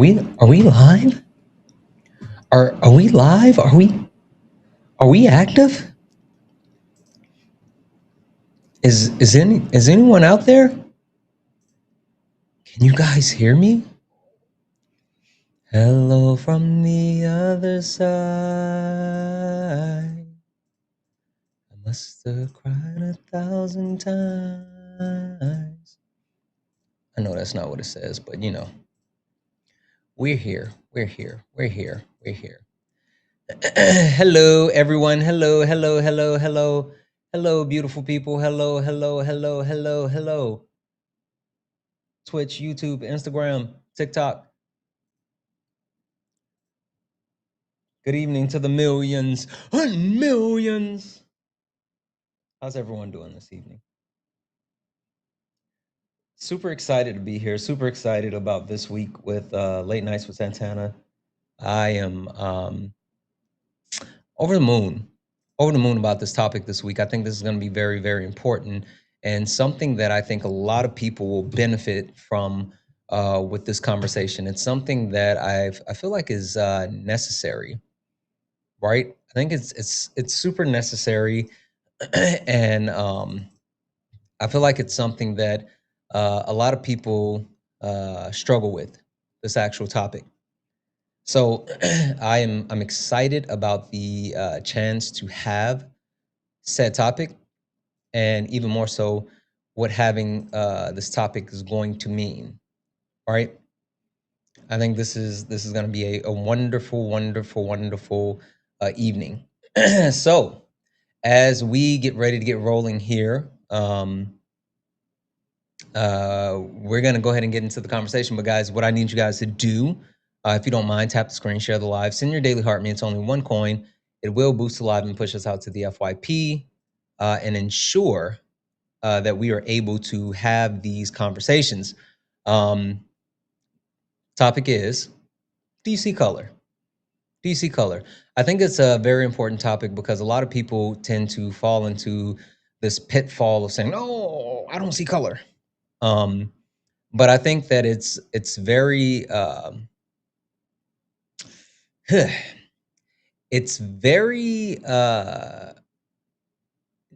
we live? Are we live? Are we active? Is anyone out there? Can you guys hear me? Hello from the other side. I must have cried 1,000 times. I know that's not what it says, but you know. We're here. We're here. We're here. We're here. Hello, everyone. Hello, hello, hello, hello. Hello, beautiful people. Hello, hello, hello, hello, hello. Twitch, YouTube, Instagram, TikTok. Good evening to the millions and millions. How's everyone doing this evening? Super excited to be here. Super excited about this week with Late Nights with Santana. I am over the moon about this topic this week. I think this is going to be very, very important and something that I think a lot of people will benefit from with this conversation. It's something that I feel like is necessary, right? I think it's super necessary, and I feel like it's something that a lot of people struggle with, this actual topic. So I'm excited about the chance to have said topic, and even more so, what having this topic is going to mean. All right, I think this is going to be a wonderful, wonderful, wonderful evening. So as we get ready to get rolling here, we're going to go ahead and get into the conversation. But guys, what I need you guys to do, if you don't mind, tap the screen, share the live, send your daily heart me. It's only one coin. It will boost the live and push us out to the FYP and ensure that we are able to have these conversations. Topic is, do you see color? Do you see color? I think it's a very important topic because a lot of people tend to fall into this pitfall of saying, "No, I don't see color." But I think that it's very it's very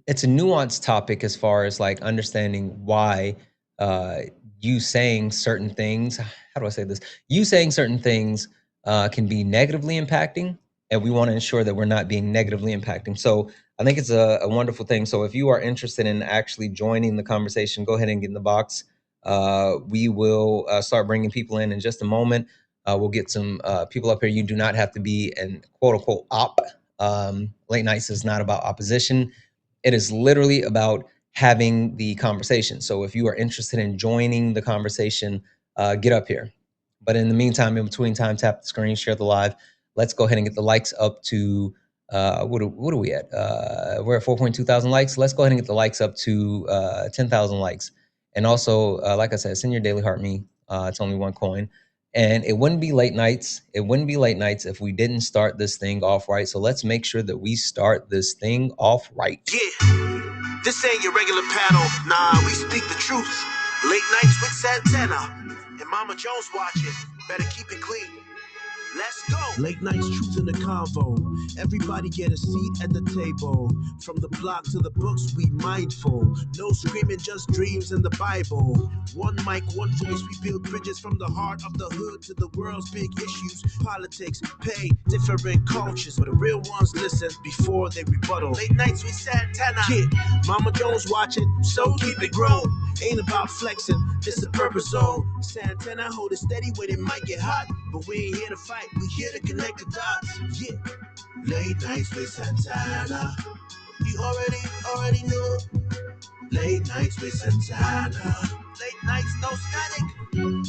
it's a nuanced topic as far as like understanding why you saying certain things. How do I say this? You saying certain things can be negatively impacting, and we want to ensure that we're not being negatively impacting. So I think it's a wonderful thing. So if you are interested in actually joining the conversation, go ahead and get in the box. We will start bringing people in just a moment. We'll get some people up here. You do not have to be an quote unquote op. Late Nights is not about opposition. It is literally about having the conversation. So if you are interested in joining the conversation, get up here. But in the meantime, in between time, tap the screen, share the live. Let's go ahead and get the likes up to, what are we at? We're at 4.2 thousand likes. Let's go ahead and get the likes up to 10,000 likes. And also, like I said, send your daily heart me. It's only one coin. And it wouldn't be late nights. It wouldn't be late nights if we didn't start this thing off right. So let's make sure that we start this thing off right. Yeah, this ain't your regular panel. Nah, we speak the truth. Late Nights with Santana and Mama Jones watching. Better keep it clean. Let's go. Late Nights truth in the convo. Everybody get a seat at the table. From the block to the books, we mindful. No screaming, just dreams in the Bible. One mic, one voice, we build bridges from the heart of the hood to the world's big issues. Politics, pay, different cultures. But the real ones listen before they rebuttal. Late Nights with Santana. Yeah, Mama Jones watching, so keep it growing. Ain't about flexing, this a purpose zone. Santana hold it steady when it might get hot. But we ain't here to fight, we here to connect the dots. Yeah, Late Nights with Santana. You already know. Late Nights with Santana. Late nights, no static.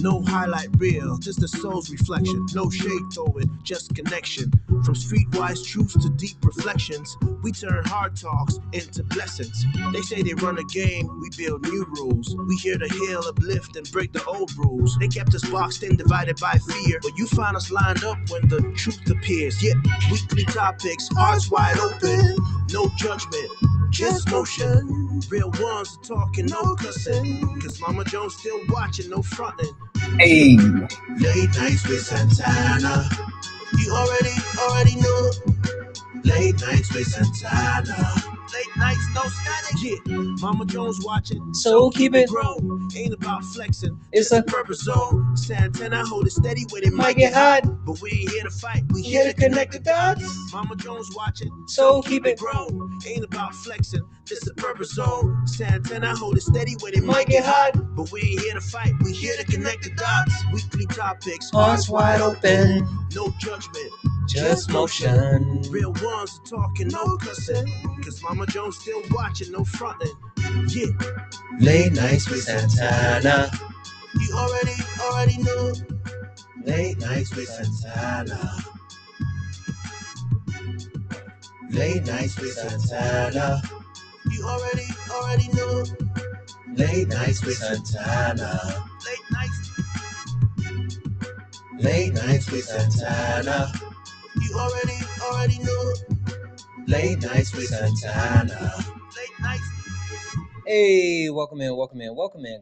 No highlight reel, just the soul's reflection. No shade throwing, just connection. From streetwise truths to deep reflections, we turn hard talks into blessings. They say they run a game, we build new rules. We here to heal, uplift, and break the old rules. They kept us boxed in, divided by fear. But you find us lined up when the truth appears. Yeah, weekly topics, hearts wide open. No judgment, just motion. Real ones are talking, no cussing. Cause Mama Jones still watching, no fronting. Hey. Late nights with Santana. You already know. Late nights with Santana. Late nights, no static. Yeah, Mama Jones watching, So keep it grown. Ain't about flexing, It's just a a purpose zone. Santana hold it steady when it might get hot. but we ain't here to fight. We Here here to to connect the dots. Mama Jones watching, So keep it grown. Ain't about flexing, just a purpose zone. Santana hold it steady when it might get hot. but we ain't here to fight. We here to connect the dots. Weekly topics, Hearts wide open, no judgment. just motion. Real ones are talking, no cussing. Cause Mama Jones still watching, no fronting. Yeah. Late nights with Santana. You already know. Late nights with Santana. Late nights with Santana. You already know. Late nights with Santana. Late nights. Late nights with Santana. You already know. Late nights with Santana. Late nights. Hey, welcome in,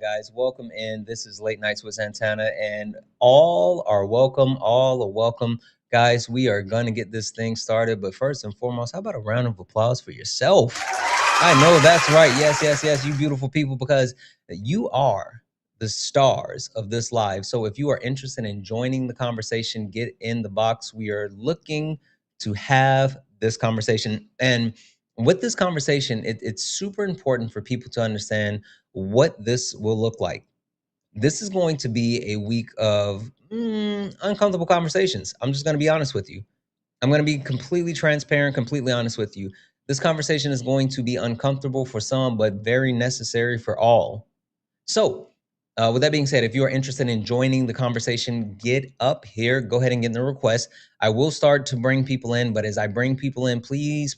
guys. Welcome in. This is Late Nights with Santana, and all are welcome. Guys, we are going to get this thing started, but first and foremost, how about a round of applause for yourself? I know that's right. Yes, you beautiful people, because you are the stars of this live. So if you are interested in joining the conversation, get in the box. We are looking to have this conversation. And with this conversation, it's super important for people to understand what this will look like. This is going to be a week of uncomfortable conversations. I'm just going to be honest with you. I'm going to be completely transparent, completely honest with you. This conversation is going to be uncomfortable for some, but very necessary for all. So, with that being said, if you are interested in joining the conversation, get up here. Go ahead and get in the request. I will start to bring people in, but as I bring people in, please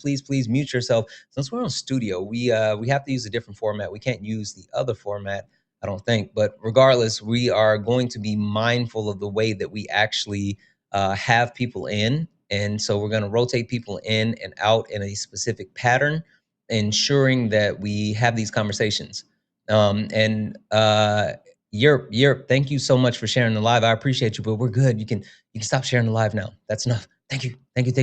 mute yourself. Since we're on studio, we have to use a different format. We can't use the other format, I don't think. But regardless, we are going to be mindful of the way that we actually have people in. And so we're going to rotate people in and out in a specific pattern, ensuring that we have these conversations. Europe, thank you so much for sharing the live. I appreciate you, but we're good. You can stop sharing the live now. That's enough. Thank you. With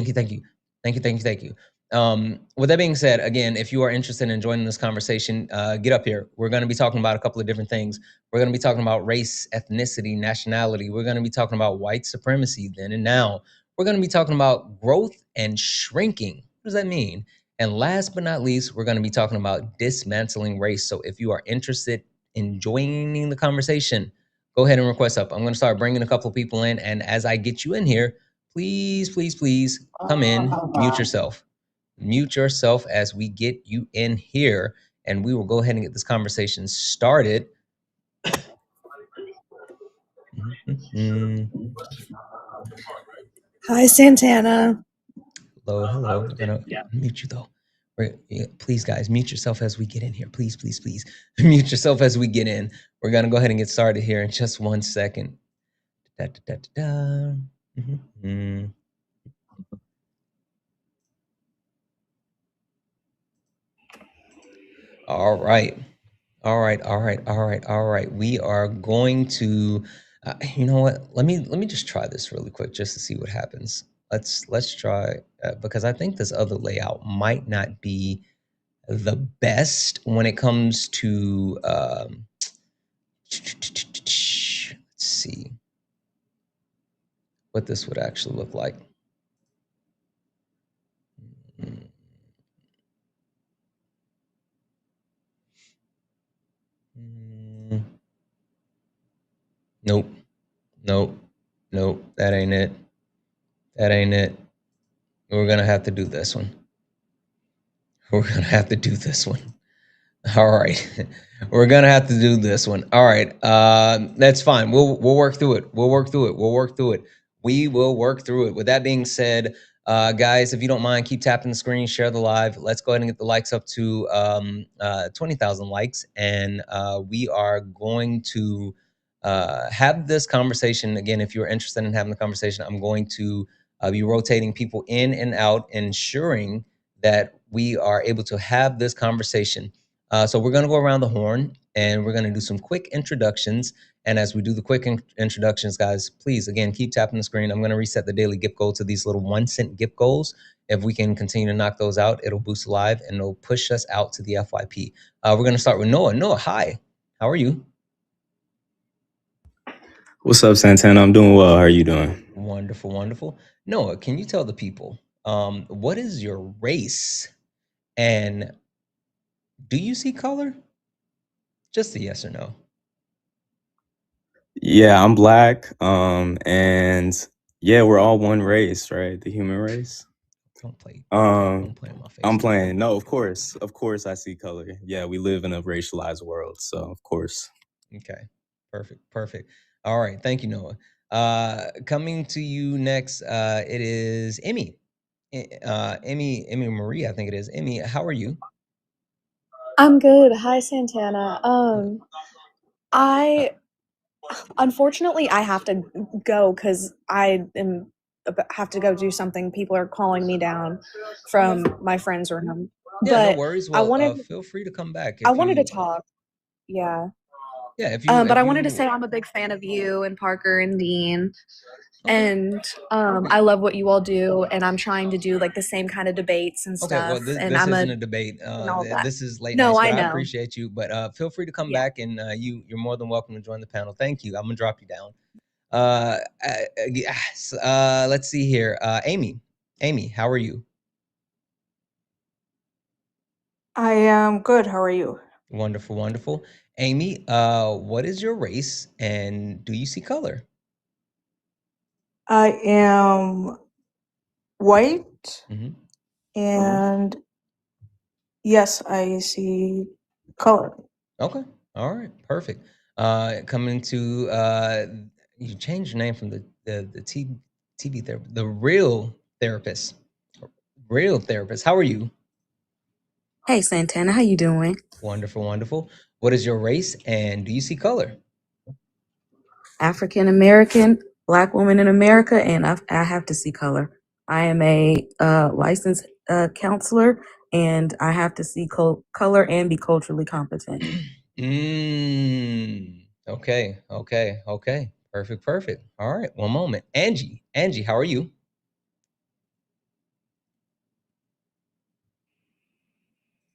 that being said, again, if you are interested in joining this conversation, get up here. We're going to be talking about a couple of different things. We're going to be talking about race, ethnicity, nationality. We're going to be talking about white supremacy then and now. We're going to be talking about growth and shrinking. What does that mean? And last but not least, we're going to be talking about dismantling race. So if you are interested in joining the conversation, go ahead and request up. I'm going to start bringing a couple of people in. And as I get you in here, please come in, mute yourself. Mute yourself as we get you in here. And we will go ahead and get this conversation started. Hi, Santana. Hello. We're gonna mute you though. Please, guys, mute yourself as we get in here. Please, mute yourself as we get in. We're gonna go ahead and get started here in just 1 second. All right. We are going to, you know what? Let me just try this really quick just to see what happens. Let's try, because I think this other layout might not be the best when it comes to, let's see what this would actually look like. Nope. That ain't it. We're gonna have to do this one. All right. We're gonna have to do this one. All right. That's fine. We'll work through it. We will work through it. With that being said, guys, if you don't mind, keep tapping the screen, share the live. Let's go ahead and get the likes up to 20,000 likes, and we are going to have this conversation again. If you're interested in having the conversation, I'm going to be rotating people in and out, ensuring that we are able to have this conversation. So we're going to go around the horn and we're going to do some quick introductions. And as we do the quick introductions, guys, please, again, keep tapping the screen. I'm going to reset the daily gift goal to these little 1-cent gift goals. If we can continue to knock those out, it'll boost live and it'll push us out to the FYP. We're going to start with Noah. Noah, hi. How are you? What's up, Santana? I'm doing well. How are you doing? Wonderful, wonderful. Noah, can you tell the people, what is your race? And do you see color? Just a yes or no. Yeah, I'm black. And yeah, we're all one race, right? The human race. Don't play. Um, Don't play in my face. I'm playing. No, of course, I see color. Yeah, we live in a racialized world, so of course. Okay, perfect. All right, thank you, Noah. Coming to you next, it is Emmy. Emmy Marie, I think it is. Emmy, how are you? I'm good. Hi, Santana. I unfortunately I have to go because have to go do something. People are calling me down from my friend's room. Yeah, no But worries. I Well, feel free to come back if wanted to you. talk. Yeah. Yeah, if you. But If I wanted to you. say I'm a big fan of you and Parker and Dean. Okay. And I love what you all do, and I'm trying to do like the same kind of debates and Okay, well, stuff. And this I'm isn't a debate. and all that. This is late No, nights, I but I know. appreciate you. But feel free to come Yeah. back, and you're more than welcome to join the panel. Thank you. I'm gonna drop you down. Let's see here. Amy, how are you? I am good. How are you? Wonderful. Amy, what is your race, and do you see color? I am white, Mm-hmm. and yes, I see color. Okay. All right. Perfect. Coming to you changed your name from the TV therapist, the real therapist. Real therapist. How are you? Hey Santana, how you doing? Wonderful. What is your race, and do you see color? African American, Black woman in America, and I have to see color. I am a licensed counselor, and I have to see color and be culturally competent. Okay. Perfect. All right. One moment. Angie, how are you?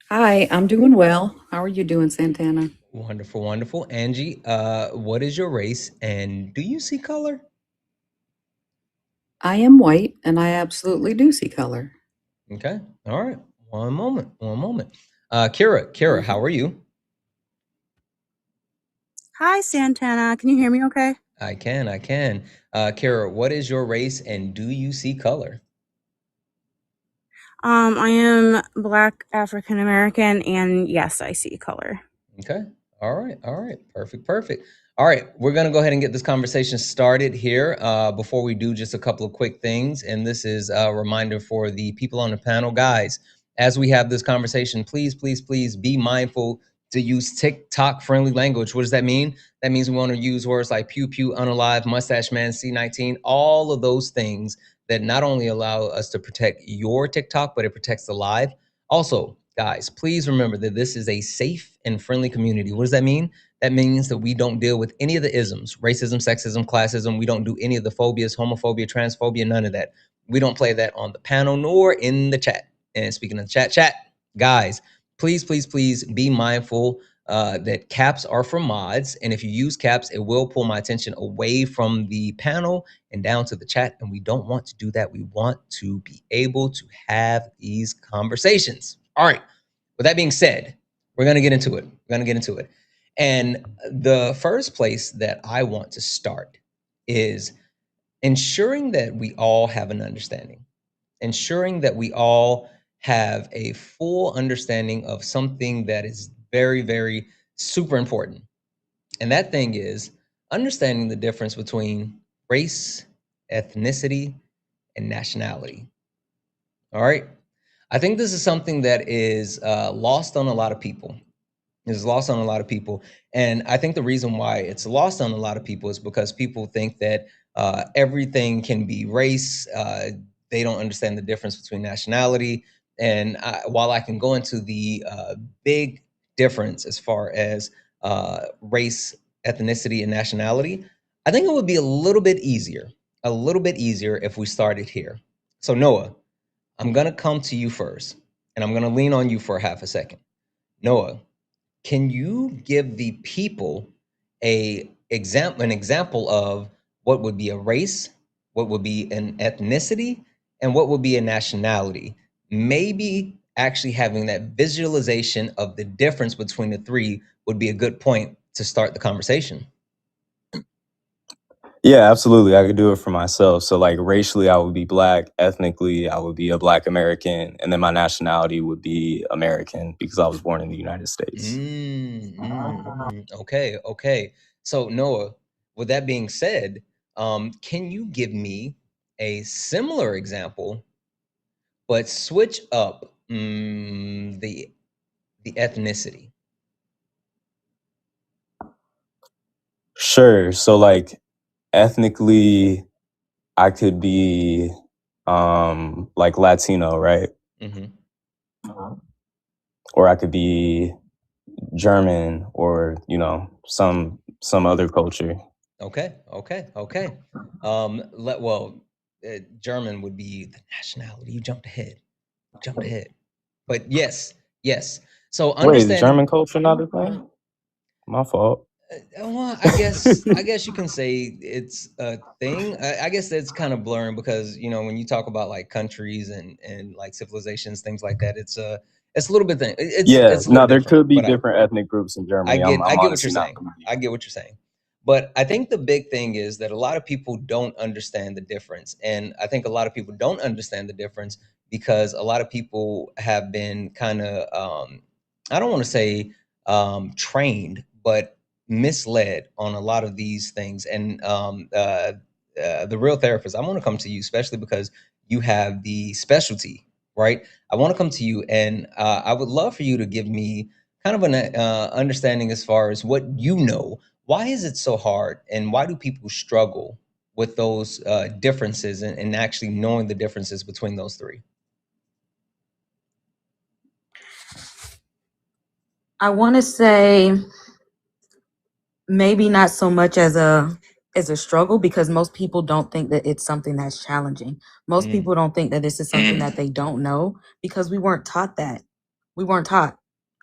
Hi, I'm doing well. How are you doing, Santana? Wonderful. Angie, what is your race, and do you see color? I am white and I absolutely do see color. Okay. All right. One moment. Kira, how are you? Hi, Santana. Can you hear me okay? I can. Kira, what is your race, and do you see color? I am Black African American, and yes, I see color. Okay. All right. Perfect. All right. We're going to go ahead and get this conversation started here. Before we do, just a couple of quick things. And this is a reminder for the people on the panel. Guys, as we have this conversation, please be mindful to use TikTok friendly language. What does that mean? That means we want to use words like pew pew, unalive, mustache man, C19, all of those things that not only allow us to protect your TikTok, but it protects the live. Also, guys, please remember that this is a safe and friendly community. What does that mean? That means that we don't deal with any of the isms, racism, sexism, classism. We don't do any of the phobias, homophobia, transphobia, none of that. We don't play that on the panel nor in the chat. And speaking of the chat, guys, please be mindful that caps are for mods. And if you use caps, it will pull my attention away from the panel and down to the chat. And we don't want to do that. We want to be able to have these conversations. All right. With that being said, we're going to get into it. And the first place that I want to start is ensuring that we all have an understanding, ensuring that we all have a full understanding of something that is very super important. And that thing is understanding the difference between race, ethnicity, and nationality. All right. I think this is something that is lost on a lot of people. And I think the reason why it's lost on a lot of people is because people think that everything can be race. They don't understand the difference between nationality. And while I can go into the big difference as far as race, ethnicity, and nationality, I think it would be a little bit easier if we started here. So Noah, I'm gonna come to you first, and I'm gonna lean on you for half a second. Noah, can you give the people an example of what would be a race, what would be an ethnicity, and what would be a nationality? Maybe actually having that visualization of the difference between the three would be a good point to start the conversation. Yeah, absolutely. I could do it for myself. So, like, racially, I would be Black. Ethnically, I would be a Black American. And then my nationality would be American because I was born in the United States. Okay. So, Noah, with that being said, can you give me a similar example, but switch up the ethnicity? Sure. So, like, ethnically, I could be like Latino, right? Mm-hmm. Or I could be German, or some other culture. Okay. German would be the nationality. You jumped ahead. But yes. So Wait, is understanding. German culture not a thing? My fault. Well, I guess you can say it's a thing. I guess that's kind of blurring because when you talk about like countries and like civilizations, things like that, it's a little bit thing. Yeah, It's a little no, there different. could be But different ethnic groups in Germany. I'm I get what you're honestly not saying. familiar. I get what you're saying. But I think the big thing is that a lot of people don't understand the difference. And I think a lot of people don't understand the difference because a lot of people have been kind of, I don't want to say trained, but misled on a lot of these things. And the real therapist, I want to come to you, especially because you have the specialty, right? I want to come to you, and I would love for you to give me kind of an understanding as far as what you know. Why is it so hard, and why do people struggle with those differences and actually knowing the differences between those three? I want to say maybe not so much as a struggle, because most people don't think that it's something that's challenging. Most people don't think that this is something that they don't know, because we weren't taught that. We weren't taught.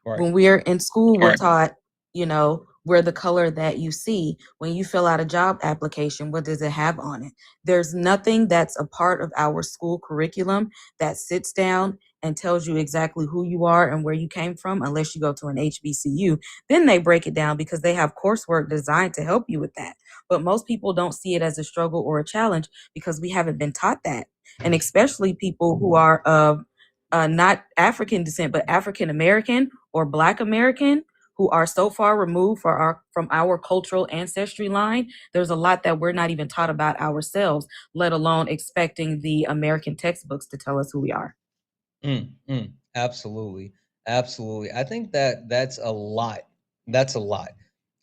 Right. When we're in school, we're taught, we're the color that you see. When you fill out a job application, what does it have on it? There's nothing that's a part of our school curriculum that sits down and tells you exactly who you are and where you came from, unless you go to an HBCU. Then they break it down because they have coursework designed to help you with that. But most people don't see it as a struggle or a challenge because we haven't been taught that. And especially people who are of not African descent, but African American or Black American, who are so far removed from our cultural ancestry line. There's a lot that we're not even taught about ourselves, let alone expecting the American textbooks to tell us who we are. Absolutely. I think that's a lot.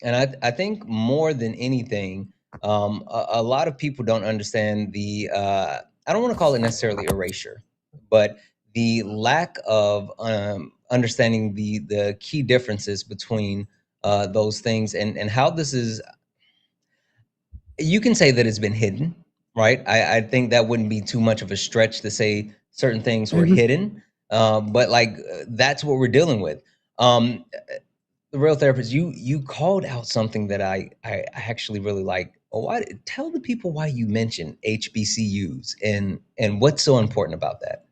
And I think more than anything, a lot of people don't understand the I don't want to call it necessarily erasure, but the lack of understanding the key differences between those things, and how this is. You can say that it's been hidden, right? I think that wouldn't be too much of a stretch to say certain things were hidden, but like that's what we're dealing with. The real therapist, you called out something that I actually really like. Why? Tell the people why you mentioned HBCUs and what's so important about that.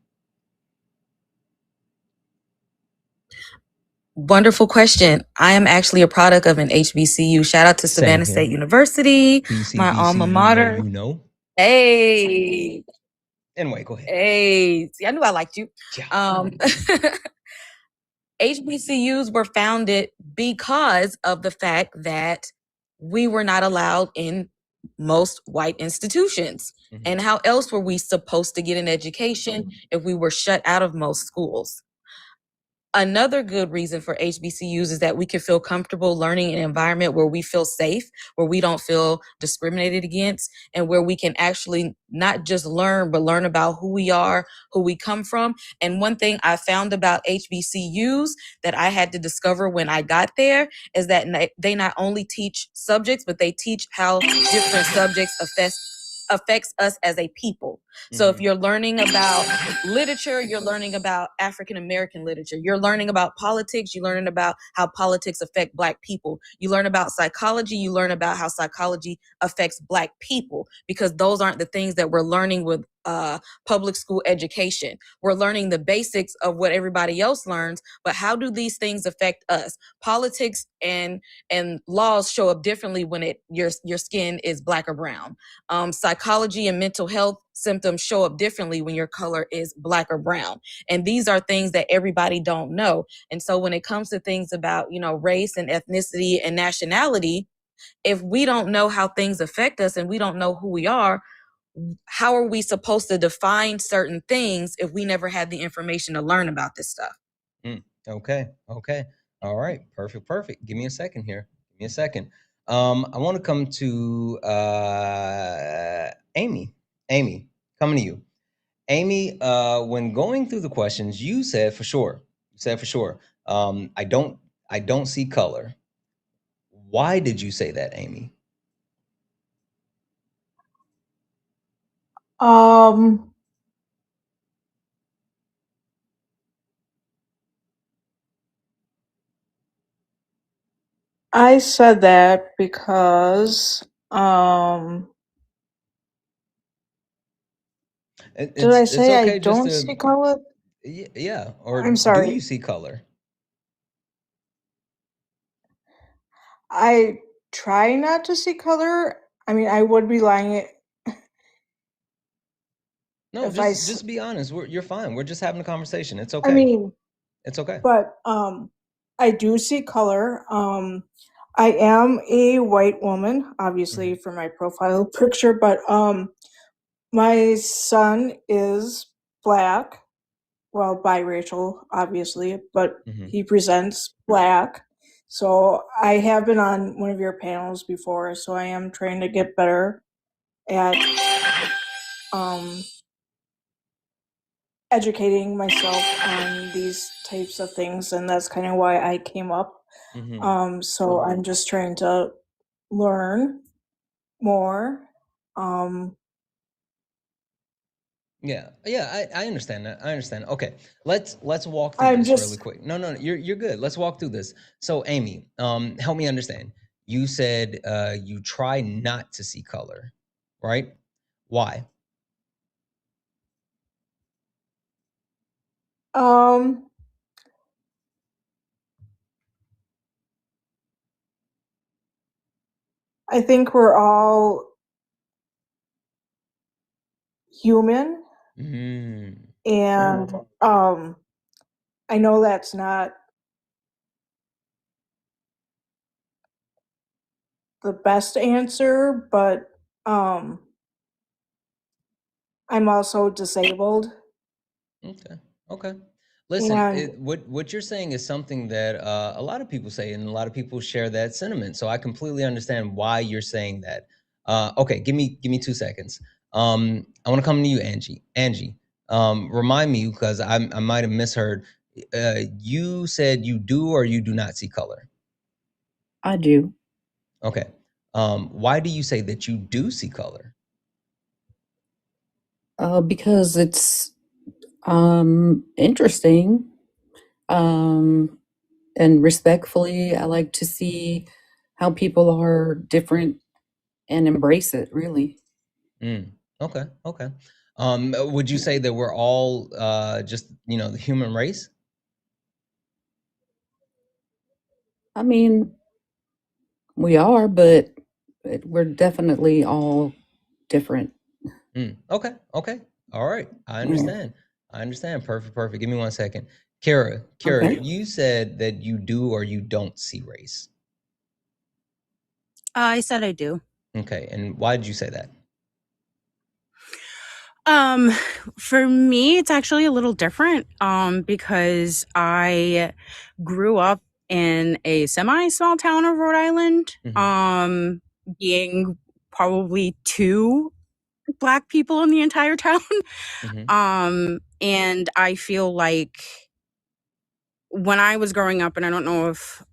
Wonderful question. I am actually a product of an HBCU. Shout out to Same Savannah here. State University, my alma PCBCU, mater. you know. Hey, Anyway, go ahead. hey. See, I knew I liked you. Yeah. HBCUs were founded because of the fact that we were not allowed in most white institutions. And how else were we supposed to get an education if we were shut out of most schools? Another good reason for HBCUs is that we can feel comfortable learning in an environment where we feel safe, where we don't feel discriminated against, and where we can actually not just learn, but learn about who we are, who we come from. And one thing I found about HBCUs that I had to discover when I got there is that they not only teach subjects, but they teach how different subjects affects us as a people. So if you're learning about literature, you're learning about African American literature. You're learning about politics, you're learning about how politics affect Black people. You learn about psychology, you learn about how psychology affects Black people, because those aren't the things that we're learning with public school education. We're learning the basics of what everybody else learns, but how do these things affect us? Politics and laws show up differently when your skin is Black or brown. Psychology and mental health symptoms show up differently when your color is Black or brown. And these are things that everybody don't know. And so when it comes to things about, race and ethnicity and nationality, if we don't know how things affect us and we don't know who we are, how are we supposed to define certain things if we never had the information to learn about this stuff? Okay. All right. Perfect. Give me a second here. I want to come to Amy. Amy, coming to you. Amy, when going through the questions, you said for sure. I don't see color. Why did you say that, Amy? I said that because did I It's say I okay just don't to see color? yeah. Or I'm do sorry. you see color? I try not to see color. I mean, I would be lying No, if I. just be honest. You're fine. We're just having a conversation. It's okay. I mean, It's okay. but I do see color. I am a white woman, obviously for my profile picture, but my son is Black. Well, biracial, obviously, but he presents Black. So I have been on one of your panels before, so I am trying to get better at educating myself on these types of things, and that's kind of why I came up. So I'm just trying to learn more. Yeah, I understand that. Okay, let's walk through this really quick. No, you're good. Let's walk through this. So, Amy, help me understand. You said you try not to see color, right? Why? I think we're all human, and I know that's not the best answer, but I'm also disabled. Okay. Listen, what you're saying is something that a lot of people say, and a lot of people share that sentiment. So I completely understand why you're saying that. Okay, give me 2 seconds. I want to come to you, Angie. Angie, remind me, because I might have misheard. You said you do or you do not see color. I do. Okay. Why do you say that you do see color? Because it's interesting. And respectfully, I like to see how people are different and embrace it, really. Okay. Would you say that we're all just, the human race? I mean, we are, but we're definitely all different. Okay. All right. I understand. Perfect. Give me 1 second. Kara, Okay. you said that you do or you don't see race. I said I do. Okay. And why did you say that? For me, it's actually a little different, because I grew up in a semi-small town of Rhode Island, being probably 2 Black people in the entire town. And I feel like when I was growing up, and I don't know if,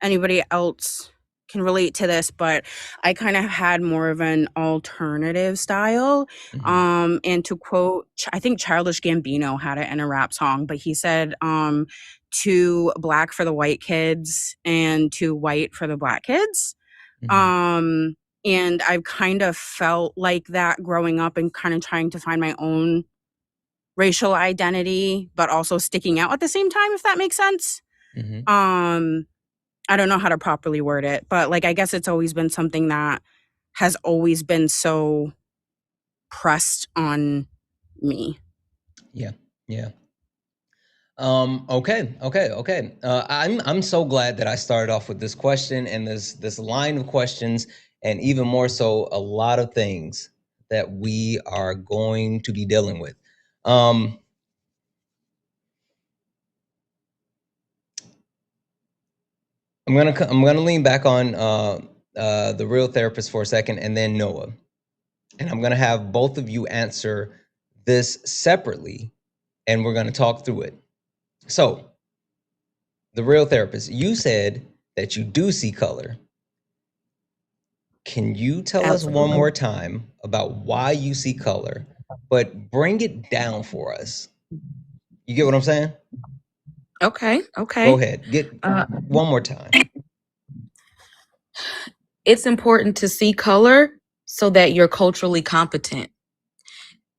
anybody else can relate to this, but I kind of had more of an alternative style. And to quote, I think Childish Gambino had it in a rap song, but he said, "Too Black for the white kids and too white for the Black kids." And I've kind of felt like that growing up and kind of trying to find my own racial identity, but also sticking out at the same time, if that makes sense. I don't know how to properly word it, but like I guess it's always been something that has always been so pressed on me. Yeah. Yeah. Okay. I'm so glad that I started off with this question and this line of questions, and even more so, a lot of things that we are going to be dealing with. I'm gonna lean back on the real therapist for a second, and then Noah, and I'm gonna have both of you answer this separately, and we're gonna talk through it. So, the real therapist, you said that you do see color. Can you tell us one more time about why you see color, but bring it down for us? You get what I'm saying? Okay. Go ahead. Get one more time. It's important to see color so that you're culturally competent.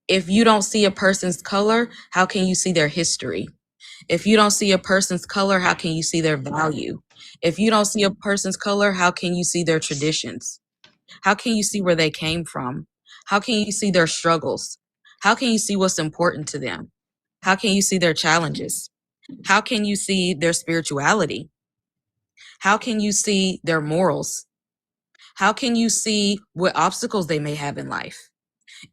If you don't see a person's color, how can you see their history? If you don't see a person's color, how can you see their value? If you don't see a person's color, how can you see their traditions? How can you see where they came from? How can you see their struggles? How can you see what's important to them? How can you see their challenges? How can you see their spirituality? How can you see their morals? How can you see what obstacles they may have in life?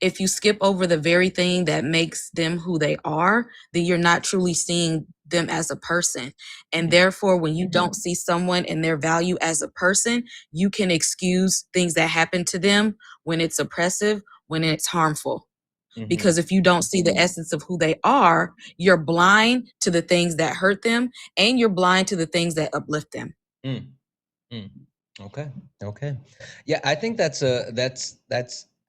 If you skip over the very thing that makes them who they are, then you're not truly seeing them as a person. And therefore, when you don't see someone and their value as a person, you can excuse things that happen to them when it's oppressive, when it's harmful. Because if you don't see the essence of who they are, you're blind to the things that hurt them, and you're blind to the things that uplift them. Okay. Yeah, I think that's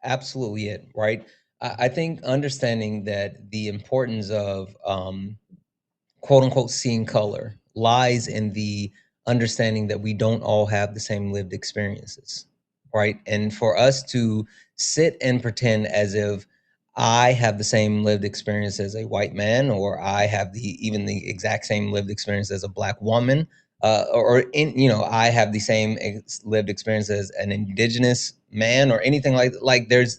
absolutely it, right? I think understanding that the importance of quote unquote seeing color lies in the understanding that we don't all have the same lived experiences, right? And for us to sit and pretend as if I have the same lived experience as a white man, or I have even the exact same lived experience as a Black woman, I have the same lived experience as an indigenous man, or anything like there's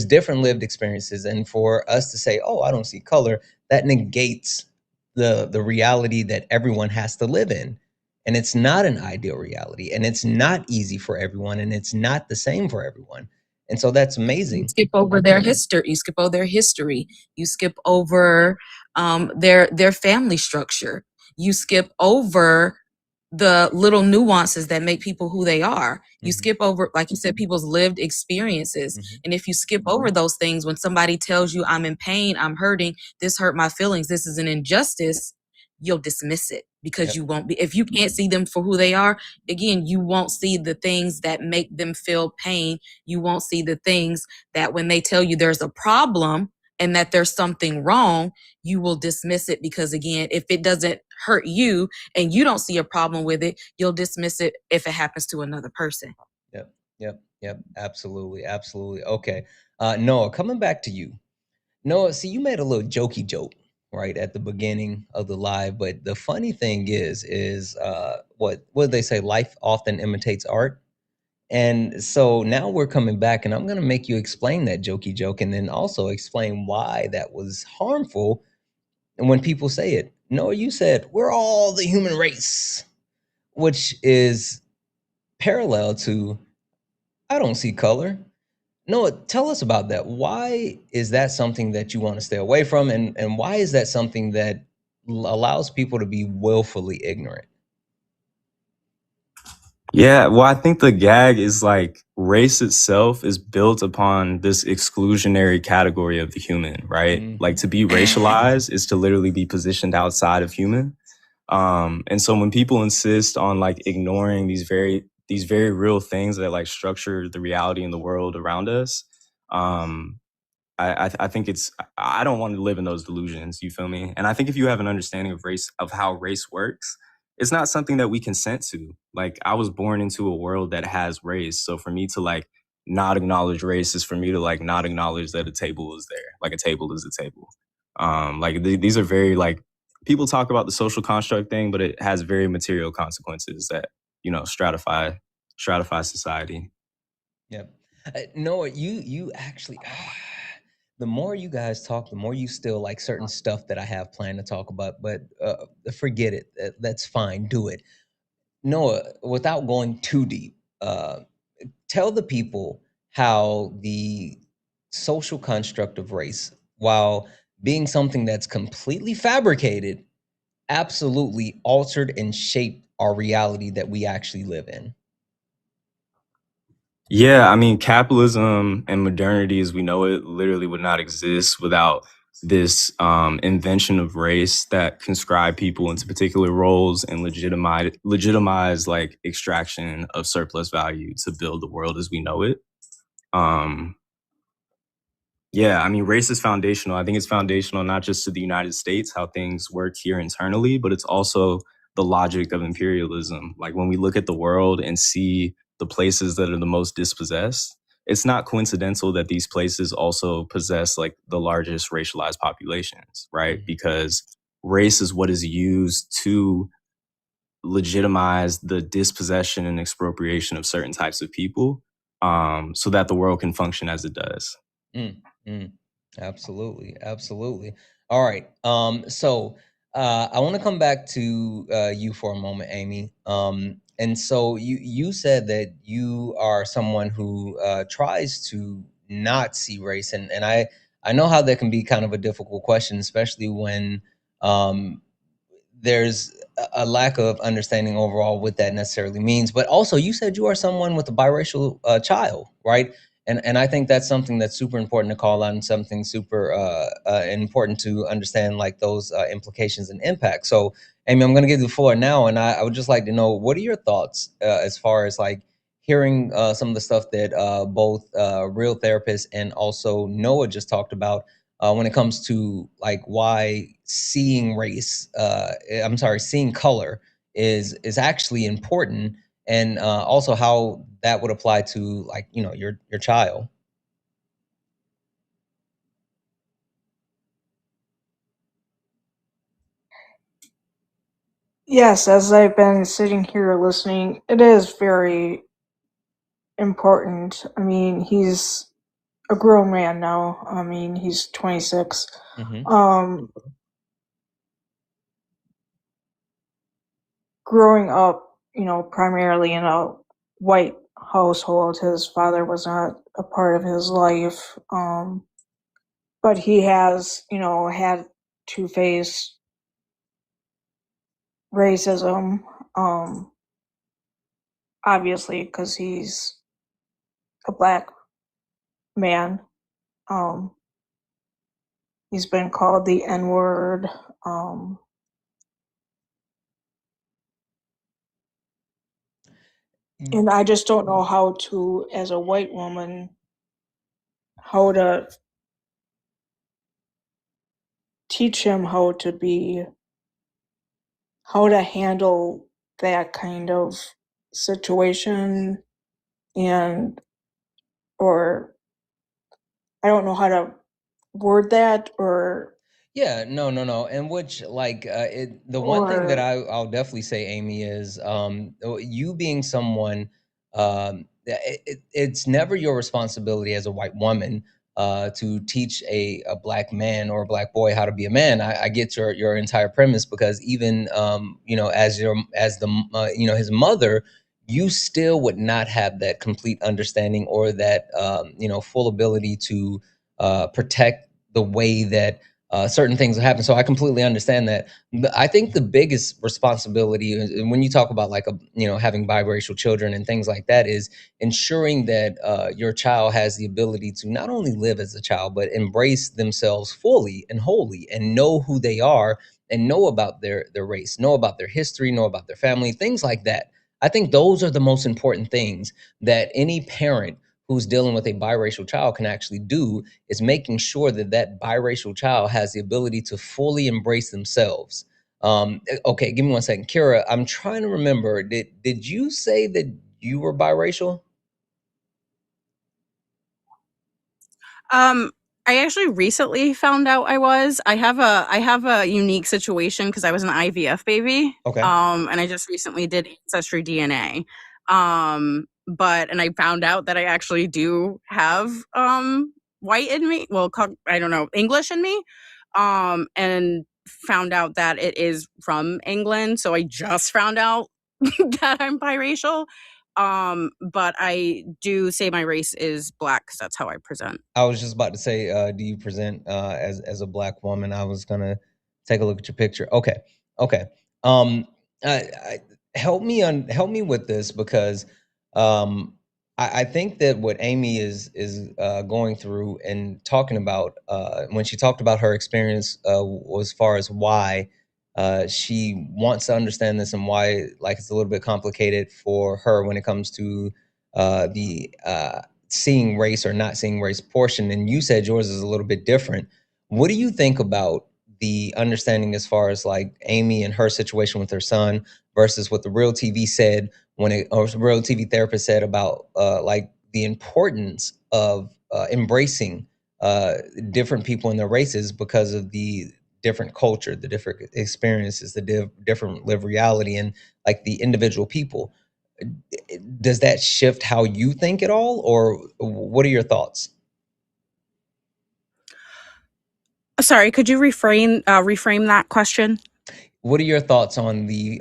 different lived experiences, and for us to say, oh, I don't see color, that negates the reality that everyone has to live in. And it's not an ideal reality, and it's not easy for everyone, and it's not the same for everyone. And so that's amazing. You skip over their history. You skip over their history. You skip over their family structure. You skip over the little nuances that make people who they are. You skip over, like you said, people's lived experiences. And if you skip over those things, when somebody tells you, I'm in pain, I'm hurting, this hurt my feelings, this is an injustice, you'll dismiss it, because you won't be, if you can't see them for who they are, again, you won't see the things that make them feel pain. You won't see the things that when they tell you there's a problem and that there's something wrong, you will dismiss it, because again, if it doesn't hurt you and you don't see a problem with it, you'll dismiss it if it happens to another person. Yep. Absolutely. Okay. Noah, coming back to you. Noah, see, you made a little jokey joke right at the beginning of the live, but the funny thing is what they say, life often imitates art. And so now we're coming back, and I'm going to make you explain that jokey joke, and then also explain why that was harmful. And when people say it, Noah, you said we're all the human race, which is parallel to I don't see color. Noah, tell us about that. Why is that something that you want to stay away from, and why is that something that allows people to be willfully ignorant? Yeah, well, I think the gag is like race itself is built upon this exclusionary category of the human, right? Like to be racialized is to literally be positioned outside of human. And so when people insist on like ignoring these very real things that like structure the reality in the world around us, um, I think I don't want to live in those delusions. You feel me? And I think if you have an understanding of race, of how race works, it's not something that we consent to. Like I was born into a world that has race, so for me to like not acknowledge race is for me to like not acknowledge that a table is there. Like a table is a table. These are very like people talk about the social construct thing, but it has very material consequences that stratify society. Yep. Noah, you actually, the more you guys talk, the more you still like certain stuff that I have planned to talk about. But forget it. That's fine. Do it. Noah, without going too deep, tell the people how the social construct of race, while being something that's completely fabricated, absolutely altered and shaped our reality that we actually live in. Yeah, I mean, capitalism and modernity as we know it literally would not exist without this invention of race that conscribe people into particular roles and legitimize like extraction of surplus value to build the world as we know it. Um, yeah, I mean, race is foundational. I think it's foundational not just to the United States, how things work here internally, but it's also the logic of imperialism. Like when we look at the world and see the places that are the most dispossessed, it's not coincidental that these places also possess like the largest racialized populations, right? Because race is what is used to legitimize the dispossession and expropriation of certain types of people, so that the world can function as it does. Mm, mm. Absolutely, absolutely. All right. So I want to come back to you for a moment, Amy. And so you said that you are someone who tries to not see race, and I know how that can be kind of a difficult question, especially when um, there's a lack of understanding overall what that necessarily means. But also, you said you are someone with a biracial child, right? And I think that's something that's super important to call out, and something super important to understand, like those implications and impacts. So, Amy, I'm going to give you the floor now, and I would just like to know, what are your thoughts as far as like hearing some of the stuff that both Real Therapist and also Noah just talked about when it comes to like why seeing race, seeing color is actually important, and also how that would apply to like your child. Yes, as I've been sitting here listening, it is very important. I mean, he's a grown man now. I mean, he's 26. Mm-hmm. Um, growing up, primarily in a white household, his father was not a part of his life. But he has, had to face racism, obviously, because he's a black man. Um, he's been called the N word. Um, and I just don't know how to, as a white woman, how to teach him how to handle that kind of situation, and or I don't know how to word that, Yeah, no. And which like the one thing that or I'll definitely say, Amy, is you being someone, it's never your responsibility as a white woman to teach a black man or a black boy how to be a man. I get your entire premise, because even as the his mother, you still would not have that complete understanding or that full ability to protect the way that certain things happen. So I completely understand that. I think the biggest responsibility, and when you talk about like having biracial children and things like that, is ensuring that your child has the ability to not only live as a child but embrace themselves fully and wholly and know who they are and know about their race, know about their history, know about their family, things like that. I think those are the most important things that any parent who's dealing with a biracial child can actually do, is making sure that that biracial child has the ability to fully embrace themselves. Okay, give me 1 second. Kira, I'm trying to remember, did you say that you were biracial? I actually recently found out I was. I have a unique situation because I was an IVF baby. Okay. And I just recently did ancestry DNA. And I found out that I actually do have white in me. Well, I don't know, English in me. And found out that it is from England. So I just found out that I'm biracial. But I do say my race is Black because that's how I present. I was just about to say, do you present as a Black woman? I was gonna take a look at your picture. Okay, okay. Help me with this, because I think that what Amy is going through and talking about when she talked about her experience as far as why she wants to understand this and why, like, it's a little bit complicated for her when it comes to the seeing race or not seeing race portion. And you said yours is a little bit different. What do you think about the understanding as far as like Amy and her situation with her son versus what the Real TV said or Real TV therapist said about like the importance of embracing different people and their races because of the different culture, the different experiences, the different live reality, and like the individual people? Does that shift how you think at all, or what are your thoughts? Sorry, could you reframe that question? What are your thoughts on the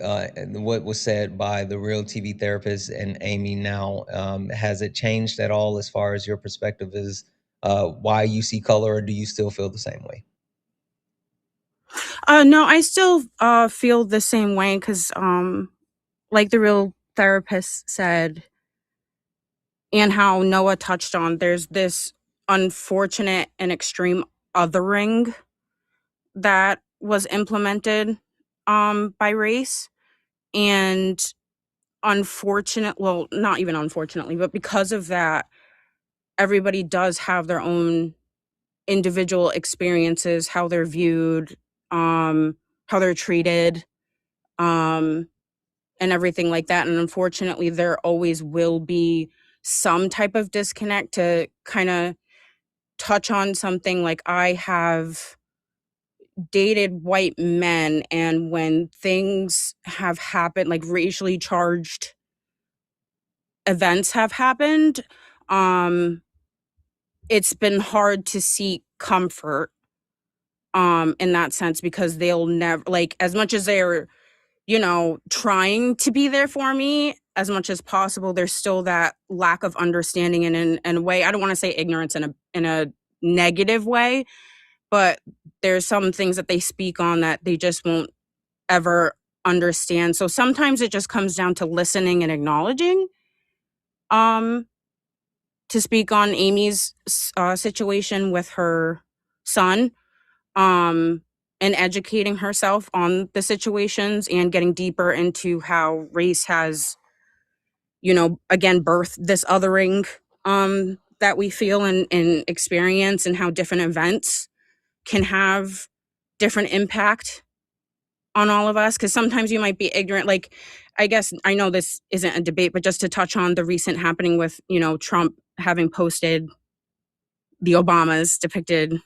what was said by the Real TV therapist and Amy now? Has it changed at all as far as your perspective is why you see color, or do you still feel the same way? No, I still feel the same way because, like the Real therapist said, and how Noah touched on, there's this unfortunate and extreme othering that was implemented by race. And well, not even unfortunately, but because of that, everybody does have their own individual experiences, how they're viewed, how they're treated, and everything like that. And unfortunately, there always will be some type of disconnect. To kind of touch on something, like I have dated white men, and when things have happened, like racially charged events have happened, it's been hard to seek comfort in that sense, because they'll never, like, as much as they're trying to be there for me as much as possible, there's still that lack of understanding, and in a way, I don't want to say ignorance in a negative way, but there's some things that they speak on that they just won't ever understand. So sometimes it just comes down to listening and acknowledging. Um, to speak on Amy's situation with her son, um, and educating herself on the situations and getting deeper into how race has, again, birthed this othering that we feel and experience, and how different events can have different impact on all of us. Because sometimes you might be ignorant. Like, I guess I know this isn't a debate, but just to touch on the recent happening with, Trump having posted the Obamas depicted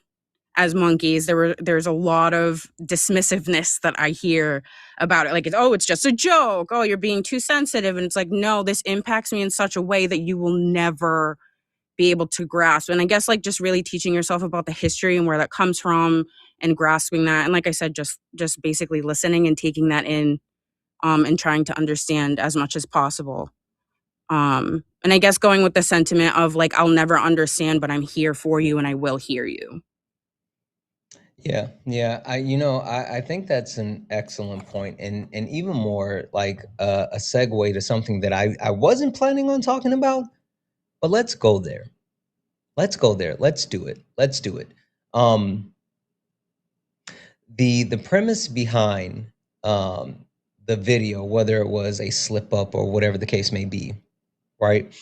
as monkeys, there's a lot of dismissiveness that I hear about it. Like, it's just a joke. Oh, you're being too sensitive. And it's like, no, this impacts me in such a way that you will never be able to grasp. And I guess, like, just really teaching yourself about the history and where that comes from, and grasping that. And like I said, just basically listening and taking that in, and trying to understand as much as possible. And I guess going with the sentiment of like, I'll never understand, but I'm here for you and I will hear you. Yeah. I think that's an excellent point, and even more like a segue to something that I wasn't planning on talking about, but let's go there. Let's go there. Let's do it. Let's do it. The premise behind the video, whether it was a slip up or whatever the case may be, right?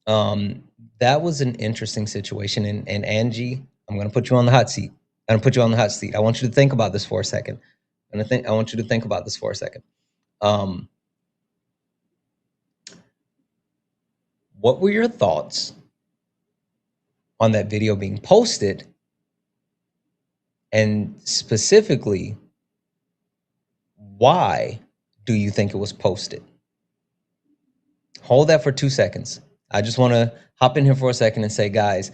That was an interesting situation. And Angie, I'm gonna put you on the hot seat. I'm gonna put you on the hot seat. I want you to think about this for a second. I want you to think about this for a second. What were your thoughts on that video being posted? And specifically, why do you think it was posted? Hold that for 2 seconds. I just want to hop in here for a second and say, guys,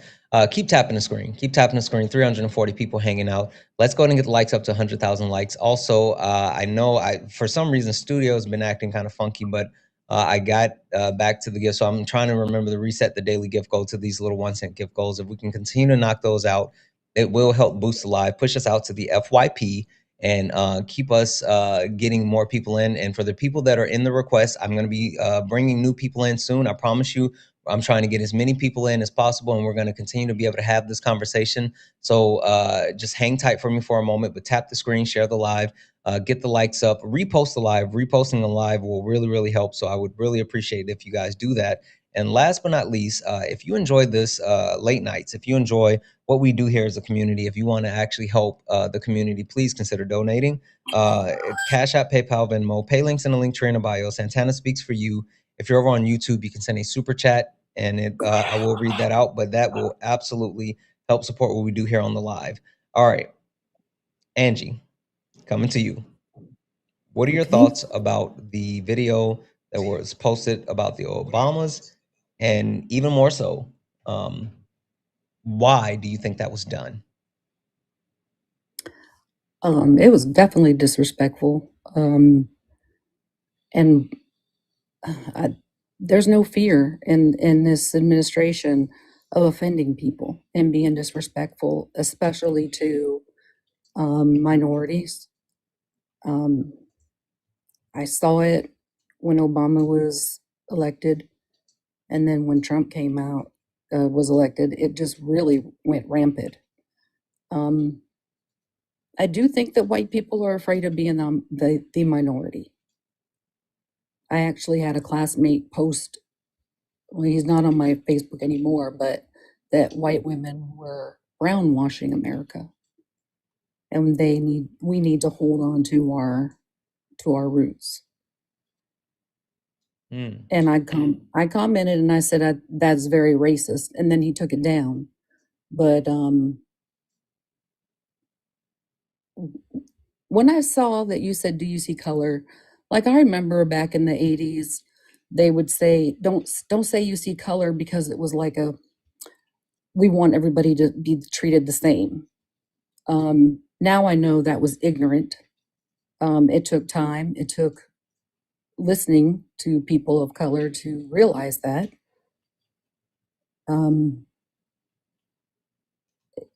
keep tapping the screen. Keep tapping the screen. 340 people hanging out. Let's go ahead and get the likes up to 100,000 likes. Also, I know for some reason, studio has been acting kind of funky, but I got back to the gift. So I'm trying to remember to reset the daily gift goal to these little 1-cent gift goals. If we can continue to knock those out, it will help boost the live, push us out to the FYP, and keep us getting more people in. And for the people that are in the request, I'm going to be bringing new people in soon. I promise you, I'm trying to get as many people in as possible, and we're going to continue to be able to have this conversation. So just hang tight for me for a moment, but tap the screen, share the live, get the likes up, repost the live. Reposting the live will really, really help. So I would really appreciate it if you guys do that. And last but not least, if you enjoyed this late nights, if you enjoy what we do here as a community, if you want to actually help the community, please consider donating. Cash App, PayPal, Venmo, pay links in the link tree in the bio. Santana speaks for you. If you're over on YouTube, you can send a super chat, and I will read that out, but that will absolutely help support what we do here on the live. All right, Angie, coming to you. What are your thoughts about the video that was posted about the Obamas, and even more so, why do you think that was done? It was definitely disrespectful. And there's no fear in this administration of offending people and being disrespectful, especially to minorities. I saw it when Obama was elected, and then when Trump came out, was elected, it just really went rampant. I do think that white people are afraid of being the minority. I actually had a classmate post, well, he's not on my Facebook anymore, but that white women were brownwashing America, and we need to hold on to our roots. And I commented and I said, that's very racist. And then he took it down. But when I saw that you said, do you see color? Like, I remember back in the 80s, they would say, don't say you see color, because it was like we want everybody to be treated the same. Now I know that was ignorant. It took time. It took listening to people of color to realize that.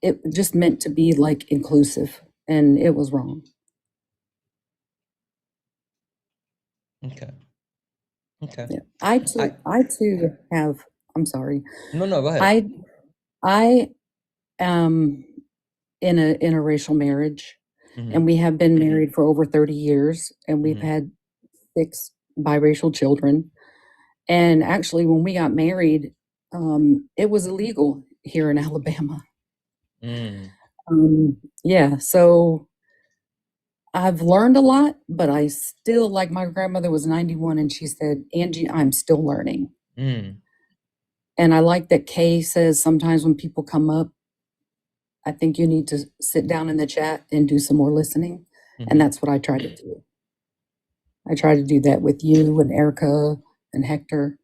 It just meant to be like inclusive, and it was wrong. Okay. Yeah. I too have, I'm sorry. No, go ahead. I am in a interracial marriage, and we have been married for over 30 years, and we've had 6 biracial children. And actually, when we got married, it was illegal here in Alabama. Yeah, so I've learned a lot, but I still, like, my grandmother was 91, and she said, Angie, I'm still learning. And I like that Kay says sometimes when people come up, I think you need to sit down in the chat and do some more listening. And that's what I try to do. I try to do that with you and Erica and Hector,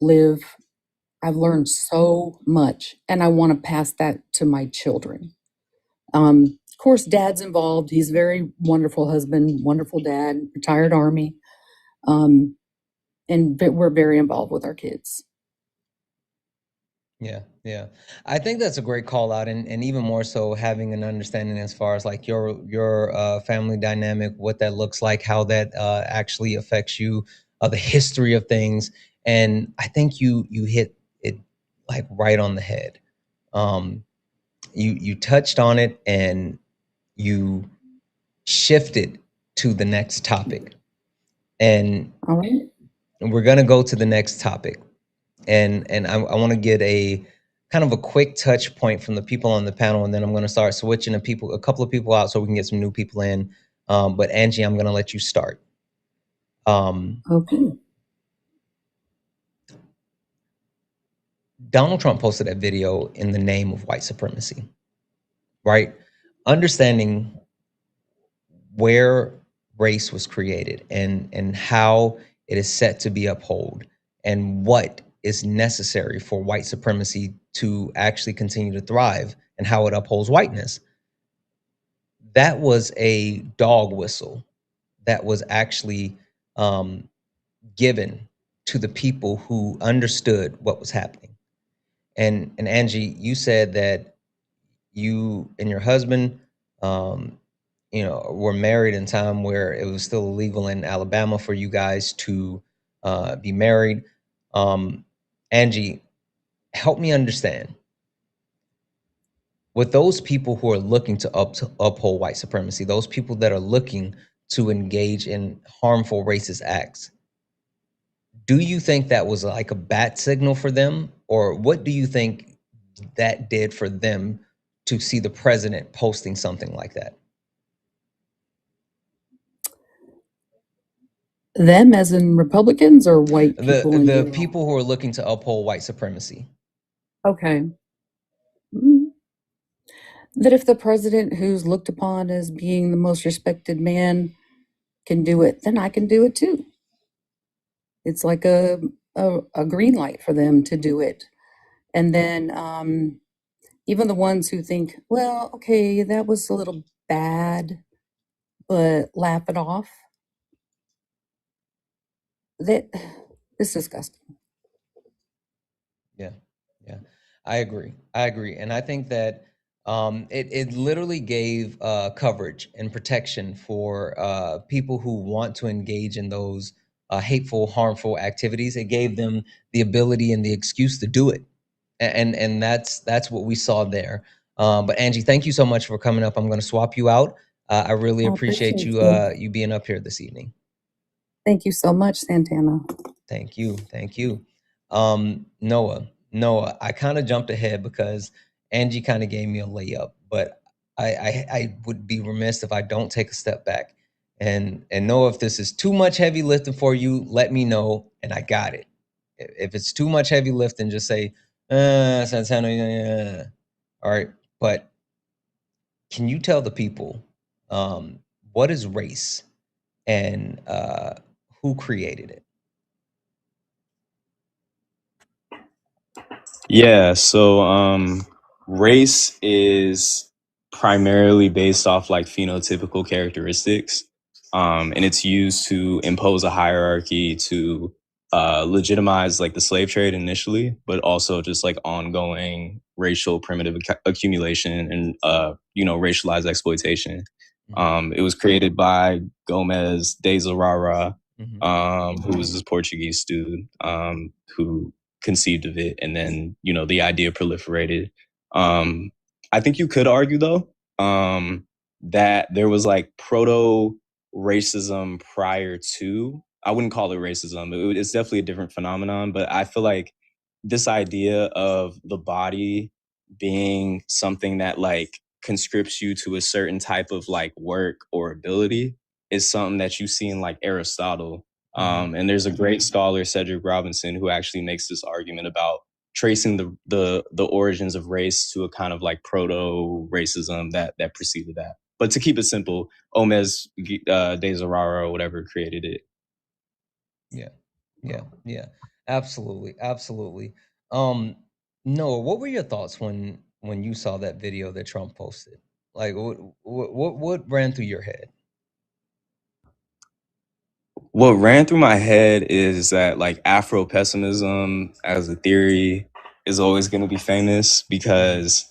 Liv. I've learned so much, and I want to pass that to my children. Of course, Dad's involved. He's a very wonderful husband, wonderful dad, retired Army. and we're very involved with our kids. Yeah, yeah. I think that's a great call out, and even more so having an understanding as far as like your family dynamic, what that looks like, how that actually affects you, the history of things, and I think you hit it like right on the head. You touched on it and you shifted to the next topic, and All right. we're gonna go to the next topic. And I want to get a kind of a quick touch point from the people on the panel, and then I'm going to start switching a couple of people out so we can get some new people in. But Angie, I'm going to let you start. Okay. Donald Trump posted that video in the name of white supremacy, right? Understanding where race was created and how it is set to be upheld and what is necessary for white supremacy to actually continue to thrive and how it upholds whiteness. That was a dog whistle that was actually given to the people who understood what was happening. And Angie, you said that you and your husband, um, were married in time where it was still illegal in Alabama for you guys to be married. Angie, help me understand. With those people who are looking to uphold white supremacy, those people that are looking to engage in harmful racist acts, do you think that was like a bat signal for them, or what do you think that did for them to see the president posting something like that? Them as in Republicans or white people in The general? people who are looking to uphold white supremacy. Okay. That if the president who's looked upon as being the most respected man can do it, then I can do it too. It's like a green light for them to do it. And then even the ones who think, well, okay, that was a little bad, but laugh it off. That it's disgusting. Yeah, yeah, I agree. I agree, and I think that it literally gave coverage and protection for people who want to engage in those hateful, harmful activities. It gave them the ability and the excuse to do it, and that's what we saw there. But Angie, thank you so much for coming up. I'm going to swap you out. I really I appreciate appreciate you you. you being up here this evening. Thank you so much, Santana. Thank you. Thank you. Noah, I kind of jumped ahead because Angie kind of gave me a layup, but I would be remiss if I don't take a step back and know if this is too much heavy lifting for you, let me know and I got it. If it's too much heavy lifting, just say, Santana, yeah. All right. But can you tell the people what is race and who created it? Yeah, so race is primarily based off like phenotypical characteristics. And it's used to impose a hierarchy to legitimize like the slave trade initially, but also just like ongoing racial primitive accumulation and racialized exploitation. It was created by Gomez de Zurara, who was this Portuguese student who conceived of it, and then the idea proliferated. I think you could argue though that there was like proto racism prior to. I wouldn't call it racism. It's definitely a different phenomenon, but I feel like this idea of the body being something that like conscripts you to a certain type of like work or ability is something that you see in like Aristotle. And there's a great scholar, Cedric Robinson, who actually makes this argument about tracing the origins of race to a kind of like proto racism that preceded that. But to keep it simple, Gomez de Zurara or whatever created it. Yeah, absolutely. Noah, what were your thoughts when you saw that video that Trump posted? Like, what ran through your head? What ran through my head is that like Afro-pessimism as a theory is always going to be famous because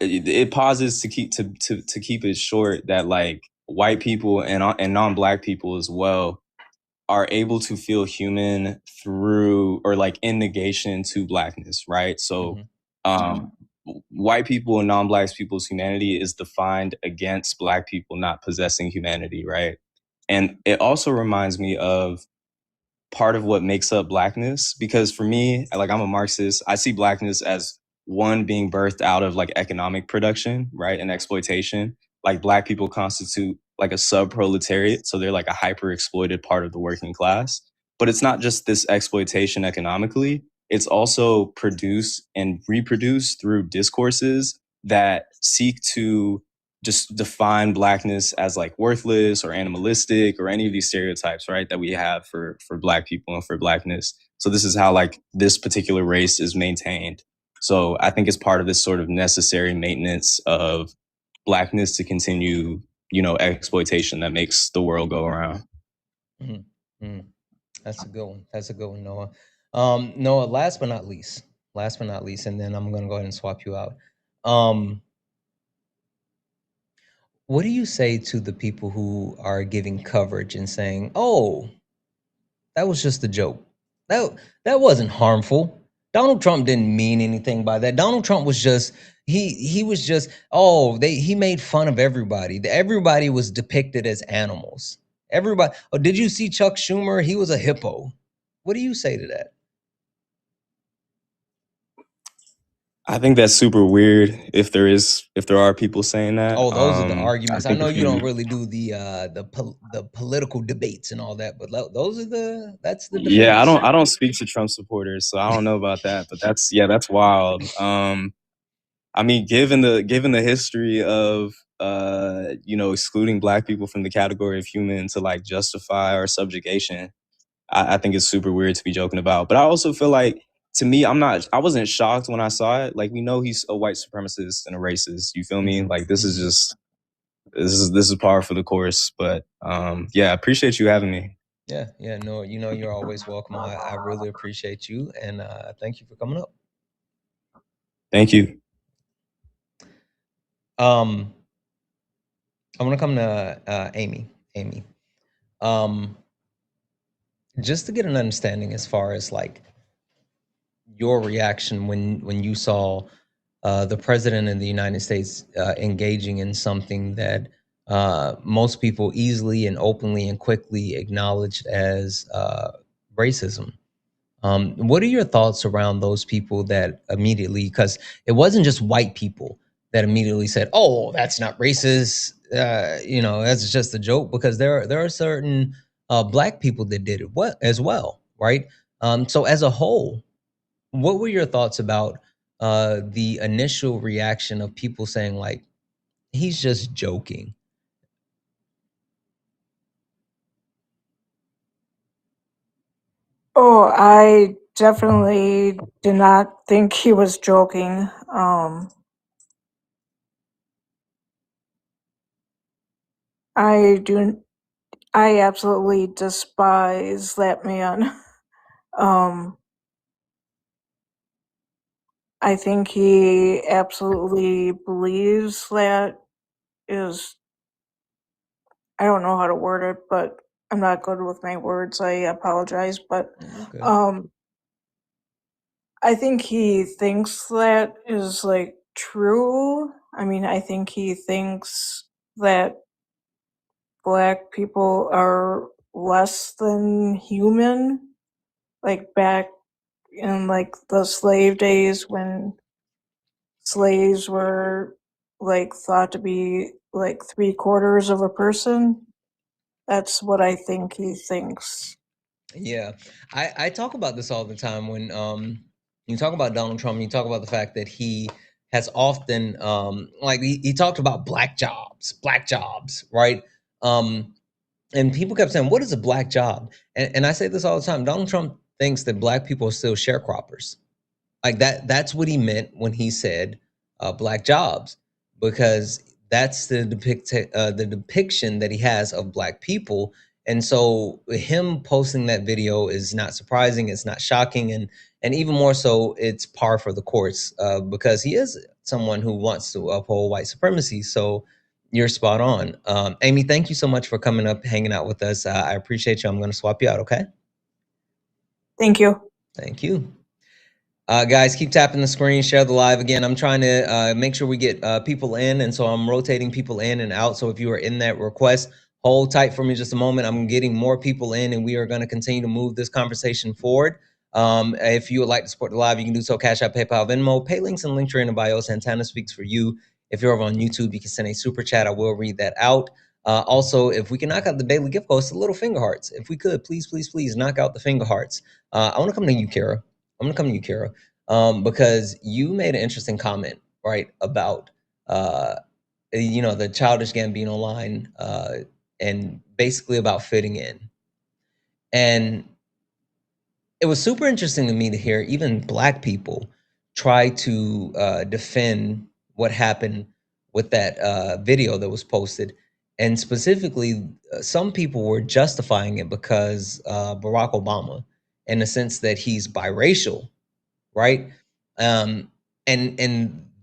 it pauses to keep to keep it short that like white people and non-black people as well are able to feel human through or like in negation to blackness, right? So white people and non-black people's humanity is defined against black people not possessing humanity, right? And it also reminds me of part of what makes up blackness, because for me, like, I'm a Marxist, I see blackness as one being birthed out of like economic production, right, and exploitation. Like black people constitute like a sub-proletariat, so they're like a hyper exploited part of the working class. But it's not just this exploitation economically, it's also produced and reproduced through discourses that seek to just define blackness as like worthless or animalistic or any of these stereotypes, right, that we have for black people and for blackness. So this is how like this particular race is maintained. So I think it's part of this sort of necessary maintenance of blackness to continue, you know, exploitation that makes the world go around. That's a good one. That's a good one, Noah. Noah, last but not least, and then I'm gonna go ahead and swap you out. What do you say to the people who are giving coverage and saying, "Oh, that was just a joke. That wasn't harmful. Donald Trump didn't mean anything by that. Donald Trump was just he was just he made fun of everybody. Everybody was depicted as animals. Everybody. Oh, did you see Chuck Schumer? He was a hippo. What do you say to that?" I think that's super weird if there are people saying that. Oh, those are the I arguments. I think know if you don't you really do the political debates and all that, but those are that's the Yeah, debates. I don't speak to Trump supporters, so I don't know about that, but that's wild. I mean, given the history of you know, excluding black people from the category of human to like justify our subjugation, I think it's super weird to be joking about. But I also feel like, to me, I wasn't shocked when I saw it. Like, we know he's a white supremacist and a racist. You feel me? Like, this is just this is par for the course. But yeah, I appreciate you having me. Yeah, no, you know, you're always welcome. I really appreciate you, and thank you for coming up. Thank you. I'm gonna come to Amy. Just to get an understanding as far as like your reaction when you saw the president of the United States engaging in something that most people easily and openly and quickly acknowledged as racism. What are your thoughts around those people that immediately, because it wasn't just white people that immediately said, "Oh, that's not racist," you know, that's just a joke, because there are certain black people that did it as well, right? So as a whole, what were your thoughts about the initial reaction of people saying like, "He's just joking"? Oh, I definitely did not think he was joking. I absolutely despise that man. I think he absolutely believes that is, I don't know how to word it, but I'm not good with my words. I apologize, but Okay. I think he thinks that is like true. I mean, I think he thinks that black people are less than human, like back in like the slave days when slaves were like thought to be like 3/4 of a person. That's what I think he thinks. Yeah, I talk about this all the time when you talk about Donald Trump. You talk about the fact that he has often like he talked about black jobs, right? And people kept saying, "What is a black job?" And I say this all the time. Donald Trump thinks that black people are still sharecroppers. Like that's what he meant when he said black jobs, because that's the depiction that he has of black people, And so him posting that video is not surprising. It's not shocking. And even more so, it's par for the course because he is someone who wants to uphold white supremacy. So you're spot on. Amy, thank you so much for coming up, hanging out with us. I appreciate you. I'm going to swap you out, okay? Thank you. Thank you. Guys, keep tapping the screen, share the live. Again, I'm trying to make sure we get people in, and so I'm rotating people in and out. So if you are in that request, hold tight for me just a moment. I'm getting more people in, and we are going to continue to move this conversation forward. If you would like to support the live, you can do so. Cash App, PayPal, Venmo, pay links and link in the bio. Santana speaks for you. If you're over on YouTube, you can send a super chat. I will read that out. Also, if we can knock out the daily gift post, the little finger hearts. If we could, please, please, please knock out the finger hearts. I want to come to you, Kara. I'm gonna come to you, Kara, because you made an interesting comment, right, about the Childish Gambino line and basically about fitting in. And it was super interesting to me to hear even Black people try to defend what happened with that video that was posted. And specifically, some people were justifying it because Barack Obama, in the sense that he's biracial, right? And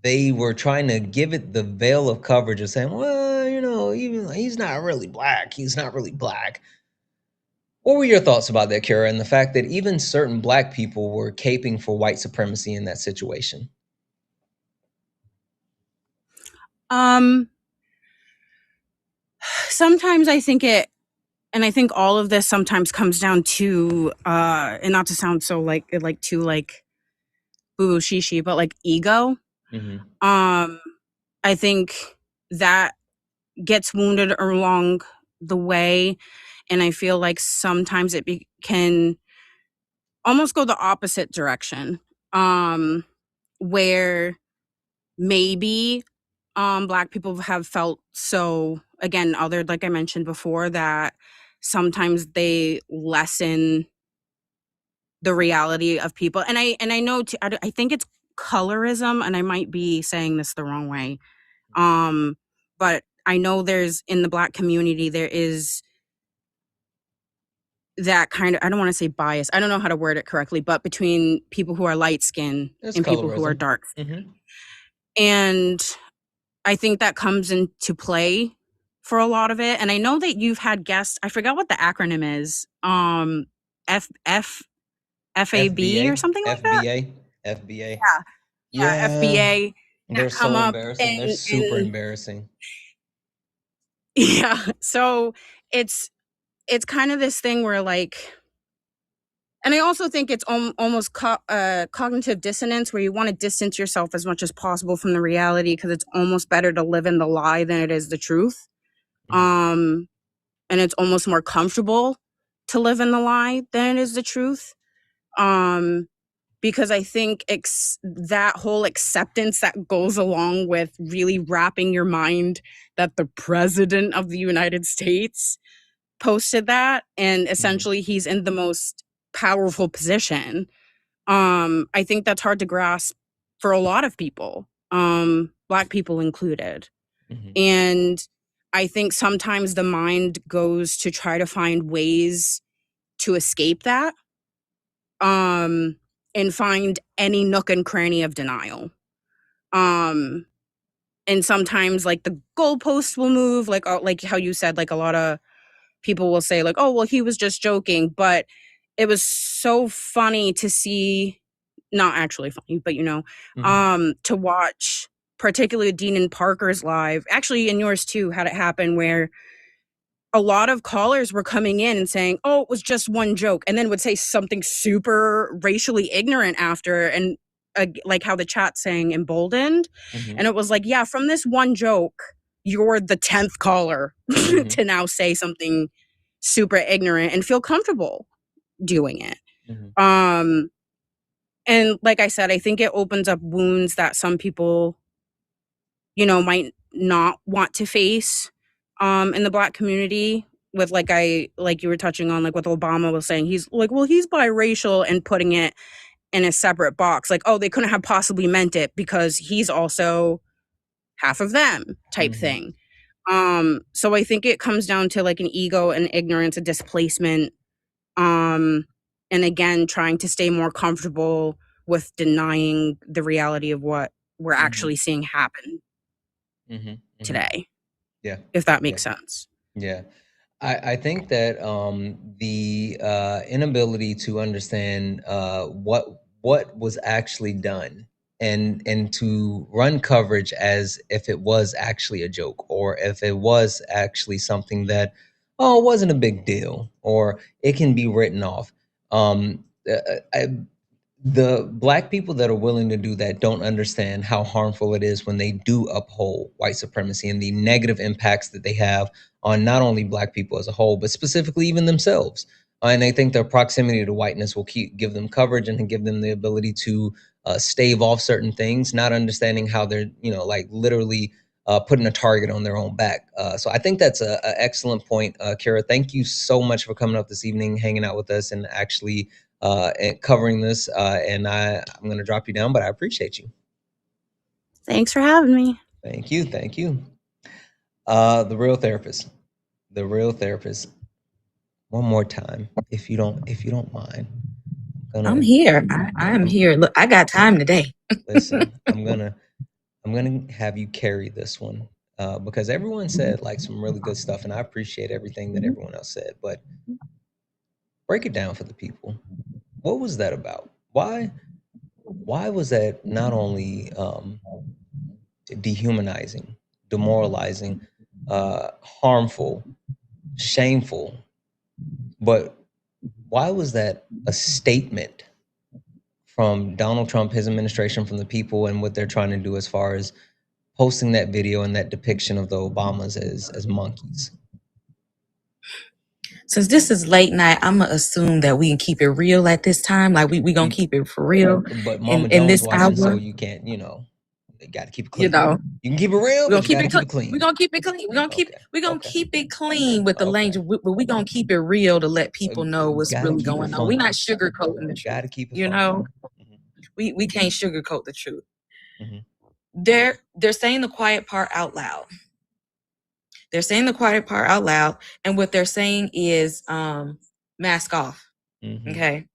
they were trying to give it the veil of coverage of saying, well, even he's not really Black. He's not really Black. What were your thoughts about that, Kara, and the fact that even certain Black people were caping for white supremacy in that situation? Sometimes I think and I think all of this sometimes comes down to, and not to sound so too boo shishi, but like ego. I think that gets wounded along the way, and I feel like sometimes it can almost go the opposite direction, where maybe Black people have felt so, again, like I mentioned before, that sometimes they lessen the reality of people. And I know I think it's colorism, and I might be saying this the wrong way. But I know there's, in the Black community, there is that kind of, I don't want to say bias, I don't know how to word it correctly, but between people who are light skinned and people who are dark. And I think that comes into play for a lot of it. And I know that you've had guests, I forgot what the acronym is, FAB or something like that. FBA. Yeah, FBA. They're so embarrassing. They're super embarrassing. Yeah. So it's kind of this thing where, like, and I also think it's almost cognitive dissonance, where you want to distance yourself as much as possible from the reality, because it's almost better to live in the lie than it is the truth. And it's almost more comfortable to live in the lie than it is the truth. Because I think that whole acceptance that goes along with really wrapping your mind that the president of the United States posted that, and essentially he's in the most powerful position. I think that's hard to grasp for a lot of people, Black people included. And I think sometimes the mind goes to try to find ways to escape that, and find any nook and cranny of denial. And sometimes, like, the goalposts will move, like how you said, like, a lot of people will say, like, oh, well, he was just joking. But it was so funny to see, not actually funny, but to watch, particularly Dean and Parker's live, actually in yours too, had it happen where a lot of callers were coming in and saying, oh, it was just one joke, and then would say something super racially ignorant after, and like how the chat saying emboldened. And it was like, yeah, from this one joke, you're the 10th caller to now say something super ignorant and feel comfortable doing it. And like I said, I think it opens up wounds that some people, might not want to face in the Black community, with like you were touching on, like what Obama was saying, he's like, well, he's biracial, and putting it in a separate box, like, oh, they couldn't have possibly meant it because he's also half of them type thing. So I think it comes down to like an ego and ignorance, a displacement, and again trying to stay more comfortable with denying the reality of what we're actually seeing happen today. Yeah. If that makes sense. Yeah. I think that the inability to understand what was actually done and to run coverage as if it was actually a joke, or if it was actually something that, oh, it wasn't a big deal, or it can be written off. The Black people that are willing to do that don't understand how harmful it is when they do uphold white supremacy and the negative impacts that they have on not only Black people as a whole, but specifically even themselves. And they think their proximity to whiteness will give them coverage and give them the ability to stave off certain things, not understanding how they're, like literally putting a target on their own back. So I think that's an excellent point, Kara. Thank you so much for coming up this evening, hanging out with us, and actually and covering this. And I'm going to drop you down, but I appreciate you. Thanks for having me. Thank you. Thank you. The real therapist. The real therapist. One more time, if you don't mind. I'm here. I'm here. Look, I got time today. Listen, I'm gonna have you carry this one because everyone said like some really good stuff, and I appreciate everything that everyone else said. But break it down for the people. What was that about? Why was that not only dehumanizing, demoralizing, harmful, shameful, but why was that a statement from Donald Trump, his administration, from the people, and what they're trying to do as far as posting that video and that depiction of the Obamas as monkeys? Since this is late night, I'm gonna assume that we can keep it real at this time. Like we gonna keep it for real. But Mama in Jones this watching, hour, so you can't, you got to keep it clean. You can keep it real, we're but gonna you keep got to it keep it clean. We're gonna keep it clean. We're gonna keep it clean with the language, but we're gonna keep it real to let people know what's really going on. We're not sugarcoating the truth. Got to keep it we can't sugarcoat the truth. They're saying the quiet part out loud. They're saying the quiet part out loud, and what they're saying is mask off. Okay.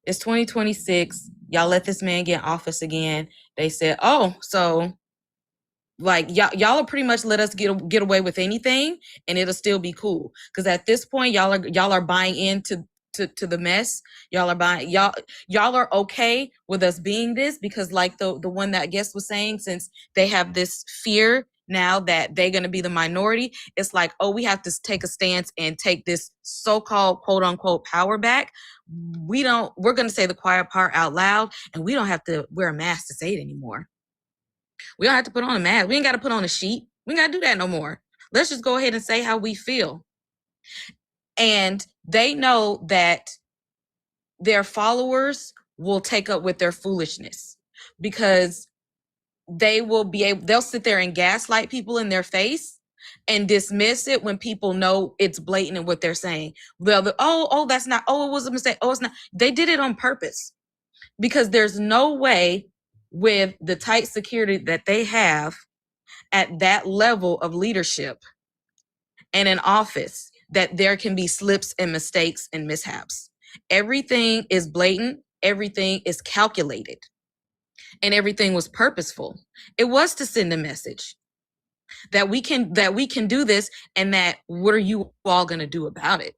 It's 2026. Y'all let this man get in office again. They said, oh, so like y'all will pretty much let us get away with anything and it'll still be cool. Because at this point, y'all are buying into the mess. Y'all are okay with us being this, because like the one that guest was saying, since they have this fear now that they're going to be the minority, it's like, oh, we have to take a stance and take this so-called quote unquote power back. We're going to say the quiet part out loud, and we don't have to wear a mask to say it anymore. We don't have to put on a mask. We ain't got to put on a sheet. We ain't got to do that no more. Let's just go ahead and say how we feel. And they know that their followers will take up with their foolishness, because they'll sit there and gaslight people in their face and dismiss it when people know it's blatant in what they're saying. Oh, that's not, oh, it was a mistake. Oh, it's not. They did it on purpose, because there's no way with the tight security that they have at that level of leadership and in office that there can be slips and mistakes and mishaps. Everything is blatant. Everything is calculated. And everything was purposeful. It was to send a message that we can do this, and that what are you all going to do about it?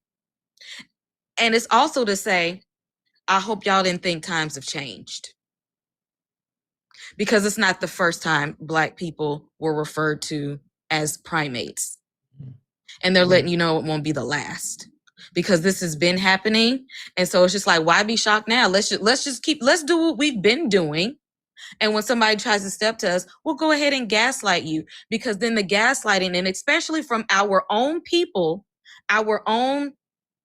And it's also to say, I hope y'all didn't think times have changed, because it's not the first time Black people were referred to as primates. And they're letting you know it won't be the last, because this has been happening. And so it's just like, why be shocked now? Let's do what we've been doing. And when somebody tries to step to us, we'll go ahead and gaslight you, because then the gaslighting, and especially from our own people, our own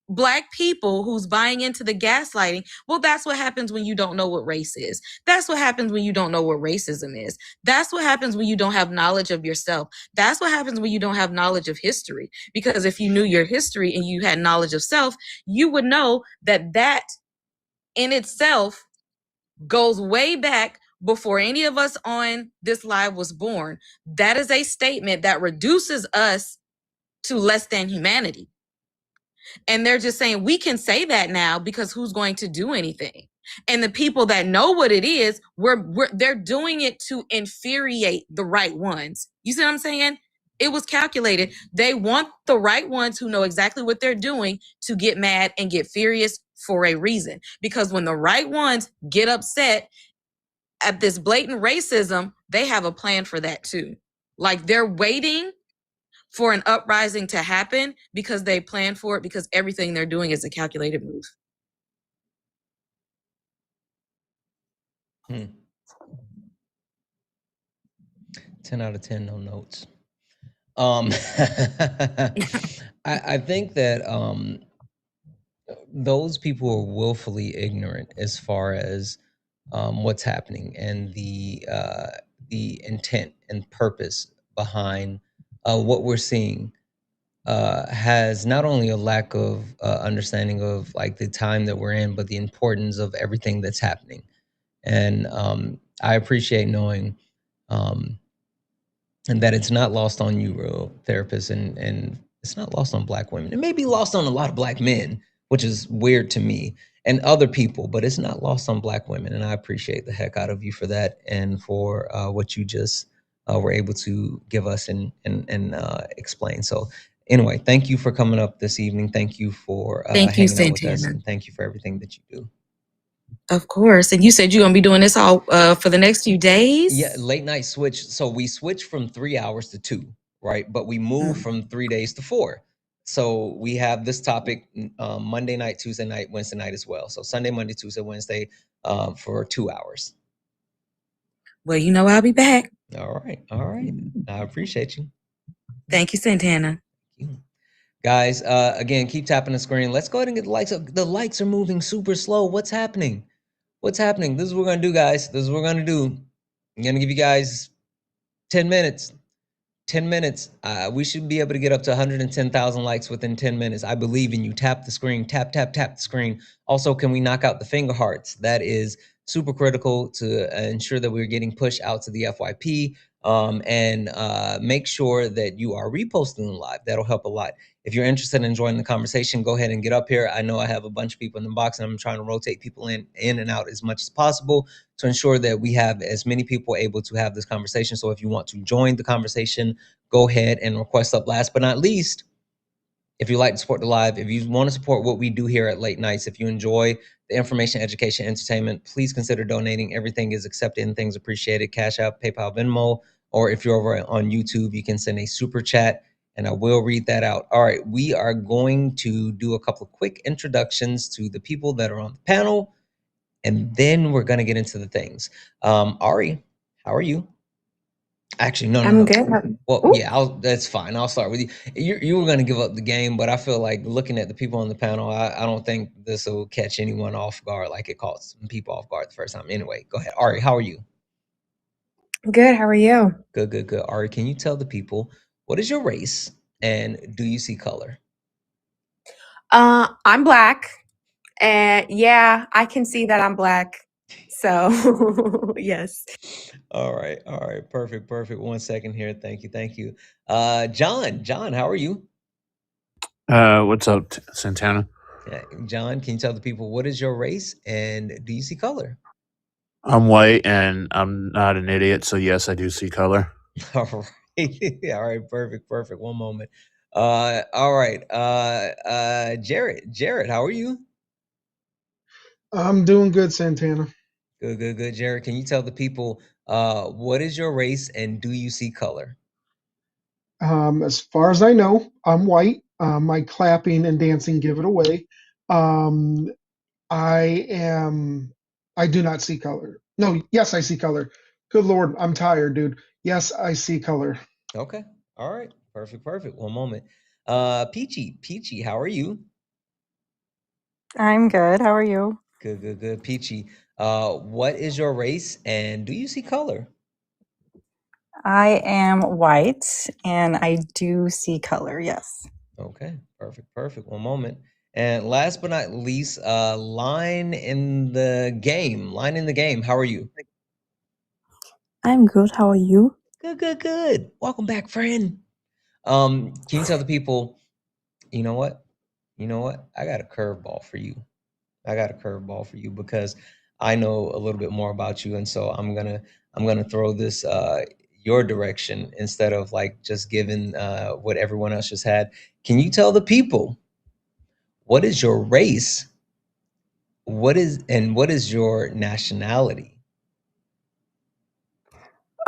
Black people who's buying into the gaslighting, well, that's what happens when you don't know what race is. That's what happens when you don't know what racism is. That's what happens when you don't have knowledge of yourself. That's what happens when you don't have knowledge of history. Because if you knew your history and you had knowledge of self, you would know that in itself goes way back before any of us on this live was born, that is a statement that reduces us to less than humanity. And they're just saying we can say that now because who's going to do anything? And the people that know what it is, they're doing it to infuriate the right ones. You see what I'm saying? It was calculated. They want the right ones who know exactly what they're doing to get mad and get furious for a reason. Because when the right ones get upset at this blatant racism, they have a plan for that too. Like they're waiting for an uprising to happen because they plan for it, because everything they're doing is a calculated move. 10 out of 10, no notes. I think that those people are willfully ignorant as far as what's happening and the intent and purpose behind what we're seeing. Has not only a lack of understanding of like the time that we're in, but the importance of everything that's happening. And I appreciate knowing and that it's not lost on you, real therapists, and it's not lost on Black women. It may be lost on a lot of Black men, which is weird to me, and other people, but it's not lost on Black women. And I appreciate the heck out of you for that and for what you just were able to give us and explain. So anyway, thank you for coming up this evening. Thank you for Thank you, hanging out with us, Santana. and thank you for everything that you do. Of course. And you said you're going to be doing this all for the next few days? Yeah, late night switch. So we switched from 3 hours to 2, right? But we moved from 3 days to 4. So we have this topic Monday night, Tuesday night, Wednesday night as well. So Sunday, Monday, Tuesday, Wednesday for 2 hours. Well, you know I'll be back. All right. All right. I appreciate you. Thank you, Santana. Thank you. Guys, again, keep tapping the screen. Let's go ahead and get the likes. The likes are moving super slow. What's happening? What's happening? This is what we're going to do, guys. This is what we're going to do. I'm going to give you guys 10 minutes. 10 minutes. We should be able to get up to 110,000 likes within 10 minutes. I believe in you. Tap the screen. Tap, tap, tap the screen. Also, can we knock out the finger hearts? That is super critical to ensure that we're getting pushed out to the FYP. And make sure that you are reposting the live. That'll help a lot. If you're interested in joining the conversation, go ahead and get up here. I know I have a bunch of people in the box, and I'm trying to rotate people in and out as much as possible to ensure that we have as many people able to have this conversation. So if you want to join the conversation, go ahead and request up. Last but not least, if you like to support the live, if you want to support what we do here at Late Nights, if you enjoy the information, education, entertainment, please consider donating. Everything is accepted and things appreciated. Cash App, PayPal, Venmo, or if you're over on YouTube, you can send a super chat and I will read that out. All right, we are going to do a couple of quick introductions to the people that are on the panel, and then we're going to get into the things. Ari, how are you? Actually, no. I'm good. Well, yeah, that's fine. I'll start with you. You were going to give up the game, but I feel like looking at the people on the panel, I don't think this will catch anyone off guard like it caught some people off guard the first time. Anyway, go ahead. Ari, how are you? Good. How are you? Good, good, good. Ari, can you tell the people what is your race and do you see color? I'm Black, and yeah, I can see that I'm Black. So yes. All right, perfect. 1 second here. Thank you. John, how are you? What's up, Santana? Yeah, John, can you tell the people what is your race and do you see color? I'm white and I'm not an idiot, so yes, I do see color. All right. All right, perfect. 1 moment. All right. Jared, how are you? I'm doing good, Santana. Good. Jared, can you tell the people what is your race and do you see color? As far as I know, I'm white. My clapping and dancing give it away. I do not see color. No, yes, I see color. Good Lord, I'm tired, dude. Yes, I see color. Okay. All right. Perfect. 1 moment. Peachy, how are you? I'm good. How are you? Good. Peachy, what is your race and do you see color? I am white and I do see color, yes. Okay, perfect. 1 moment. And last but not least, Line in the game. How are you? I'm good. How are you? Good. Welcome back, friend. Can you tell the people, you know what? I got a curveball for you. Because I know a little bit more about you, and so I'm gonna throw this your direction instead of like just giving what everyone else just had. Can you tell the people what is your race? What is your nationality?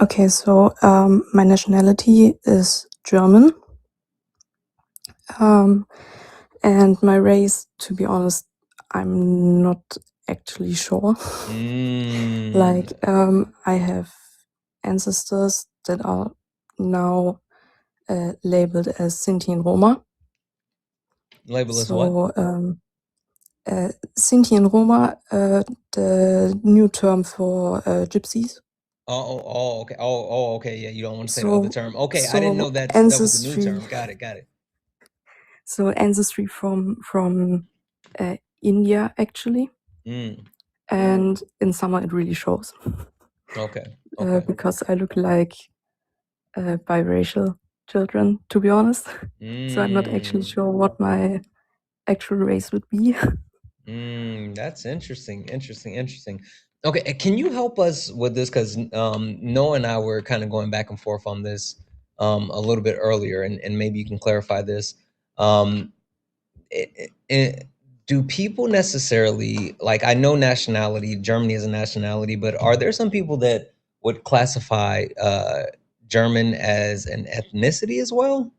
Okay, so my nationality is German. And my race, to be honest, I'm not actually sure. Like, I have ancestors that are now labeled as Sinti and Roma. Labeled as what? Sinti and Roma, the new term for gypsies. Okay. Okay. Yeah, you don't want to say the other term. Okay, I didn't know that was the new ancestry. term. Got it. So ancestry from India, actually. And in summer it really shows. Okay. Because I look like biracial children, to be honest. So I'm not actually sure what my actual race would be. That's interesting. Okay, can you help us with this? Because Noah and I were kind of going back and forth on this a little bit earlier, and maybe you can clarify this. Do people necessarily, like, I know nationality, Germany is a nationality, but are there some people that would classify German as an ethnicity as well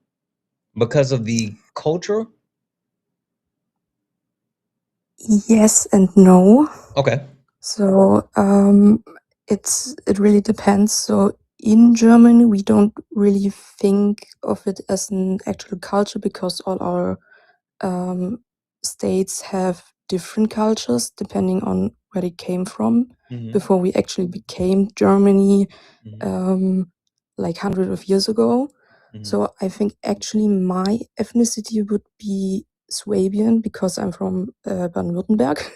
because of the culture? Yes and no. Okay. So it really depends. So in Germany, we don't really think of it as an actual culture because all our states have different cultures depending on where they came from. Before we actually became Germany, like hundreds of years ago. So I think actually my ethnicity would be Swabian because I'm from Baden-Württemberg.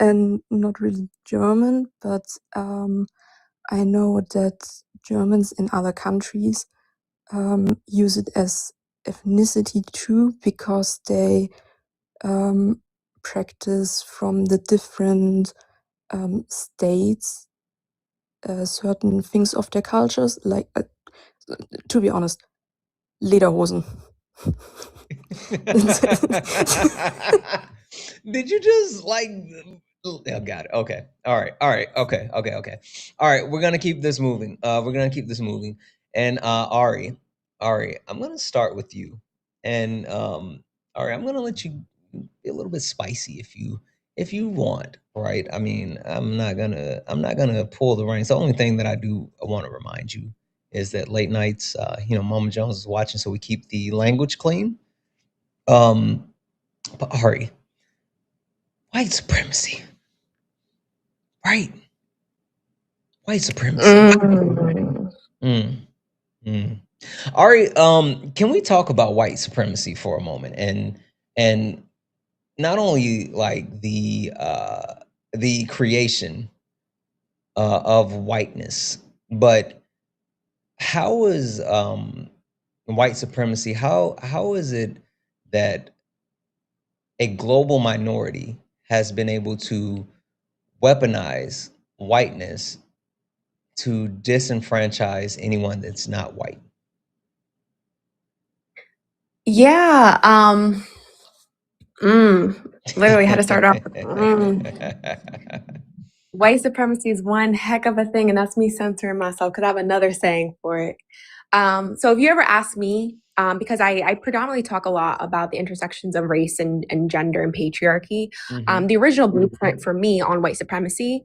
And not really German, but I know that Germans in other countries use it as ethnicity too because they practice from the different states certain things of their cultures, like to be honest, Lederhosen. Did you just like? Oh, got it. Okay. All right. Okay. All right. We're gonna keep this moving. And Ari, I'm gonna start with you. And Ari, I'm gonna let you be a little bit spicy if you want. Right. I mean, I'm not gonna pull the reins. The only thing that I do want to remind you is that late nights, Mama Jones is watching, so we keep the language clean. But Ari, white supremacy, right? White supremacy. Ari, can we talk about white supremacy for a moment, and not only like the creation of whiteness, but how is white supremacy? How is it that a global minority has been able to weaponize whiteness to disenfranchise anyone that's not white? Yeah. Literally had to start off with, white supremacy is one heck of a thing, and that's me censoring myself because I have another saying for it. So if you ever ask me, because I predominantly talk a lot about the intersections of race and gender and patriarchy, the original blueprint for me on white supremacy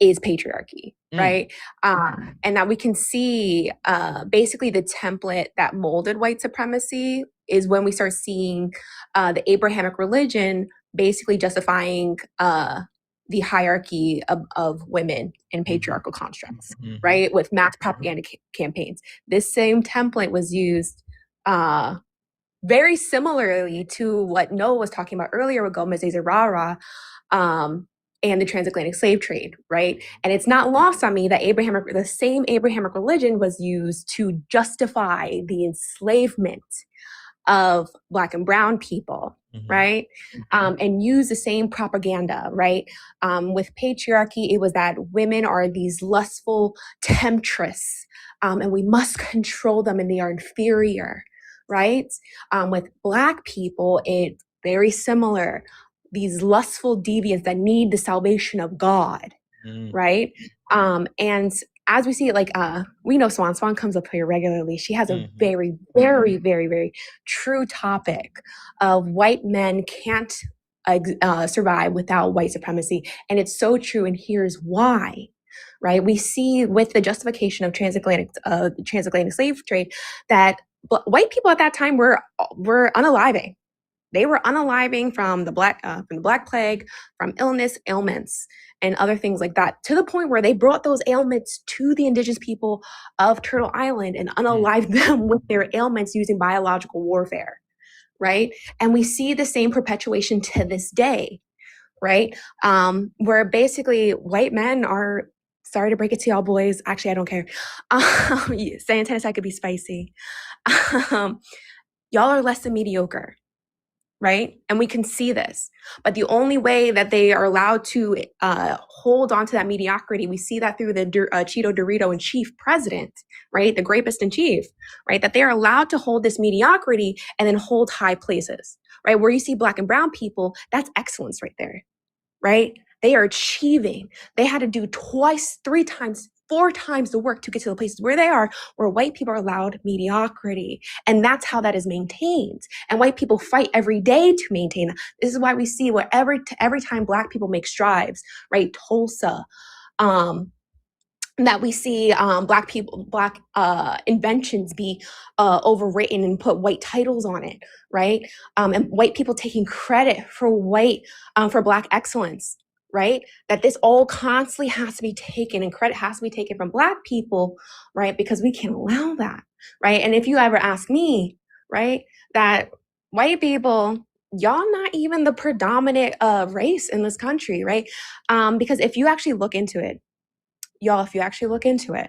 is patriarchy, right? And that we can see basically the template that molded white supremacy is when we start seeing the Abrahamic religion basically justifying the hierarchy of women in patriarchal constructs, right? With mass propaganda campaigns. This same template was used very similarly to what Noah was talking about earlier with Gomez de Zerara and the transatlantic slave trade, right? And it's not lost on me that the same Abrahamic religion was used to justify the enslavement of Black and brown people, right? And use the same propaganda, right? With patriarchy, it was that women are these lustful temptress, and we must control them and they are inferior, right? With Black people, it's very similar. These lustful deviants that need the salvation of God, right? And as we see it, like we know Swan comes up here regularly. She has a very, very, very, very true topic of white men can't survive without white supremacy. And it's so true. And here's why, right? We see with the justification of transatlantic slave trade that white people at that time were unaliving. They were unaliving from the Black Plague, from ailments, and other things like that, to the point where they brought those ailments to the indigenous people of Turtle Island and unalived them with their ailments using biological warfare, right? And we see the same perpetuation to this day, right? Where basically white men are, sorry to break it to y'all boys, actually I don't care. Santana said I could be spicy. Y'all are less than mediocre. Right? And we can see this. But the only way that they are allowed to hold on to that mediocrity, we see that through the Cheeto Dorito in chief president, right? The grapist in chief, right? That they are allowed to hold this mediocrity and then hold high places, right? Where you see Black and brown people, that's excellence right there, right? They are achieving. They had to do twice, 3 times, 4 times the work to get to the places where they are, where white people are allowed mediocrity. And that's how that is maintained. And white people fight every day to maintain that. This is why we see every time Black people make strides, right? Tulsa, that we see Black inventions be overwritten and put white titles on it, right? And white people taking credit for for Black excellence, right? That this all constantly has to be taken and credit has to be taken from Black people, right? Because we can't allow that, right? And if you ever ask me, right, that white people, y'all not even the predominant race in this country, right? Because if you actually look into it, y'all, if you actually look into it,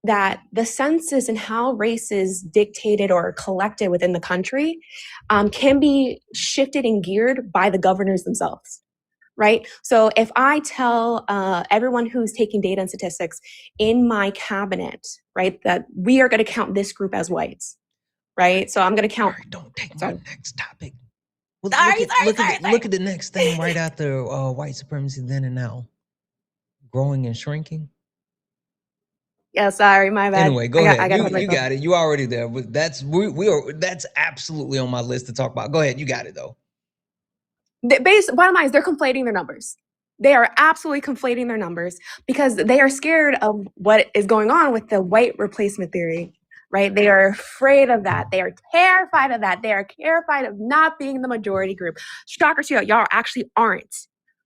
that the census and how race is dictated or collected within the country can be shifted and geared by the governors themselves, right? So if I tell everyone who's taking data and statistics in my cabinet, right, that we are going to count this group as whites, right? So I'm going to count. Sorry, don't take my next topic. Well, Sorry. Look at the next thing right after white supremacy then and now. Growing and shrinking. Yeah, sorry, my bad. Anyway, go ahead. You got it. You already there. But that's that's absolutely on my list to talk about. Go ahead. You got it though. Bottom line is they're conflating their numbers. They are absolutely conflating their numbers because they are scared of what is going on with the white replacement theory, right? They are afraid of that. They are terrified of that. They are terrified of not being the majority group. Shocker to y'all actually aren't,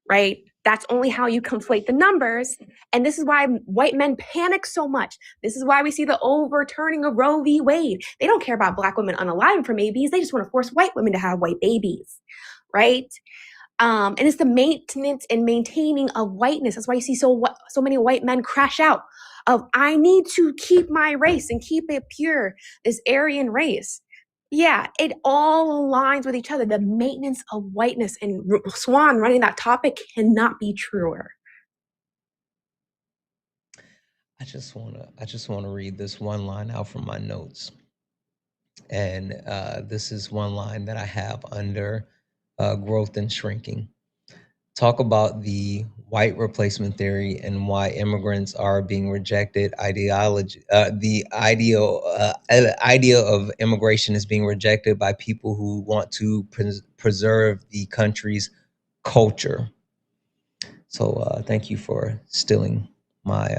right? That's only how you conflate the numbers. And this is why white men panic so much. This is why we see the overturning of Roe v. Wade. They don't care about Black women unaliving from babies. They just want to force white women to have white babies, right? And it's the maintenance and maintaining of whiteness. That's why you see so many white men crash out of, I need to keep my race and keep it pure, this Aryan race. Yeah, it all aligns with each other. The maintenance of whiteness, and Swan running that topic cannot be truer. I just wanna read this one line out from my notes. And this is one line that I have under growth and shrinking. Talk about the white replacement theory and why immigrants are being rejected. The idea of immigration is being rejected by people who want to preserve the country's culture. So thank you for stealing my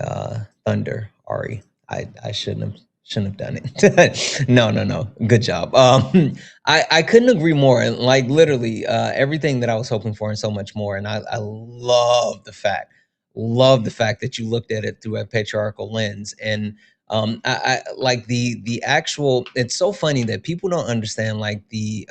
thunder, Ari. I shouldn't have done it. No. Good job. I couldn't agree more. Like literally everything that I was hoping for and so much more. And I love the fact that you looked at it through a patriarchal lens. And I like the actual, it's so funny that people don't understand like the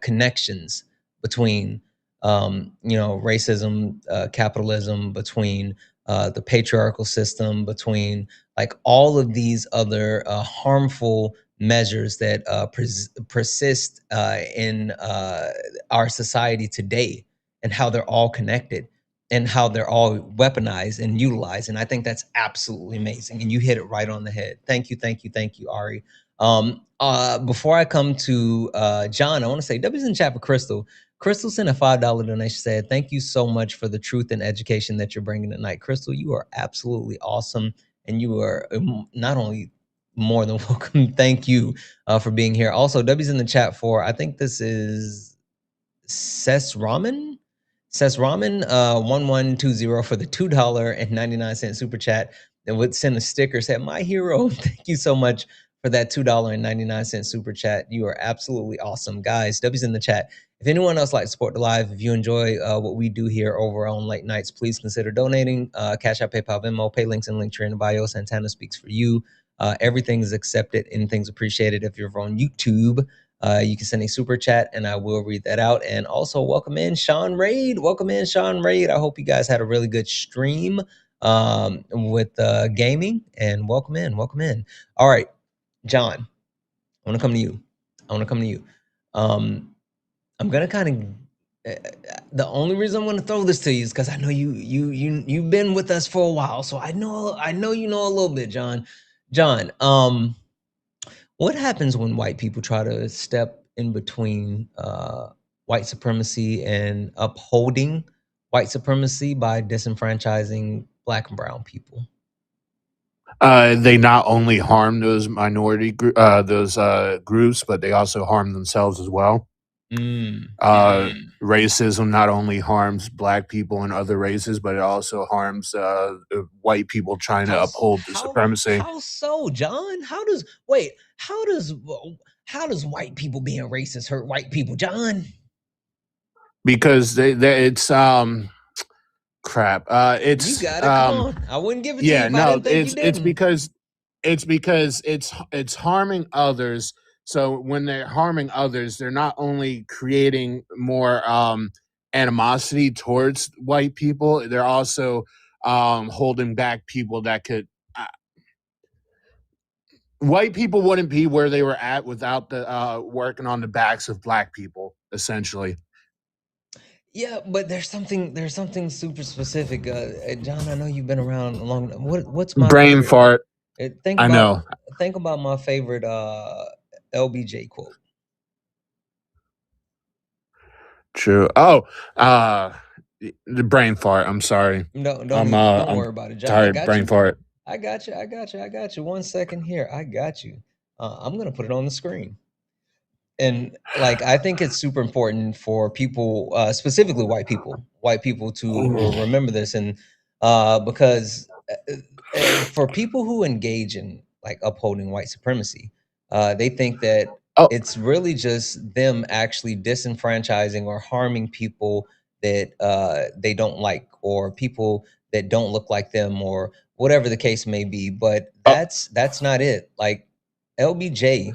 connections between racism, capitalism, between the patriarchal system, between like all of these other harmful measures that persist in our society today, and how they're all connected and how they're all weaponized and utilized. And I think that's absolutely amazing. And you hit it right on the head. Thank you, thank you, thank you, Ari. Before I come to John, I want to say W's in chat for Crystal. Crystal sent a $5 donation, said, thank you so much for the truth and education that you're bringing tonight. Crystal, you are absolutely awesome. And you are not only more than welcome. Thank you for being here. Also, W's in the chat for, I think this is Ses Ramen 1120 for the $2.99 super chat, and would send a sticker, said, my hero. Thank you so much for that $2.99 super chat. You are absolutely awesome. Guys, W's in the chat. If anyone else like to support the live, if you enjoy what we do here over on Late Nights, please consider donating. Cash App, PayPal, Venmo, pay links and Linktree in the bio. Santana speaks for you. Everything is accepted. Anything's appreciated. If you're on YouTube, you can send a super chat and I will read that out. And also welcome in Sean Raid. Welcome in Sean Raid. I hope you guys had a really good stream with gaming, and welcome in, welcome in. All right, John, I want to come to you. I'm gonna kind of the only reason I'm going to throw this to you is because I know you've been with us for a while, so I know you know a little bit, John. What happens when white people try to step in between white supremacy and upholding white supremacy by disenfranchising Black and brown people? They not only harm those minority groups, but they also harm themselves as well. Racism not only harms Black people and other races, but it also harms white people trying to uphold the supremacy. How so, John? How does white people being racist hurt white people, John? Because it's crap. It's you got it. Come on, I wouldn't give it to you if I didn't think you didn't. It's because it's harming others. So when they're harming others, they're not only creating more animosity towards white people, they're also holding back people that could. White people wouldn't be where they were at without the working on the backs of Black people, essentially. Yeah, but there's something super specific, John. I know you've been around a long. What's my brain fart? Think about my favorite LBJ quote. True. Oh, the brain fart. I'm sorry. Don't worry about it, John. Tired. Brain fart. I got you. 1 second here. I got you. I'm gonna put it on the screen. And like, I think it's super important for people, specifically white people, to remember this, and because for people who engage in like upholding white supremacy, they think that it's really just them actually disenfranchising or harming people that they don't like, or people that don't look like them, or whatever the case may be. But that's not it. Like LBJ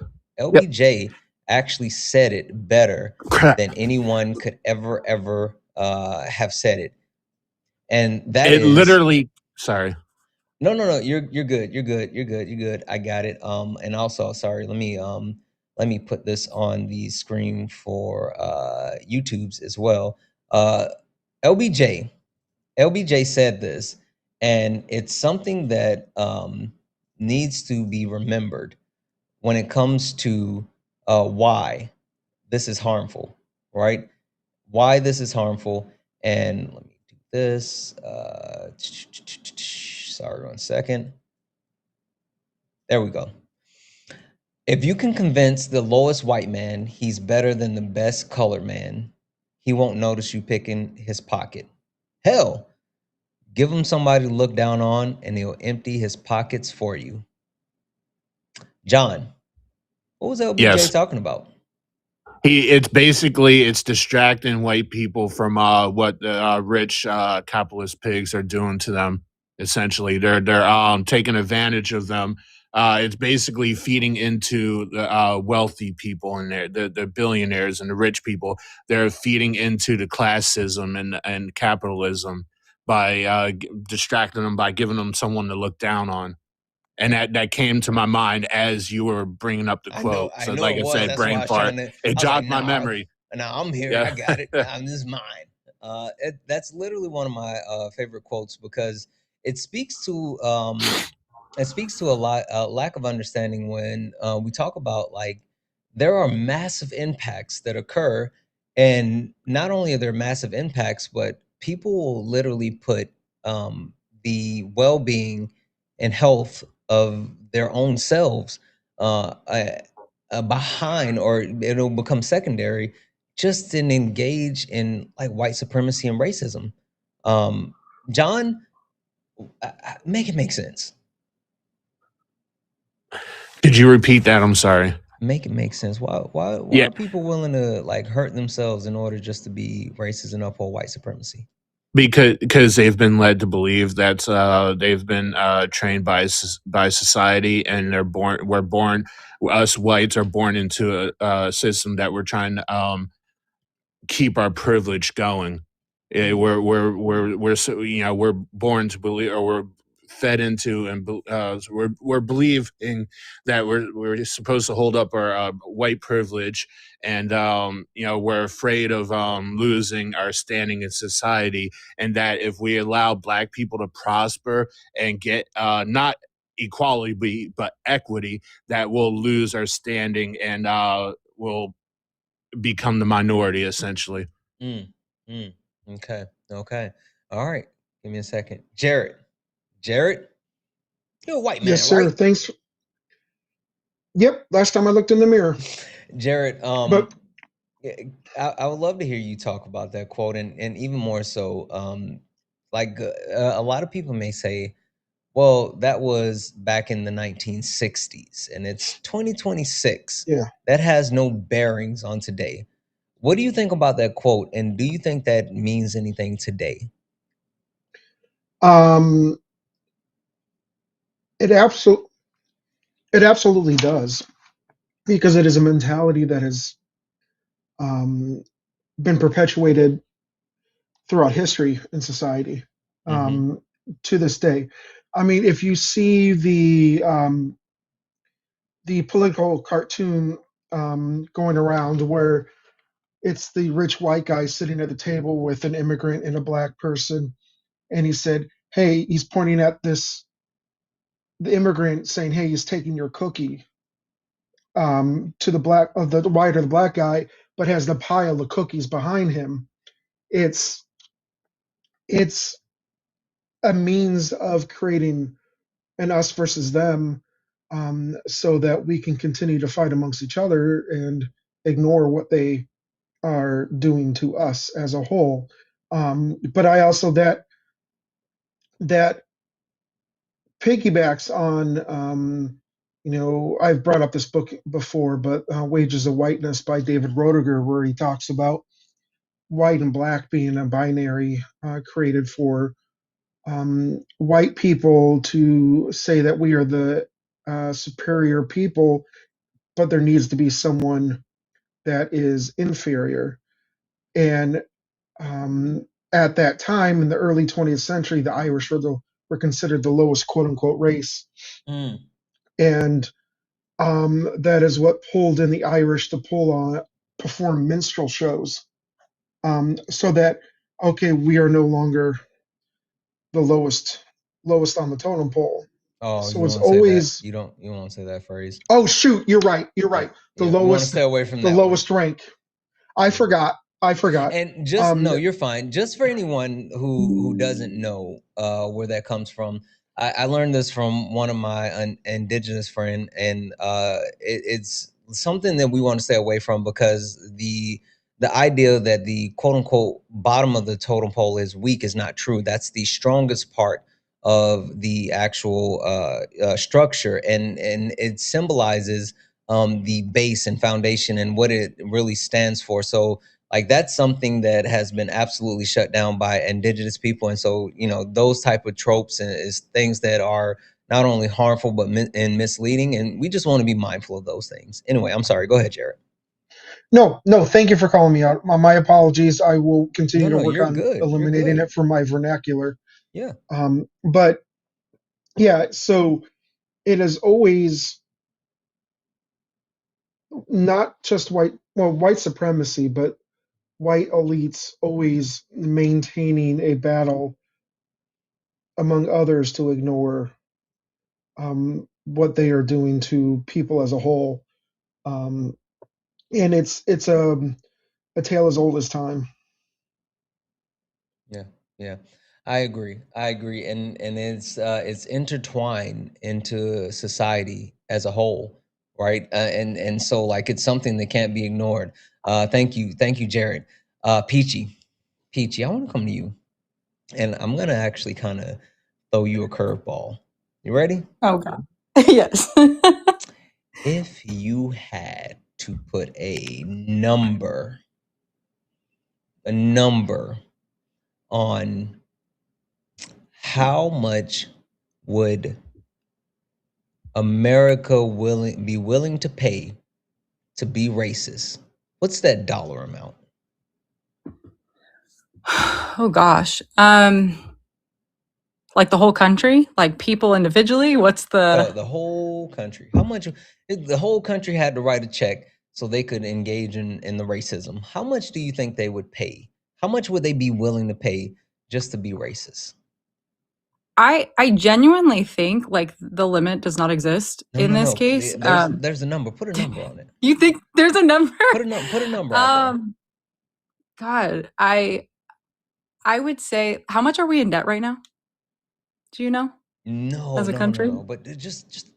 actually said it better than anyone could ever have said it. And that is literally. Sorry. No. You're good. I got it. And also, sorry. Let me put this on the screen for YouTube's as well. LBJ said this, and it's something that needs to be remembered when it comes to why this is harmful, right? Why this is harmful. And let me do this. Sorry, 1 second. There we go. If you can convince the lowest white man he's better than the best colored man, he won't notice you picking his pocket. Hell, give him somebody to look down on and he'll empty his pockets for you. John, what was LBJ talking about? It's distracting white people from what the rich capitalist pigs are doing to them. Essentially, they're taking advantage of them It's basically feeding into the wealthy people and the billionaires and the rich people. They're feeding into the classism and capitalism by distracting them, by giving them someone to look down on. And that came to my mind as you were bringing up the quote. I So, know like it I was. said, That's why I brain was fart. trying to. It I was like, jogged my memory. now I'm here. Yeah. I got it. Now this is mine. That's literally one of my favorite quotes because it speaks to a lot lack of understanding when we talk about like there are massive impacts that occur, and not only are there massive impacts, but people will literally put the well-being and health of their own selves behind, or it'll become secondary just to engage in like white supremacy and racism. John, make it make sense. Could you repeat that? I'm sorry. Make it make sense. Why Yeah, are people willing to like hurt themselves in order just to be racist and uphold white supremacy? because they've been led to believe that they've been trained by society, and we're born, us whites are born into a system that we're trying to keep our privilege going. We're so, we're born to believe, or we're fed into, and we're believing that we're supposed to hold up our white privilege, and we're afraid of losing our standing in society, and that if we allow Black people to prosper and get not equality but equity, that we'll lose our standing and we'll become the minority essentially. Okay. All right. Give me a second. Jared, you're a white Yes, man, sir. right? Thanks. Yep. Last time I looked in the mirror. Jared, But I would love to hear you talk about that quote, and even more so, like a lot of people may say, well, that was back in the 1960s, and it's 2026. yeah. That has no bearings on today. What do you think about that quote, and do you think that means anything today? Um it absolutely does, because it is a mentality that has um been perpetuated throughout history in society, Mm-hmm. to this day. I mean, if you see the political cartoon going around where it's the rich white guy sitting at the table with an immigrant and a Black person, and he said, "Hey," he's pointing at the immigrant, saying, "Hey, he's taking your cookie," to the white or the Black guy, but has the pile of cookies behind him. It's it's a means of creating an us versus them, so that we can continue to fight amongst each other and ignore what they are doing to us as a whole. But I also that piggybacks on, I've brought up this book before, but Wages of Whiteness by David Roediger, where he talks about white and Black being a binary created for white people to say that we are the superior people, but there needs to be someone that is inferior. And at that time, in the early 20th century, the Irish were considered the lowest quote unquote race. And that is what pulled in the Irish to perform minstrel shows, so that, okay, we are no longer the lowest on the totem pole. Oh, So you it's want to say that? always, You want to say that phrase? oh shoot, you're right. Yeah, The yeah. We want to stay away from that one. rank. I Yeah. forgot. And just no, Um, you're fine. Just for anyone who doesn't know where that comes from, I learned this from one of my indigenous friend, and it's something that we want to stay away from, because the idea that the quote unquote bottom of the totem pole is weak is not true. That's the strongest part of the actual structure, and it symbolizes the base and foundation and what it really stands for. So like that's something that has been absolutely shut down by indigenous people, and so those type of tropes is things that are not only harmful but misleading, and we just want to be mindful of those things. Anyway, I'm sorry. Go ahead, Jared. No, thank you for calling me out. My apologies. I will continue to No, work you're on good. eliminating it from my vernacular. Yeah. But yeah, so it is always not just white supremacy, but white elites always maintaining a battle among others to ignore what they are doing to people as a whole. And it's a tale as old as time. Yeah. I agree. And it's intertwined into society as a whole, right? And so like it's something that can't be ignored. Thank you, Jared. Peachy, I want to come to you, and I'm gonna actually kind of throw you a curveball. You ready? Oh God. Yes. If you had to put a number on how much would America be willing to pay to be racist, what's that dollar amount? Oh gosh. Like the whole country, like people individually. What's The whole country? How much if the whole country had to write a check so they could engage in the racism? How much do you think they would pay? How much would they be willing to pay just to be racist? I genuinely think like the limit does not exist in this No. case. There's a number. Put a number on it. You think there's a number? Put a number out there. God, I would say, how much are we in debt right now? Do you know? No. As a country? But just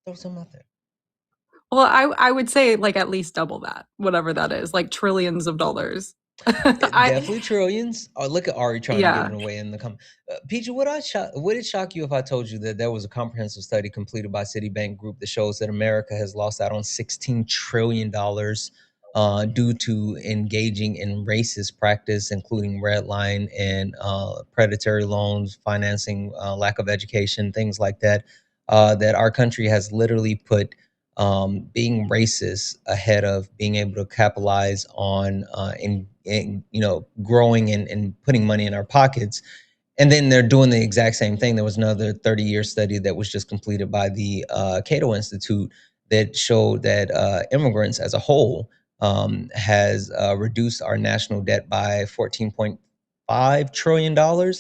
throw some out there. Well, I would say like at least double that, whatever that is, like trillions of dollars. Definitely trillions. Oh, look at Ari trying to give Yeah. it away in the comment. Peachy, would it shock you if I told you that there was a comprehensive study completed by Citibank Group that shows that America has lost out on $16 trillion due to engaging in racist practice, including redline and predatory loans, financing, lack of education, things like that, that our country has literally put being racist ahead of being able to capitalize on in growing and putting money in our pockets. And then they're doing the exact same thing. There was another 30-year study that was just completed by the Cato Institute that showed that immigrants as a whole has reduced our national debt by $14.5 trillion.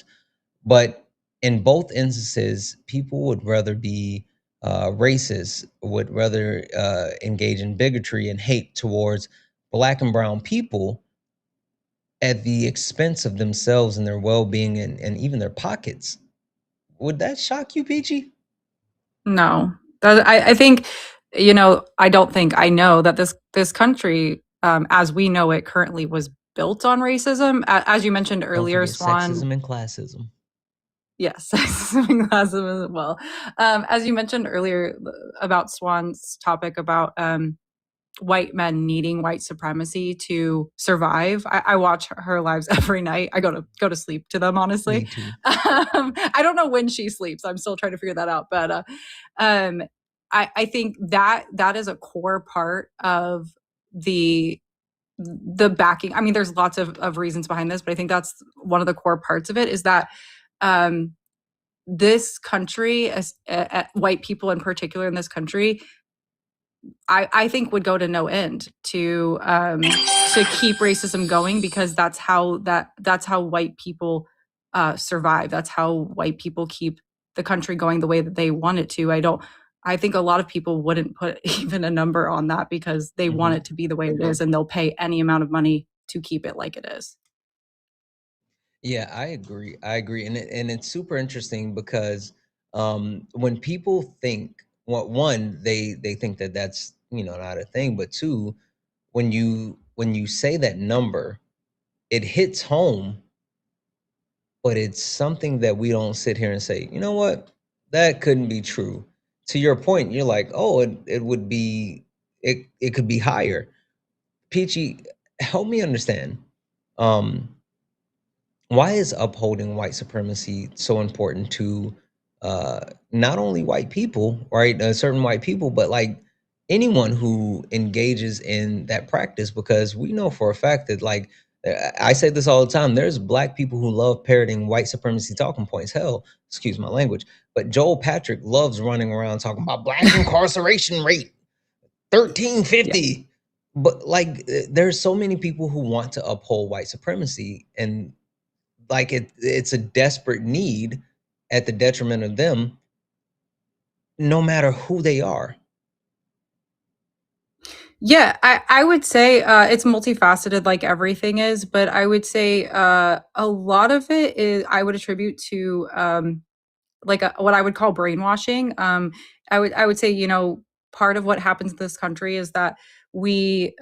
But in both instances, people would rather be racist, would rather engage in bigotry and hate towards Black and brown people at the expense of themselves and their well-being and even their pockets. Would that shock you, Peachy? No. I think, I know that this country, as we know it currently, was built on racism. As you mentioned earlier, Swan. Sexism and classism. Yes, sexism and classism as well. As you mentioned earlier about Swan's topic about white men needing white supremacy to survive. I watch her lives every night. I go to sleep to them, honestly. Me too. I don't know when she sleeps. I'm still trying to figure that out. But I think that is a core part of the backing. I mean, there's lots of reasons behind this, but I think that's one of the core parts of it is that this country, as white people in particular in this country, I think would go to no end to keep racism going, because that's how white people survive. That's how white people keep the country going the way that they want it to. I think a lot of people wouldn't put even a number on that because they want it to be the way it is, and they'll pay any amount of money to keep it like it is. Yeah, I agree. And it's super interesting because when people think, well, one, they think that that's, not a thing, but two, when you say that number, it hits home, but it's something that we don't sit here and say, you know what, that couldn't be true. To your point, you're like, oh, it would be, it could be higher. Peachy, help me understand. Why is upholding white supremacy so important to not only white people, right? Certain white people, but like anyone who engages in that practice, because we know for a fact that, like, I say this all the time, there's black people who love parroting white supremacy talking points. Hell, excuse my language, but Joel Patrick loves running around talking about black incarceration rate 1350. Yeah. But like, there's so many people who want to uphold white supremacy, and like it's a desperate need at the detriment of them, no matter who they are. Yeah, I would say it's multifaceted like everything is, but I would say a lot of it is I would attribute to like what I would call brainwashing. I would say, you know, part of what happens in this country is that we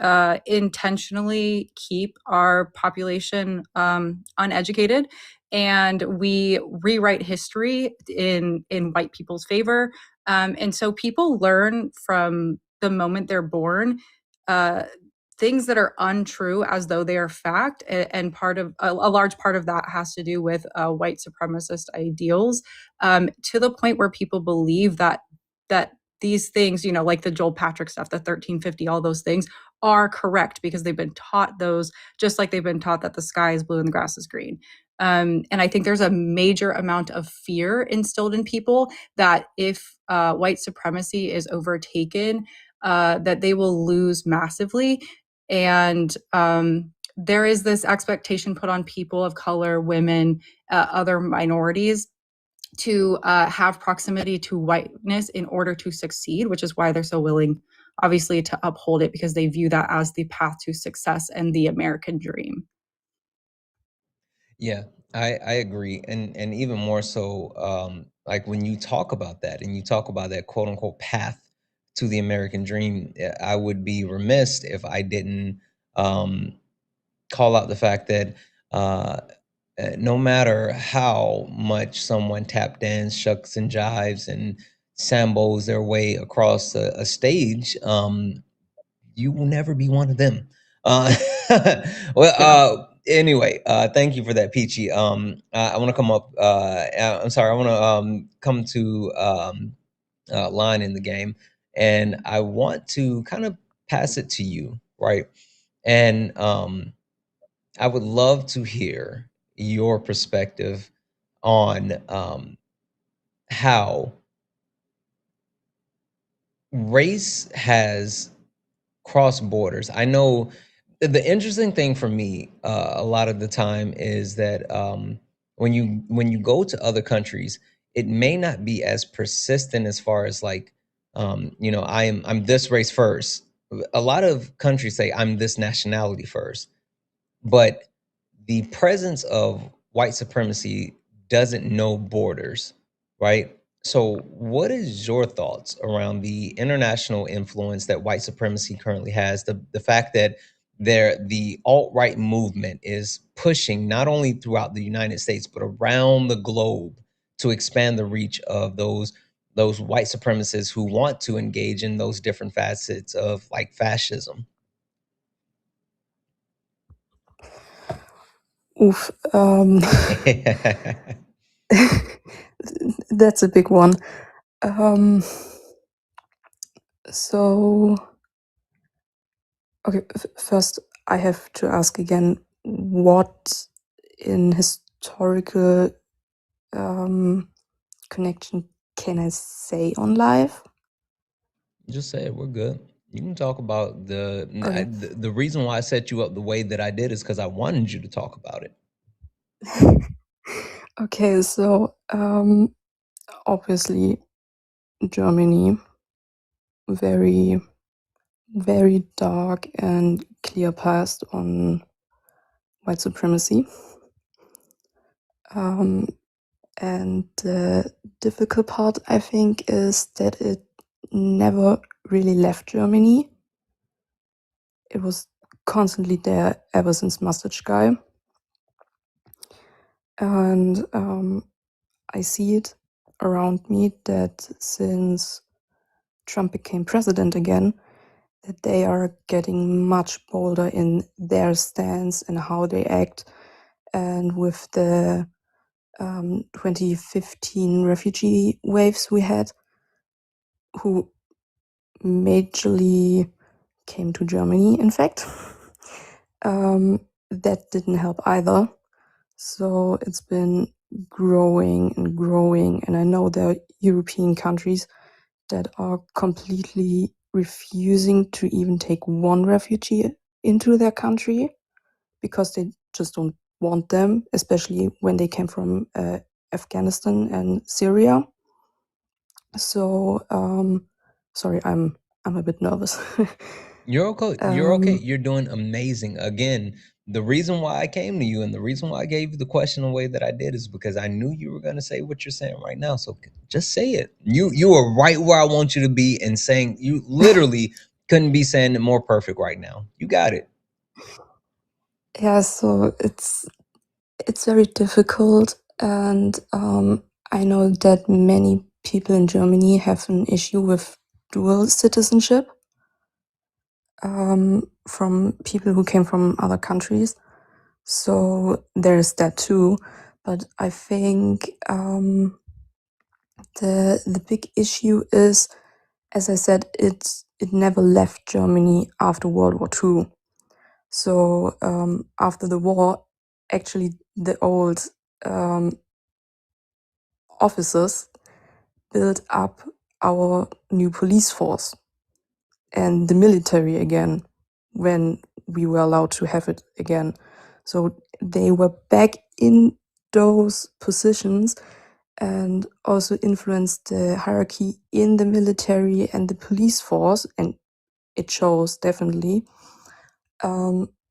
intentionally keep our population uneducated, and we rewrite history in white people's favor. And so people learn from the moment they're born uh, things that are untrue as though they are fact, and part of a large part of that has to do with white supremacist ideals, to the point where people believe that these things, you know, like the Joel Patrick stuff, the 1350, all those things are correct because they've been taught those, just like they've been taught that the sky is blue and the grass is green. And I think there's a major amount of fear instilled in people that if white supremacy is overtaken, that they will lose massively. And there is this expectation put on people of color, women, other minorities to have proximity to whiteness in order to succeed, which is why they're so willing, obviously, to uphold it, because they view that as the path to success and the American dream. Yeah, I agree, and even more so, like when you talk about that and you talk about that quote unquote path to the American dream, I would be remiss if I didn't um, call out the fact that no matter how much someone tap dance, shucks and jives, and sambos their way across a stage, you will never be one of them. Uh, well, anyway, thank you for that, Peachy. I want to come up. I'm sorry. I want to come to line in the game, and I want to kind of pass it to you, right? And I would love to hear your perspective on how race has crossed borders. I know the interesting thing for me a lot of the time is that when you go to other countries, it may not be as persistent as far as like you know, I'm this race first. A lot of countries say I'm this nationality first, but the presence of white supremacy doesn't know borders, right? So, what is your thoughts around the international influence that white supremacy currently has? The fact that the alt-right movement is pushing not only throughout the United States but around the globe to expand the reach of those white supremacists who want to engage in those different facets of like fascism. Oof. That's a big one. So, okay, first I have to ask again, what in historical connection can I say on live? Just say it. We're good. You can talk about Okay. the reason why I set you up the way that I did is because I wanted you to talk about it. Okay, so obviously Germany, very, very dark and clear past on white supremacy. And the difficult part, I think, is that it never really left Germany. It was constantly there ever since Mustard Guy. And I see it around me that since Trump became president again, that they are getting much bolder in their stance and how they act. And with the 2015 refugee waves we had, who majorly came to Germany, in fact. That didn't help either. So it's been growing and growing. And I know there are European countries that are completely refusing to even take one refugee into their country because they just don't want them, especially when they came from Afghanistan and Syria. So, sorry, I'm a bit nervous. You're okay. You're okay. You're doing amazing. Again, the reason why I came to you and the reason why I gave you the question the way that I did is because I knew you were going to say what you're saying right now. So just say it. You are right where I want you to be, and saying you literally couldn't be saying it more perfect right now. You got it. Yeah, so it's very difficult, and I know that many people in Germany have an issue with dual citizenship from people who came from other countries. So there's that too. But I think the big issue is, as I said, it never left Germany after World War II. So after the war, actually the old officers built up our new police force and the military again when we were allowed to have it again. So they were back in those positions and also influenced the hierarchy in the military and the police force, and it shows definitely.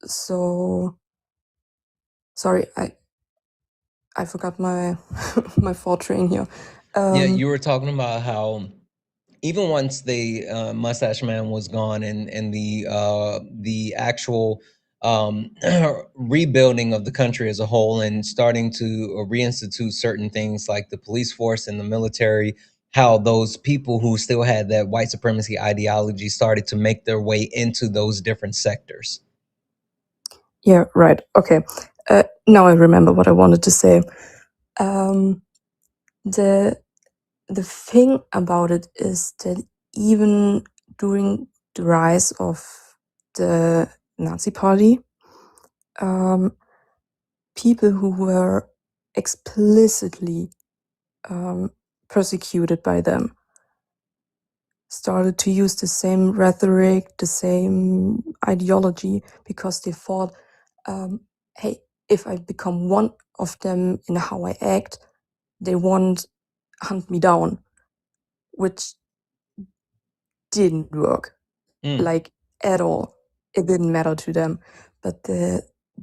So sorry, I forgot my my thought train here. Yeah, you were talking about how even once the Mustache Man was gone, and the actual rebuilding of the country as a whole, and starting to reinstitute certain things like the police force and the military, how those people who still had that white supremacy ideology started to make their way into those different sectors. Yeah, right. Okay. Now I remember what I wanted to say. The thing about it is that even during the rise of the Nazi Party, people who were explicitly persecuted by them started to use the same rhetoric, the same ideology, because they thought, hey, if I become one of them in how I act, they won't hunt me down, which didn't work, like at all. It didn't matter to them. But the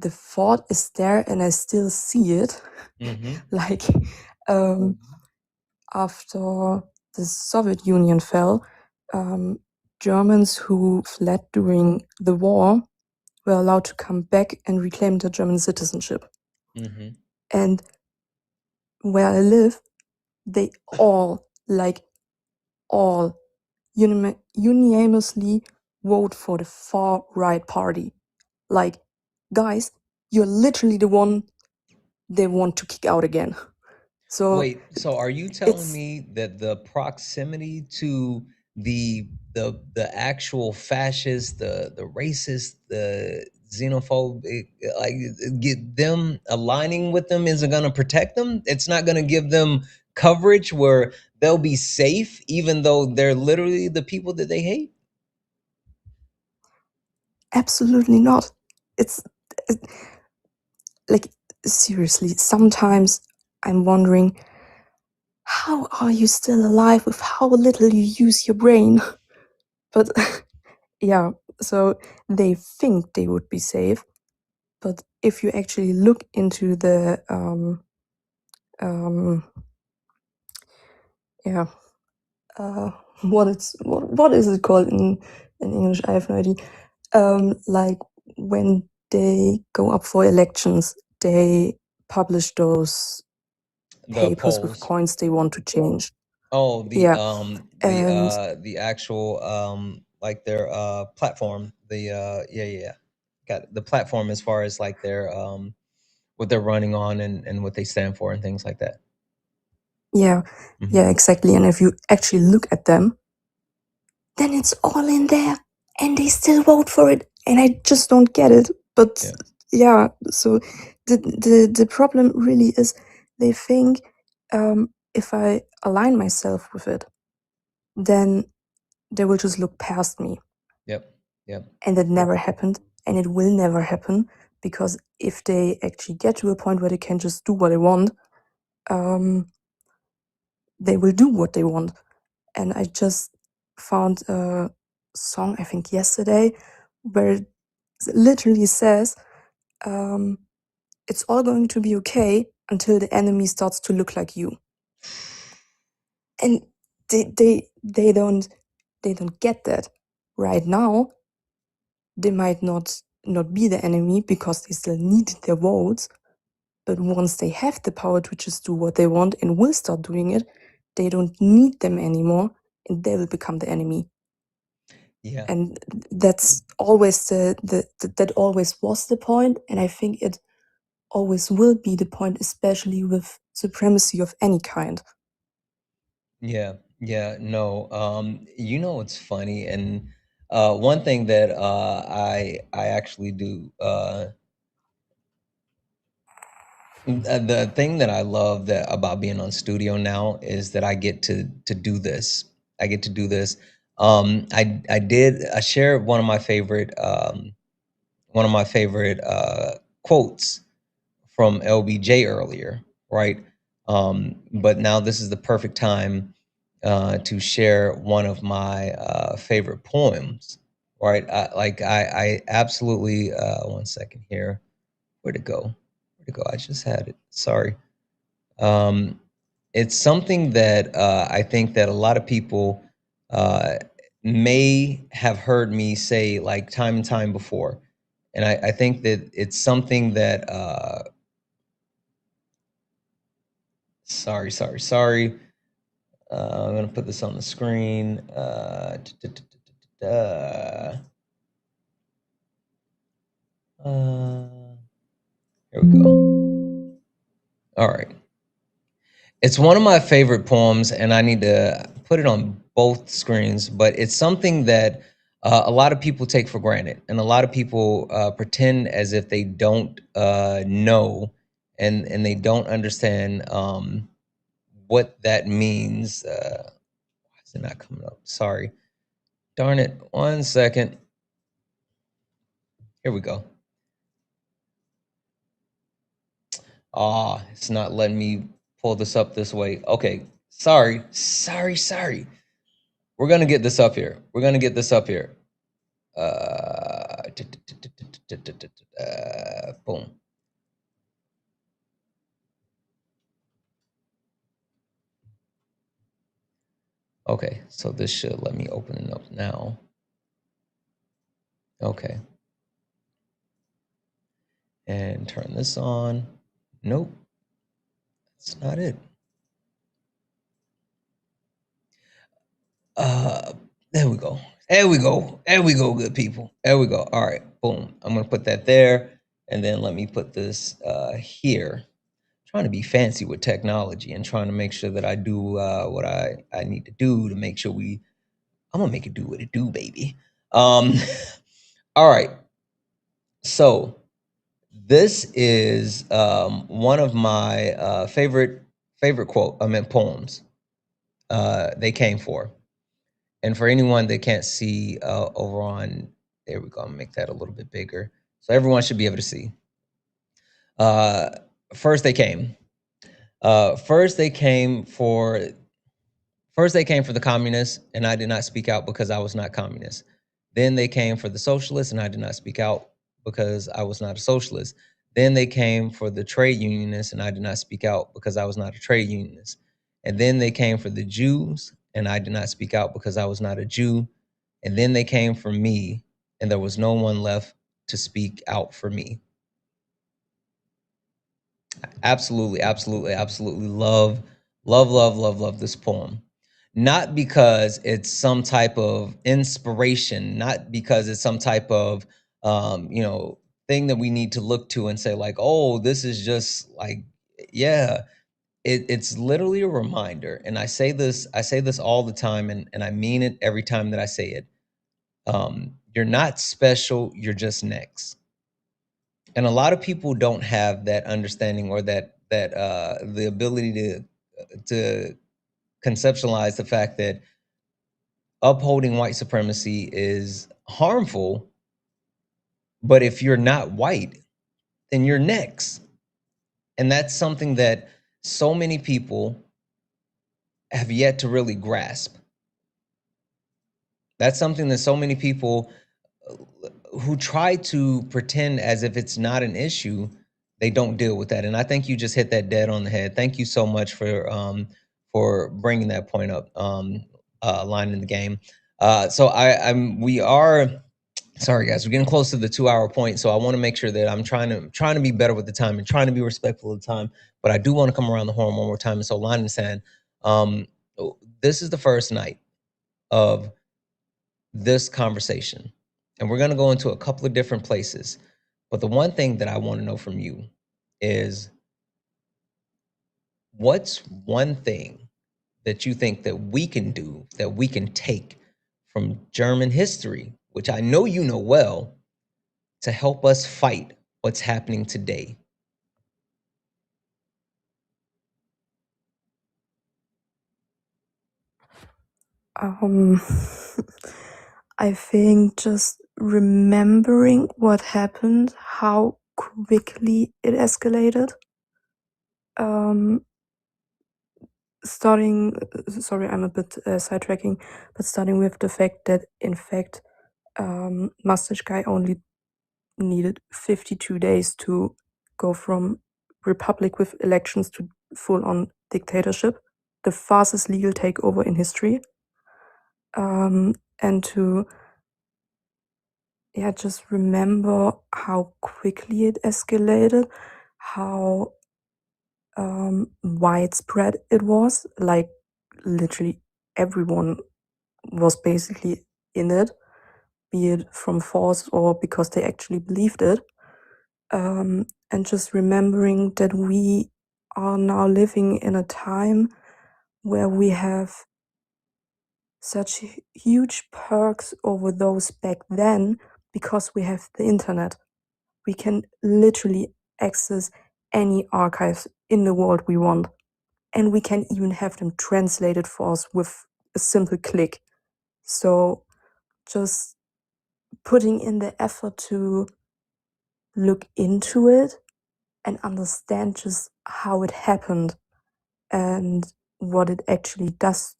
thought is there, and I still see it. Like after the Soviet Union fell, Germans who fled during the war were allowed to come back and reclaim their German citizenship. And where I live, they all unanimously vote for the far right party. Like, guys, you're literally the one they want to kick out again. So wait, so are you telling me that the proximity to the actual fascist, the racist, the xenophobic, like get them aligning with them isn't going to protect them? It's not going to give them coverage where they'll be safe, even though they're literally the people that they hate? Absolutely not. It's like, seriously, sometimes I'm wondering, how are you still alive with how little you use your brain? But yeah, so they think they would be safe, but if you actually look into the what is it called in English? I have no idea. Like when they go up for elections, they publish those papers with points they want to change. Oh, And the actual like their platform, the yeah, got it. The platform as far as like their what they're running on and what they stand for and things like that. Yeah, yeah, exactly. And if you actually look at them, then it's all in there, and they still vote for it, and I just don't get it. But yeah, so the problem really is they think if I align myself with it, then they will just look past me. Yep. And that never happened, and it will never happen, because if they actually get to a point where they can just do what they want, they will do what they want. And I just found a song, I think yesterday, where it literally says, it's all going to be okay until the enemy starts to look like you. And they don't get that. Right now, they might not be the enemy because they still need their votes. But once they have the power to just do what they want and will start doing it, they don't need them anymore, and they will become the enemy. Yeah. And that's always that always was the point, and I think it always will be the point, especially with supremacy of any kind. Yeah, no. You know what's funny, and one thing that I actually do, the thing that I love that about being on studio now is that I get to do this. I get to do this. I shared one of my favorite quotes from LBJ earlier, right? But now this is the perfect time to share one of my favorite poems, right? I absolutely, one second here. Where'd it go? I just had it. Sorry. It's something that I think that a lot of people may have heard me say like time and time before. And I think that it's something that, sorry. I'm gonna put this on the screen. Here we go. All right. It's one of my favorite poems, and I need to put it on both screens, but it's something that a lot of people take for granted, and a lot of people pretend as if they don't know and they don't understand what that means. Why is it not coming up? Sorry. Darn it. One second. Here we go. It's not letting me pull this up this way. Okay. Sorry. We're going to get this up here. Boom. Okay, so this should let me open it up now. Okay. And turn this on. Nope. That's not it. There we go. Good people. There we go. All right, boom. I'm gonna put that there, and then let me put this here. Trying to be fancy with technology and trying to make sure that I do what I need to do to make sure I'm gonna make it do what it do, baby. All right. So this is one of my favorite poems. They came for. And for anyone that can't see over on, there we go, I'll make that a little bit bigger. So everyone should be able to see. First they came. First they came for the communists, and I did not speak out because I was not communist. Then they came for the socialists, and I did not speak out because I was not a socialist. Then they came for the trade unionists, and I did not speak out because I was not a trade unionist. And then they came for the Jews, and I did not speak out because I was not a Jew. And then they came for me, and there was no one left to speak out for me. Absolutely love this poem. Not because it's some type of inspiration, not because it's some type of thing that we need to look to and say like, oh, this is just like, yeah, it's literally a reminder. And I say this all the time, and I mean it every time that I say it. You're not special, you're just next. And a lot of people don't have that understanding, or that the ability to conceptualize the fact that upholding white supremacy is harmful. But if you're not white, then you're next. And that's something that so many people have yet to really grasp. That's something that so many people who try to pretend as if it's not an issue, they don't deal with that. And I think you just hit that dead on the head. Thank you so much for bringing that point up, line in the game. So we are, sorry guys, we're getting close to the 2-hour point. So I want to make sure that I'm trying to be better with the time and trying to be respectful of the time. But I do want to come around the horn one more time. And so line in the sand, this is the first night of this conversation, and we're going to go into a couple of different places. But the one thing that I want to know from you is, what's one thing that you think that we can do, that we can take from German history, which I know you know well, to help us fight what's happening today? I think just remembering what happened, how quickly it escalated. Starting, sorry, I'm a bit sidetracking, but starting with the fact that, in fact, Mustache Guy only needed 52 days to go from republic with elections to full-on dictatorship, the fastest legal takeover in history. And to just remember how quickly it escalated, how widespread it was. Like, literally everyone was basically in it, be it from force or because they actually believed it. And just remembering that we are now living in a time where we have such huge perks over those back then because we have the internet. We can literally access any archives in the world we want. And we can even have them translated for us with a simple click. So just putting in the effort to look into it and understand just how it happened and what it actually does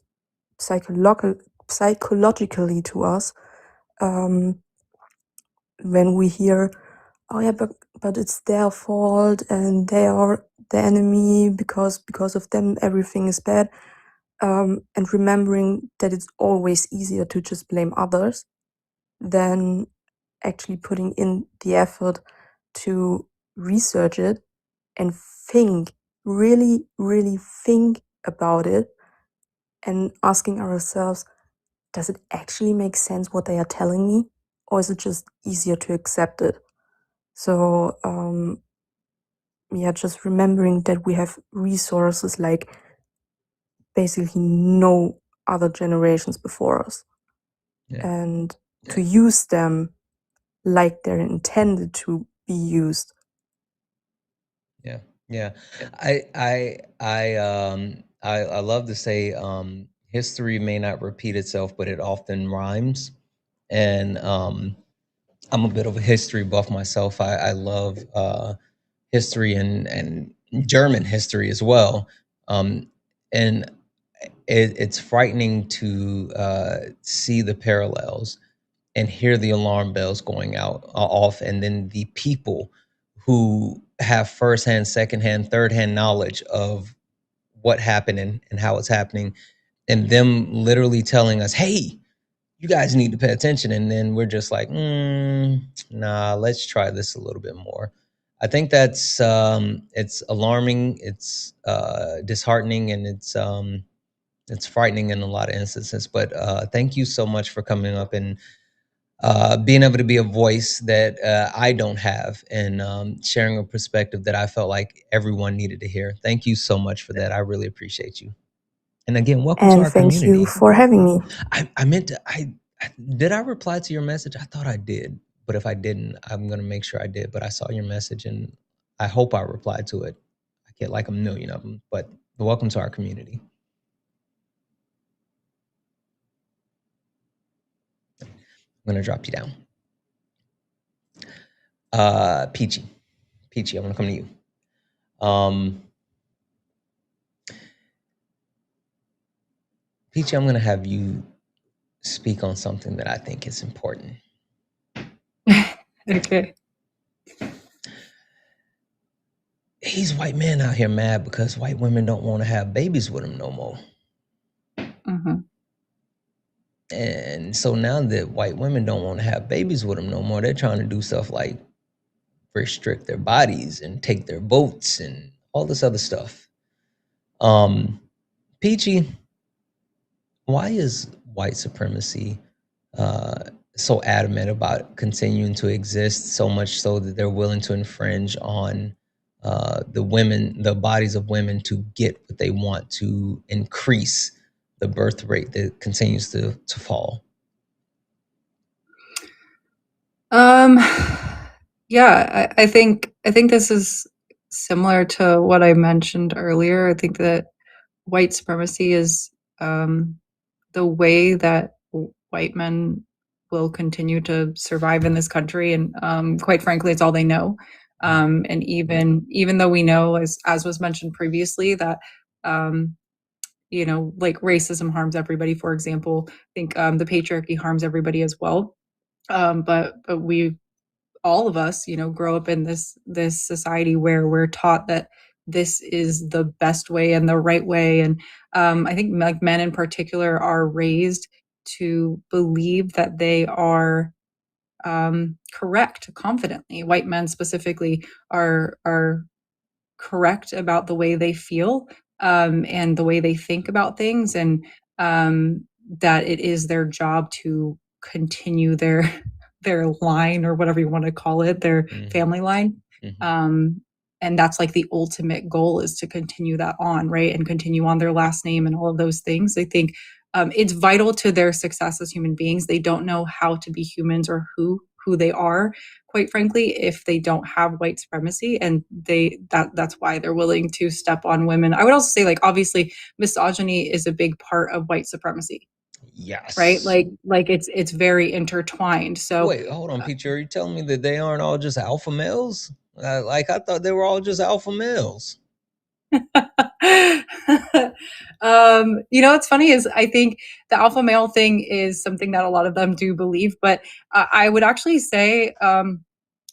psychologically to us. When we hear, oh yeah, but it's their fault and they are the enemy because of them everything is bad, and remembering that it's always easier to just blame others than actually putting in the effort to research it and think, really, really think about it, and asking ourselves, does it actually make sense what they are telling me? Or is it just easier to accept it? So, just remembering that we have resources like basically no other generations before us. Yeah. And to use them like they're intended to be used. Yeah. I love to say, history may not repeat itself, but it often rhymes. And I'm a bit of a history buff myself. I love history and German history as well. And it's frightening to see the parallels and hear the alarm bells going out off, and then the people who have firsthand, secondhand, thirdhand knowledge of what happened and how it's happening, and them literally telling us, hey, you guys need to pay attention. And then we're just like, nah, let's try this a little bit more. I think that's it's alarming, it's disheartening, and it's frightening in a lot of instances. But thank you so much for coming up and being able to be a voice that I don't have, and sharing a perspective that I felt like everyone needed to hear. Thank you so much for that. I really appreciate you. And again, welcome to And our thank you community. for having me. I meant to, did I reply to your message? I thought I did, but if I didn't, I'm going to make sure I did. But I saw your message and I hope I replied to it. I get like a million of them, but welcome to our community. I'm going to drop you down. Peachy, I want to come to you. Peachy, I'm going to have you speak on something that I think is important. Okay. These white men out here mad because white women don't want to have babies with them no more. Mm-hmm. And so now that white women don't want to have babies with them no more, they're trying to do stuff like restrict their bodies and take their votes and all this other stuff. Peachy, why is white supremacy so adamant about continuing to exist, so much so that they're willing to infringe on the bodies of women to get what they want, to increase the birth rate that continues to fall? Yeah, I think this is similar to what I mentioned earlier. I think that white supremacy is the way that white men will continue to survive in this country, and quite frankly, it's all they know. And even though we know, as was mentioned previously, that like racism harms everybody. For example, I think the patriarchy harms everybody as well. But we, all of us, grow up in this society where we're taught that this is the best way and the right way. And I think like men in particular are raised to believe that they are correct confidently. White men specifically are correct about the way they feel, and the way they think about things, and that it is their job to continue their their line, or whatever you want to call it, their family line. And that's like the ultimate goal, is to continue that on, right? And continue on their last name and all of those things. I think it's vital to their success as human beings. They don't know how to be humans, or who they are, quite frankly, if they don't have white supremacy. And that's why they're willing to step on women. I would also say, like, obviously misogyny is a big part of white supremacy. Yes. Right? Like it's very intertwined. So wait, hold on, Peachy. Are you telling me that they aren't all just alpha males? Like, I thought they were all just alpha males. What's funny is, I think the alpha male thing is something that a lot of them do believe, but I would actually say,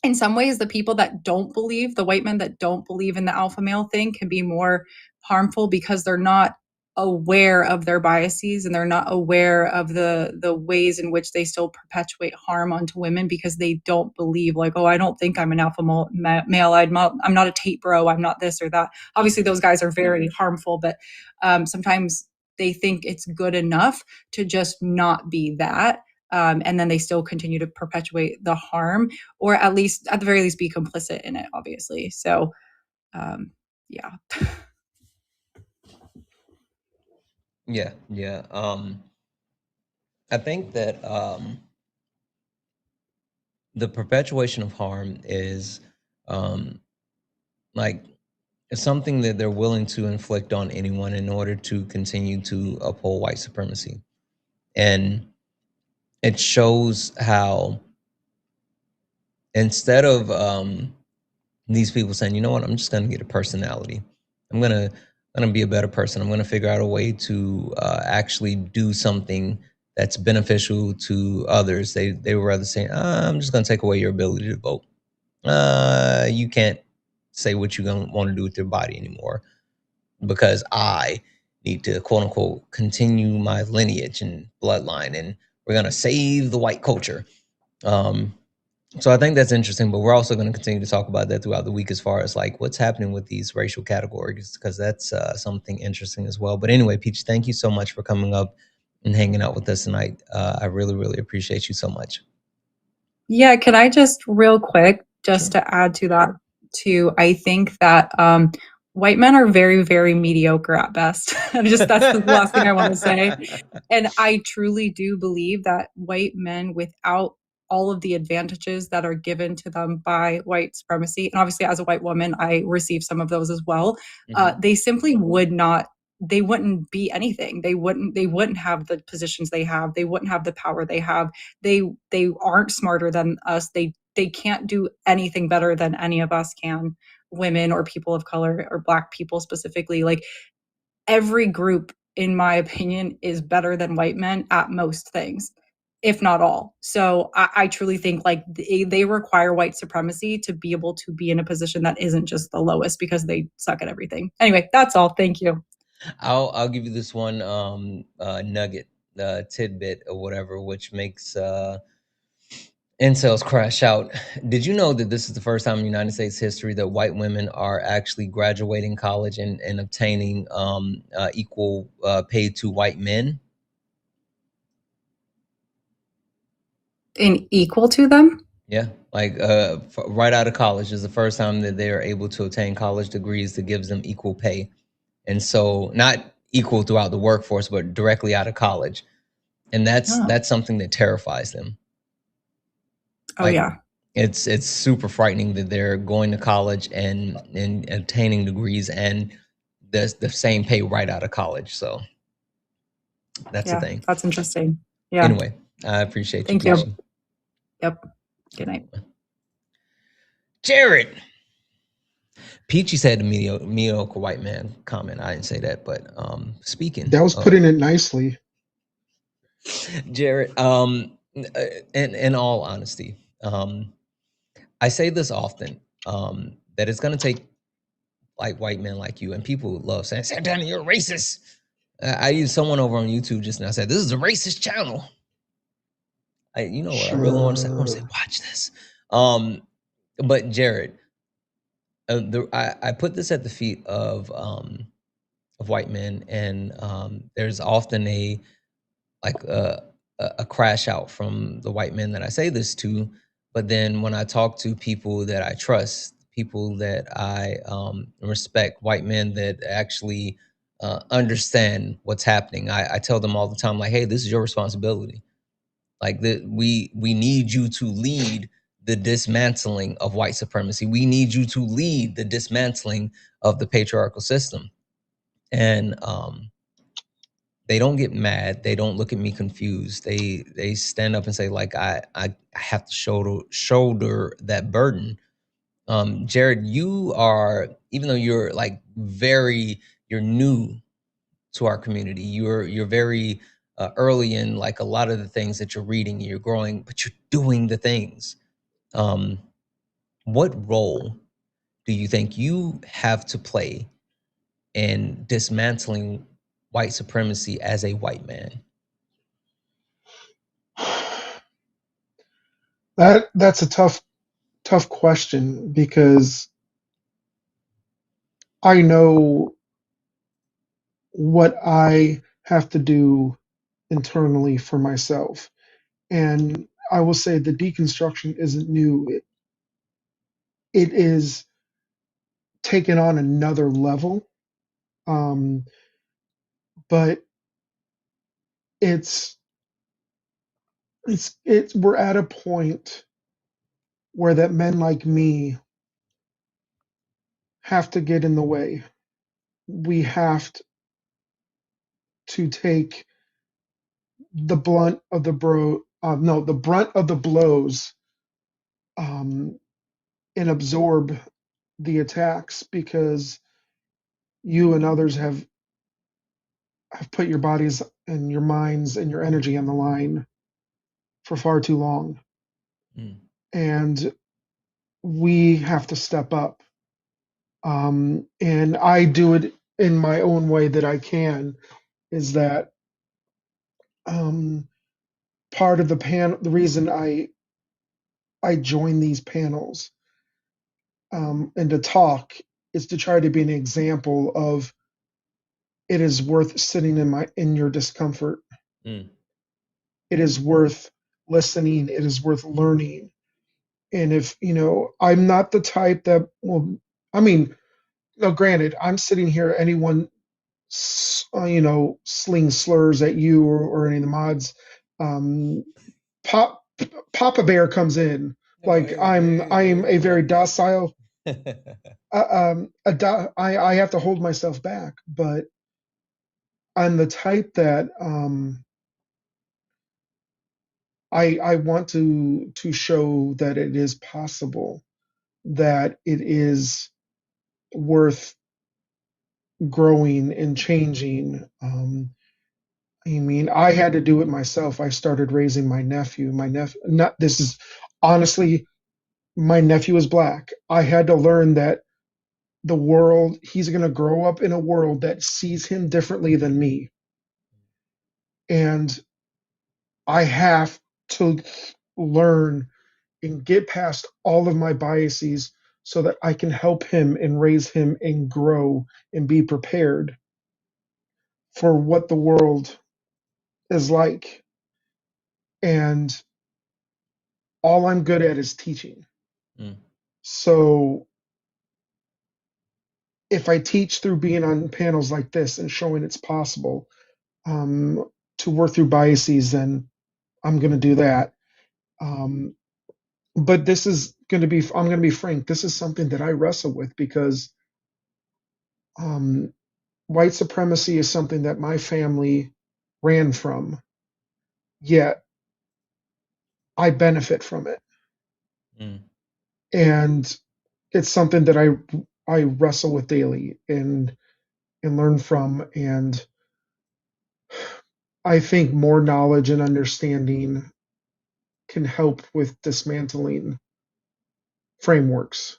in some ways, the people that don't believe, the white men that don't believe in the alpha male thing, can be more harmful, because they're not aware of their biases, and they're not aware of the ways in which they still perpetuate harm onto women, because they don't believe, like, oh, I don't think I'm an alpha male. I'm not a tape bro. I'm not this or that. Obviously, those guys are very harmful, but sometimes they think it's good enough to just not be that. And then they still continue to perpetuate the harm, or at the very least be complicit in it, obviously. So, yeah. Yeah. I think that the perpetuation of harm is like something that they're willing to inflict on anyone in order to continue to uphold white supremacy. And it shows how, instead of these people saying, you know what, I'm just going to get a personality, I'm gonna be a better person, I'm gonna figure out a way to actually do something that's beneficial to others, they would rather say, I'm just gonna take away your ability to vote. You can't say what you're gonna want to do with your body anymore, because I need to, quote unquote, continue my lineage and bloodline, and we're gonna save the white culture. So I think that's interesting, but we're also going to continue to talk about that throughout the week, as far as like what's happening with these racial categories, because that's something interesting as well. But anyway, Peach, thank you so much for coming up and hanging out with us tonight. I really, really appreciate you so much. Yeah, can I just real quick, just to add to that, too, I think that white men are very, very mediocre at best. That's the last thing I want to say. And I truly do believe that white men, without all of the advantages that are given to them by white supremacy, and obviously as a white woman, I receive some of those as well, they simply they wouldn't be anything. They wouldn't have the positions they have. They wouldn't have the power they have. They aren't smarter than us. They can't do anything better than any of us can, women or people of color or Black people specifically. Like, every group, in my opinion, is better than white men at most things, if not all. So I truly think like they require white supremacy to be able to be in a position that isn't just the lowest, because they suck at everything. Anyway, that's all. Thank you. I'll give you this one nugget, tidbit or whatever, which makes incels crash out. Did you know that this is the first time in United States history that white women are actually graduating college and obtaining equal pay to white men? And equal to them? Yeah, like right out of college is the first time that they are able to obtain college degrees that gives them equal pay. And so not equal throughout the workforce, but directly out of college. And that's something that terrifies them. Oh, yeah. It's super frightening that they're going to college and obtaining degrees and the same pay right out of college. So that's the thing. That's interesting. Yeah. Anyway, I appreciate you. Thank you. Yep. Good night. Jared. Peachy said the mediocre white man comment. I didn't say that, but speaking. That was putting it nicely. Jared, in all honesty, I say this often, that it's going to take like white men like you, and people love saying, Santana, you're a racist. I used someone over on YouTube just now said, this is a racist channel. You know what I really want to say? I want to say, watch this. But Jared, I put this at the feet of white men, and there's often a crash out from the white men that I say this to. But then when I talk to people that I trust, people that I respect, white men that actually understand what's happening, I tell them all the time, like, hey, this is your responsibility. Like, we need you to lead the dismantling of white supremacy. We need you to lead the dismantling of the patriarchal system. And they don't get mad. They don't look at me confused. They stand up and say, like, I have to shoulder that burden. Jared, you are, even though you're like you're new to our community. You're very early in like a lot of the things that you're reading. You're growing, but you're doing the things. What role do you think you have to play in dismantling white supremacy as a white man? That's a tough question, because I know what I have to do internally for myself. And I will say the deconstruction isn't new. It is taken on another level. But it's we're at a point where that men like me have to get in the way. We have to take the brunt of the brunt of the blows, and absorb the attacks, because you and others have put your bodies and your minds and your energy on the line for far too long. And we have to step up. And I do it in my own way that I can, is that part of the reason I join these panels, and to talk, is to try to be an example of, it is worth sitting in your discomfort. It is worth listening. It is worth learning. And if, I'm not the type that will, I mean, no, granted, I'm sitting here, anyone, sling slurs at you or any of the mods, Papa Bear comes in. Like I'm a very docile, I have to hold myself back, but I'm the type that I want to show that it is possible, that it is worth growing and changing. I mean, I had to do it myself. I started raising my nephew. Not this is honestly, my nephew is black. I had to learn that the world, he's going to grow up in a world that sees him differently than me. And I have to learn and get past all of my biases so that I can help him and raise him and grow and be prepared for what the world is like. And all I'm good at is teaching. Mm. So if I teach through being on panels like this and showing it's possible to work through biases, then I'm going to do that. But this is going to be, I'm going to be frank, this is something that I wrestle with because white supremacy is something that my family ran from, yet I benefit from it. Mm. And it's something that I wrestle with daily and learn from. And I think more knowledge and understanding can help with dismantling frameworks.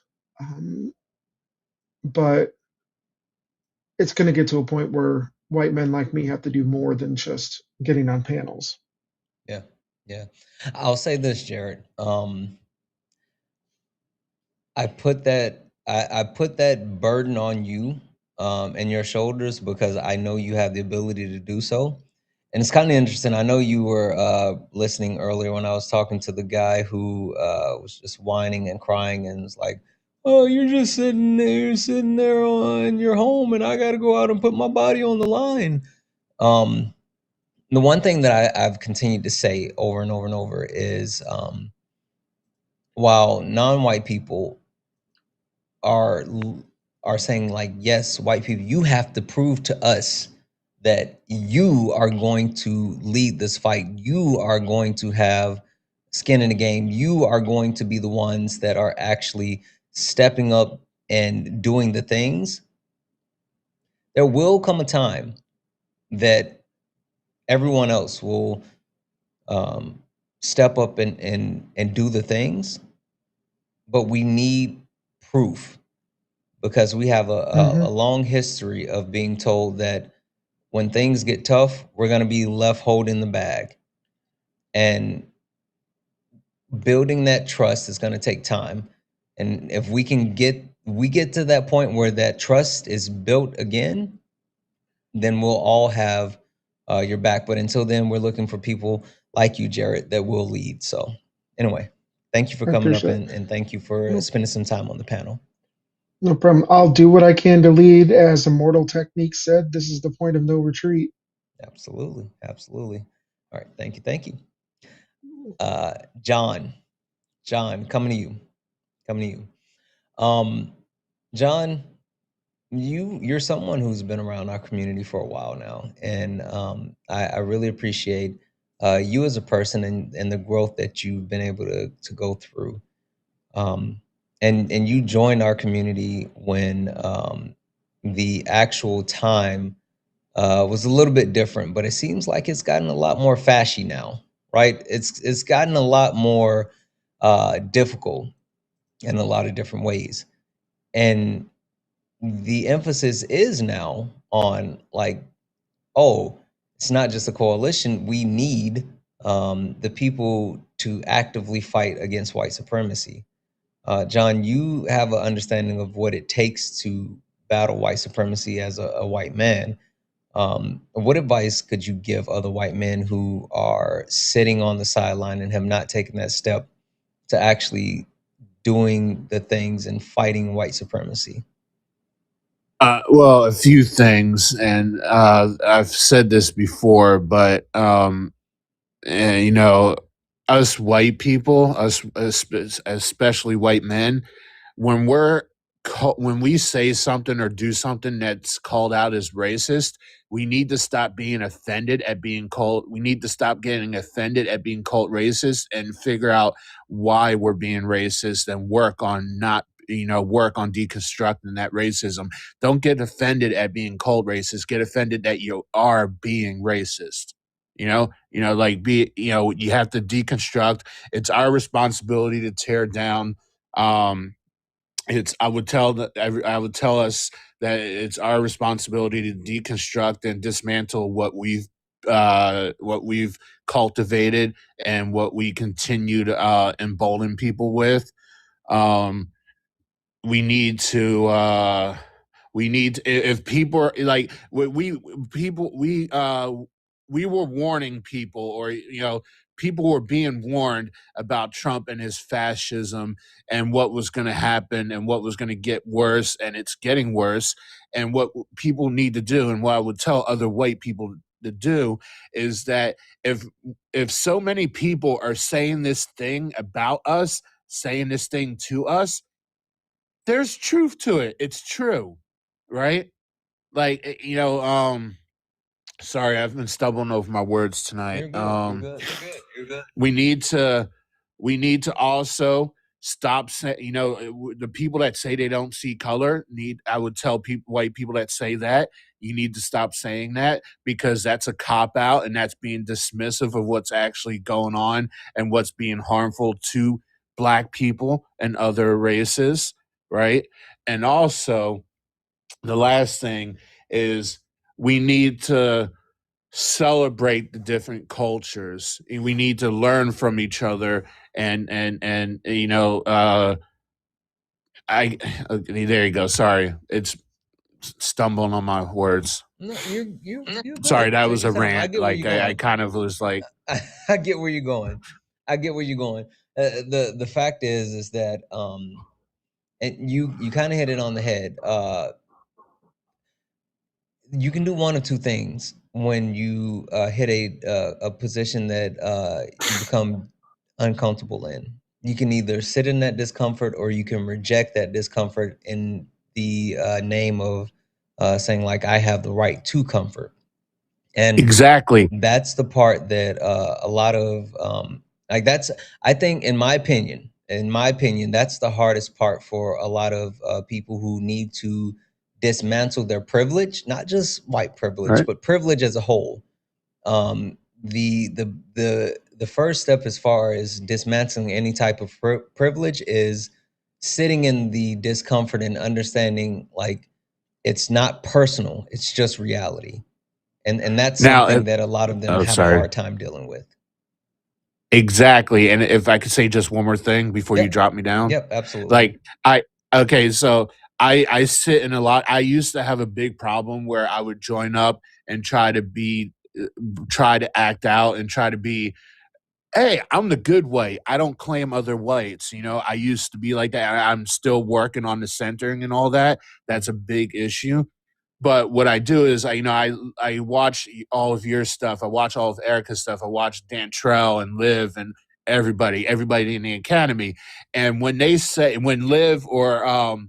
But it's going to get to a point where white men like me have to do more than just getting on panels. Yeah. I'll say this, Jared. I put that burden on you and your shoulders because I know you have the ability to do so. And it's kind of interesting. I know you were listening earlier when I was talking to the guy who was just whining and crying and was like, "Oh, you're just sitting there on your home, and I got to go out and put my body on the line." The one thing that I've continued to say over and over and over is, while non-white people are saying like, yes, white people, you have to prove to us that you are going to lead this fight, you are going to have skin in the game, you are going to be the ones that are actually stepping up and doing the things. There will come a time that everyone else will step up and do the things, but we need proof, because we have a long history of being told that when things get tough, we're going to be left holding the bag. And building that trust is going to take time. And if we get to that point where that trust is built again, then we'll all have your back. But until then, we're looking for people like you, Jared, that will lead. So anyway, thank you for I coming up, appreciate it. and thank you for spending some time on the panel. No problem. I'll do what I can to lead. As Immortal Technique said, this is the point of no retreat. Absolutely. All right, thank you. John, coming to you. John, you're someone who's been around our community for a while now, and I really appreciate you as a person and the growth that you've been able to go through. And you joined our community when the actual time was a little bit different, but it seems like it's gotten a lot more fashy now, right? It's gotten a lot more difficult in a lot of different ways, and the emphasis is now on like, oh, it's not just a coalition. We need the people to actively fight against white supremacy. John, you have an understanding of what it takes to battle white supremacy as a white man. What advice could you give other white men who are sitting on the sideline and have not taken that step to actually doing the things and fighting white supremacy? Well, a few things, and I've said this before, but you know, us white people, especially white men, when when we say something or do something that's called out as racist, we need to stop being offended at being called. We need to stop getting offended at being called racist and figure out why we're being racist and work on work on deconstructing that racism. Don't get offended at being called racist. Get offended that you are being racist. Like you have to deconstruct. It's our responsibility to tear down. I would tell us that it's our responsibility to deconstruct and dismantle what we've cultivated and what we continue to embolden people with. Um, we need to if people are like we were warning people, or people were being warned about Trump and his fascism and what was going to happen and what was going to get worse, and it's getting worse. And what people need to do, and what I would tell other white people to do, is that if so many people are saying this thing about us, saying this thing to us, there's truth to it. It's true, right? Like, sorry, I've been stumbling over my words tonight. You're good. You're good. You're good. We need to also stop saying, the people that say they don't see color I would tell white people that say that, you need to stop saying that, because that's a cop out and that's being dismissive of what's actually going on and what's being harmful to Black people and other races, right? And also, the last thing is, we need to celebrate the different cultures. We need to learn from each other, and I there you go. Sorry, it's stumbling on my words. No, you're good. Sorry, that Take was your a time. I rant. get where Like you're I going. kind of was like, I get where you're going. I get where you're going. The fact is that and you kind of hit it on the head. You can do one of two things when you hit a position that you become uncomfortable in. You can either sit in that discomfort, or you can reject that discomfort in the name of saying, like, I have the right to comfort. And exactly. that's the part that a lot of that's, I think, in my opinion, that's the hardest part for a lot of people who need to dismantle their privilege, not just white privilege, Right. but privilege as a whole. The first step as far as dismantling any type of privilege is sitting in the discomfort and understanding, like, it's not personal, it's just reality. And that's Now, something that a lot of them have a sorry. hard time dealing with. Exactly. And if I could say just one more thing before you drop me down. Yep, absolutely. Like so I sit in a lot. I used to have a big problem where I would join up and try to act out and try to be, hey, I'm the good white. I don't claim other whites. I used to be like that. I'm still working on the centering and all that. That's a big issue. But what I do is I watch all of your stuff. I watch all of Erica's stuff. I watch Dan Trell and Liv and everybody in the academy. And when Liv or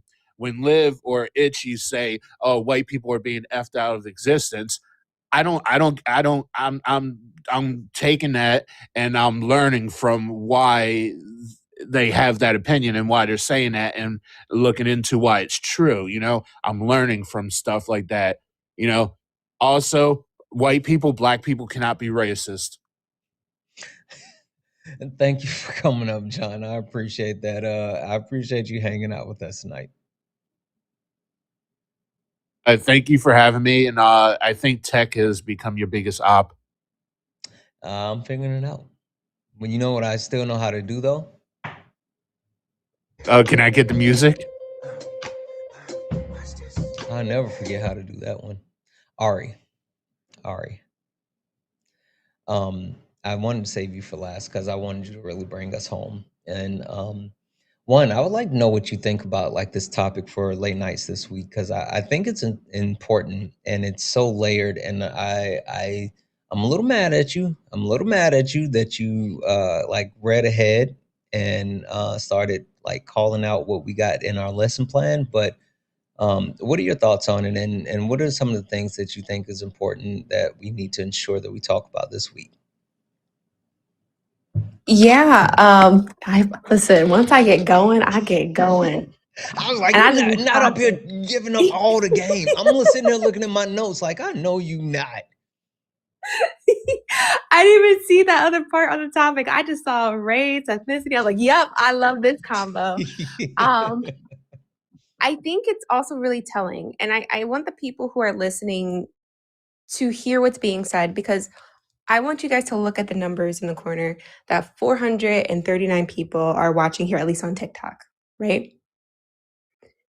Itchy say, "Oh, white people are being effed out of existence," I'm taking that and I'm learning from why they have that opinion and why they're saying that, and looking into why it's true. I'm learning from stuff like that. Also, white people, Black people cannot be racist. And thank you for coming up, John. I appreciate that. I appreciate you hanging out with us tonight. Thank you for having me. And I think tech has become your biggest op. I'm figuring it out. Well, you know what I still know how to do, though? Can I get the music? I'll never forget how to do that one. Ari. I wanted to save you for last because I wanted you to really bring us home. And One, I would like to know what you think about like this topic for late nights this week, because I think it's important and it's so layered, and I'm a little mad at you. I'm a little mad at you that you like read ahead and started like calling out what we got in our lesson plan. But what are your thoughts on it, and what are some of the things that you think is important that we need to ensure that we talk about this week? Yeah, listen, once I get going, I get going. I was like, And I you're just be not up here talking. giving up all the game. I'm sitting there looking at my notes like, I know you not. I didn't even see that other part on the topic. I just saw race, ethnicity. I was like, yep, I love this combo. I think it's also really telling. And I want the people who are listening to hear what's being said, because I want you guys to look at the numbers in the corner that 439 people are watching here, at least on TikTok, right?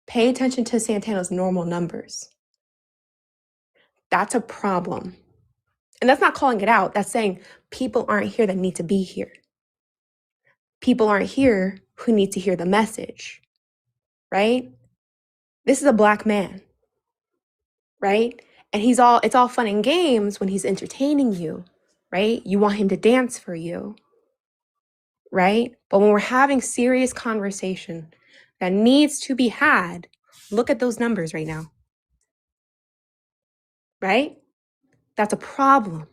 Pay attention to Santana's normal numbers. That's a problem. And that's not calling it out. That's saying people aren't here that need to be here. People aren't here who need to hear the message, right? This is a Black man, right? And it's all fun and games when he's entertaining you, right? You want him to dance for you, right? But when we're having serious conversation that needs to be had, look at those numbers right now, right? That's a problem.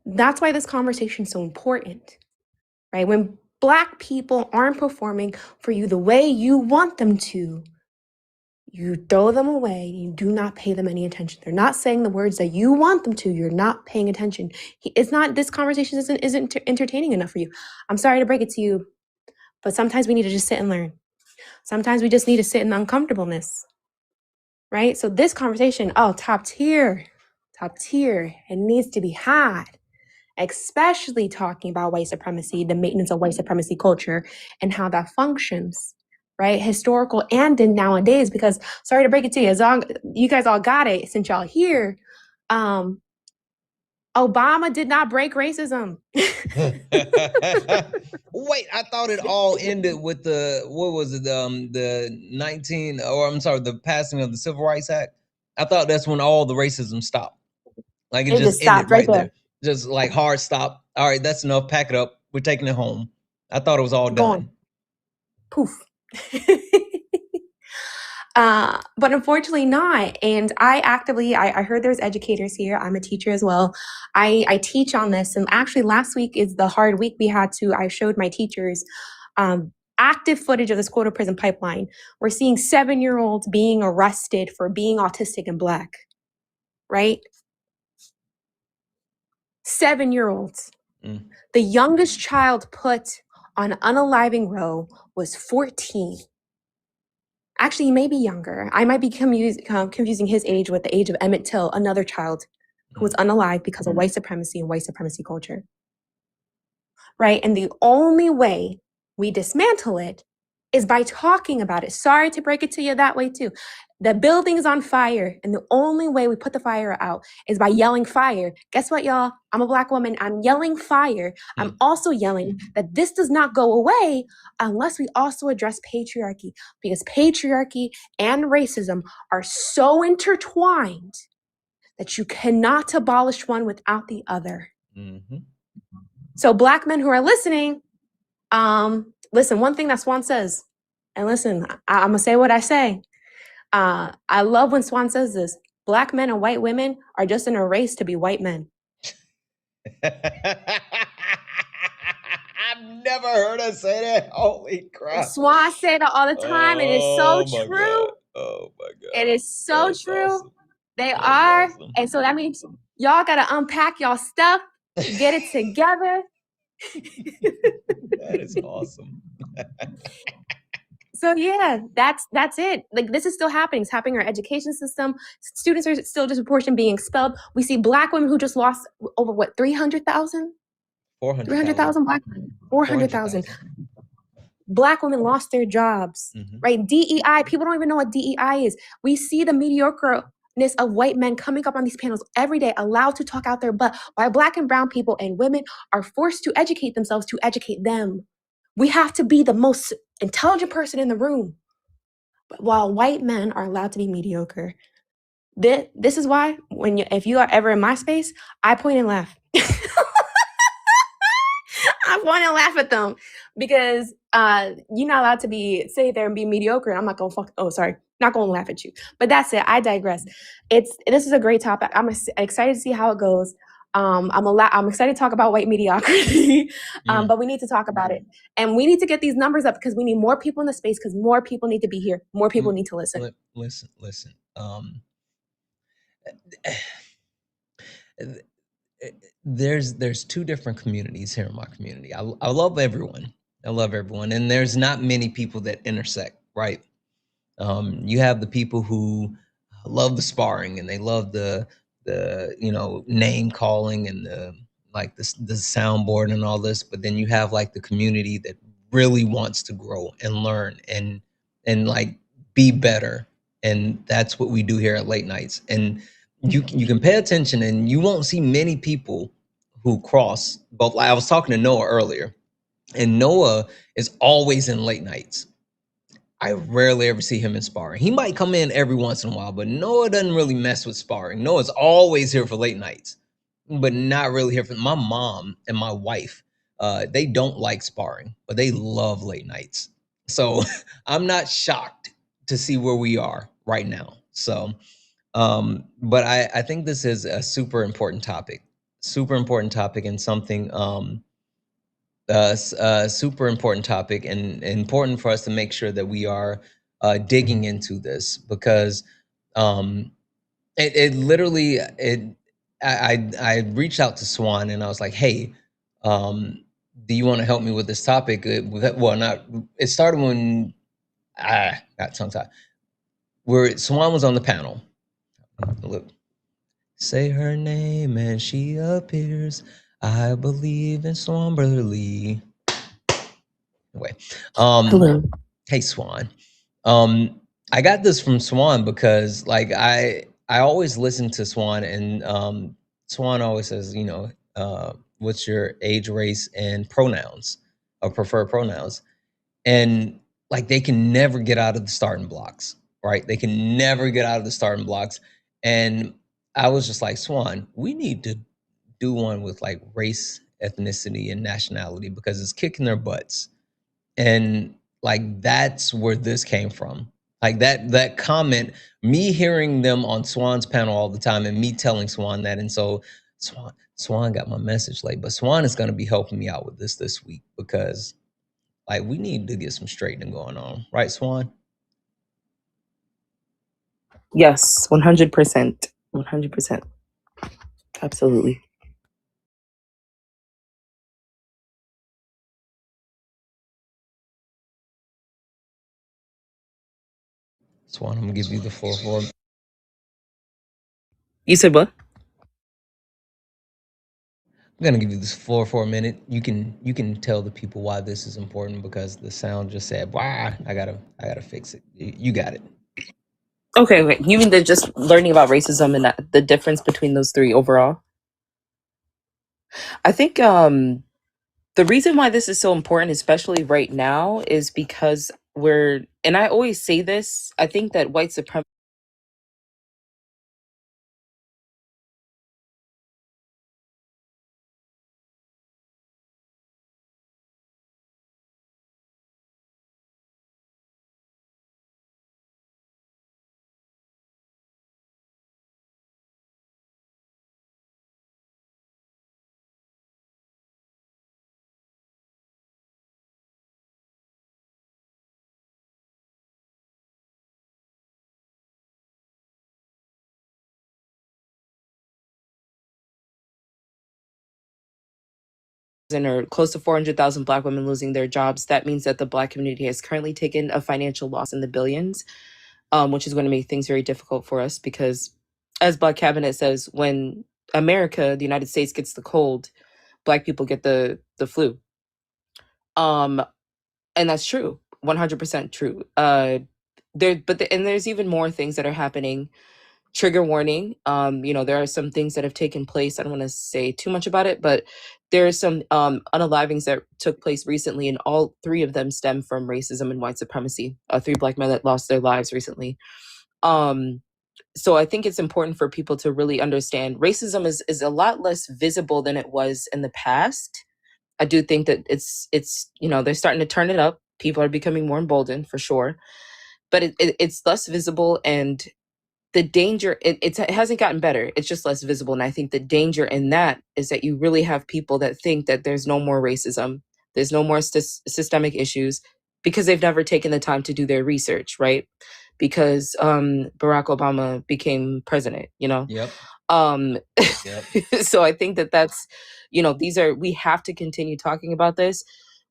That's why this conversation is so important, right? When Black people aren't performing for you the way you want them to, you throw them away. You do not pay them any attention. They're not saying the words that you want them to. You're not paying attention. This conversation isn't entertaining enough for you. I'm sorry to break it to you, but sometimes we need to just sit and learn. Sometimes we just need to sit in the uncomfortableness, right? So this conversation, top tier. It needs to be had, especially talking about white supremacy, the maintenance of white supremacy culture, and how that functions, right? Historical and in nowadays, because sorry to break it to you, you guys all got it since y'all here. Obama did not break racism. Wait, I thought it all ended with the passing of the Civil Rights Act. I thought that's when all the racism stopped. Like it just ended right there. Just like hard stop. All right, that's enough. Pack it up. We're taking it home. I thought it was all done. Poof. But unfortunately not. And I heard there's educators here. I'm a teacher as well. I teach on this. And actually last week is the hard week I showed my teachers active footage of the school to prison pipeline. We're seeing 7-year-olds being arrested for being autistic and Black, right? 7-year-olds. The youngest child put on unaliving row was 14. Actually, he may be younger. I might be confusing his age with the age of Emmett Till, another child who was unalive because of white supremacy and white supremacy culture. Right? And the only way we dismantle it is by talking about it. Sorry to break it to you that way too. The building is on fire, and the only way we put the fire out is by yelling fire. Guess what, y'all? I'm a Black woman. I'm yelling fire. I'm also yelling that this does not go away unless we also address patriarchy, because patriarchy and racism are so intertwined that you cannot abolish one without the other. Mm-hmm. So Black men who are listening, listen, one thing that Swan says, and listen, I'm going to say what I say. I love when Swan says this: Black men and white women are just in a race to be white men. I've never heard her say that. Holy crap. Swan say that all the time, and it's so true. God. Oh my God. It is so true. Awesome. They are. Awesome. And so that means y'all got to unpack y'all stuff, get it together. That is awesome. So yeah, that's it. Like this is still happening. It's happening in our education system. Students are still disproportionately being expelled. We see Black women who just lost over 300,000? 300,000 Black women. 400,000. Black women lost their jobs, right? DEI, people don't even know what DEI is. We see the mediocreness of white men coming up on these panels every day, allowed to talk out their butt, while Black and brown people and women are forced to educate themselves to educate them. We have to be the most intelligent person in the room. But while white men are allowed to be mediocre, this is why if you are ever in my space, I point and laugh. I want to laugh at them because you're not allowed to sit there and be mediocre. And I'm not gonna not gonna laugh at you. But that's it. I digress. This is a great topic. I'm excited to see how it goes. I'm excited to talk about white mediocrity, but we need to talk about it, and we need to get these numbers up because we need more people in the space because more people need to be here. More people need to listen. Listen. There's two different communities here in my community. I love everyone. I love everyone, and there's not many people that intersect, right? You have the people who love the sparring and they love the name calling and the soundboard and all this, but then you have like the community that really wants to grow and learn and like be better, and that's what we do here at Late Nights. And you can pay attention and you won't see many people who cross both. I was talking to Noah earlier, and Noah is always in Late Nights. I rarely ever see him in sparring. He might come in every once in a while, but Noah doesn't really mess with sparring. Noah's always here for Late Nights, but not really here for my mom and my wife. They don't like sparring, but they love Late Nights. So I'm not shocked to see where we are right now. So, but I think this is a super important topic, and something super important topic, and important for us to make sure that we are digging into this, because it literally I reached out to Swan and I was like, hey, do you want to help me with this topic? It started when I got tongue tied. Where Swan was on the panel. Look, say her name and she appears. I believe in Swan Brotherly. Anyway, Hello. hey Swan. I got this from Swan because like I always listen to Swan, and Swan always says, what's your age, race, and pronouns or preferred pronouns, and like they can never get out of the starting blocks, right? They can never get out of the starting blocks, and I was just like, Swan, we need to do one with like race, ethnicity, and nationality because it's kicking their butts. And like that's where this came from. Like that comment, me hearing them on Swan's panel all the time and me telling Swan that. And so Swan got my message late, but Swan is going to be helping me out with this week because like we need to get some straightening going on, right, Swan? Yes, 100%. 100%. Absolutely. Swan, I'm gonna give you the floor for. You said what? I'm gonna give you this floor for a minute. You can tell the people why this is important because the sound just said, "Wah!" I gotta fix it. You got it. Okay, wait. You mean just learning about racism and the difference between those three overall? I think the reason why this is so important, especially right now, is because and I always say this, I think that white supremacy or close to 400,000 Black women losing their jobs, that means that the Black community has currently taken a financial loss in the billions, which is going to make things very difficult for us because, as Black Cabinet says, when America, the United States, gets the cold, Black people get the flu. And that's true, 100% true. And there's even more things that are happening trigger warning. There are some things that have taken place. I don't want to say too much about it, but there are some unalivings that took place recently, and all 3 of them stem from racism and white supremacy. 3 Black men that lost their lives recently. So I think it's important for people to really understand racism is a lot less visible than it was in the past. I do think that it's they're starting to turn it up. People are becoming more emboldened for sure, but it's less visible, and the danger, it hasn't gotten better. It's just less visible. And I think the danger in that is that you really have people that think that there's no more racism, there's no more systemic issues, because they've never taken the time to do their research, right? Because Barack Obama became president, Yep. Yep. So I think that's, we have to continue talking about this.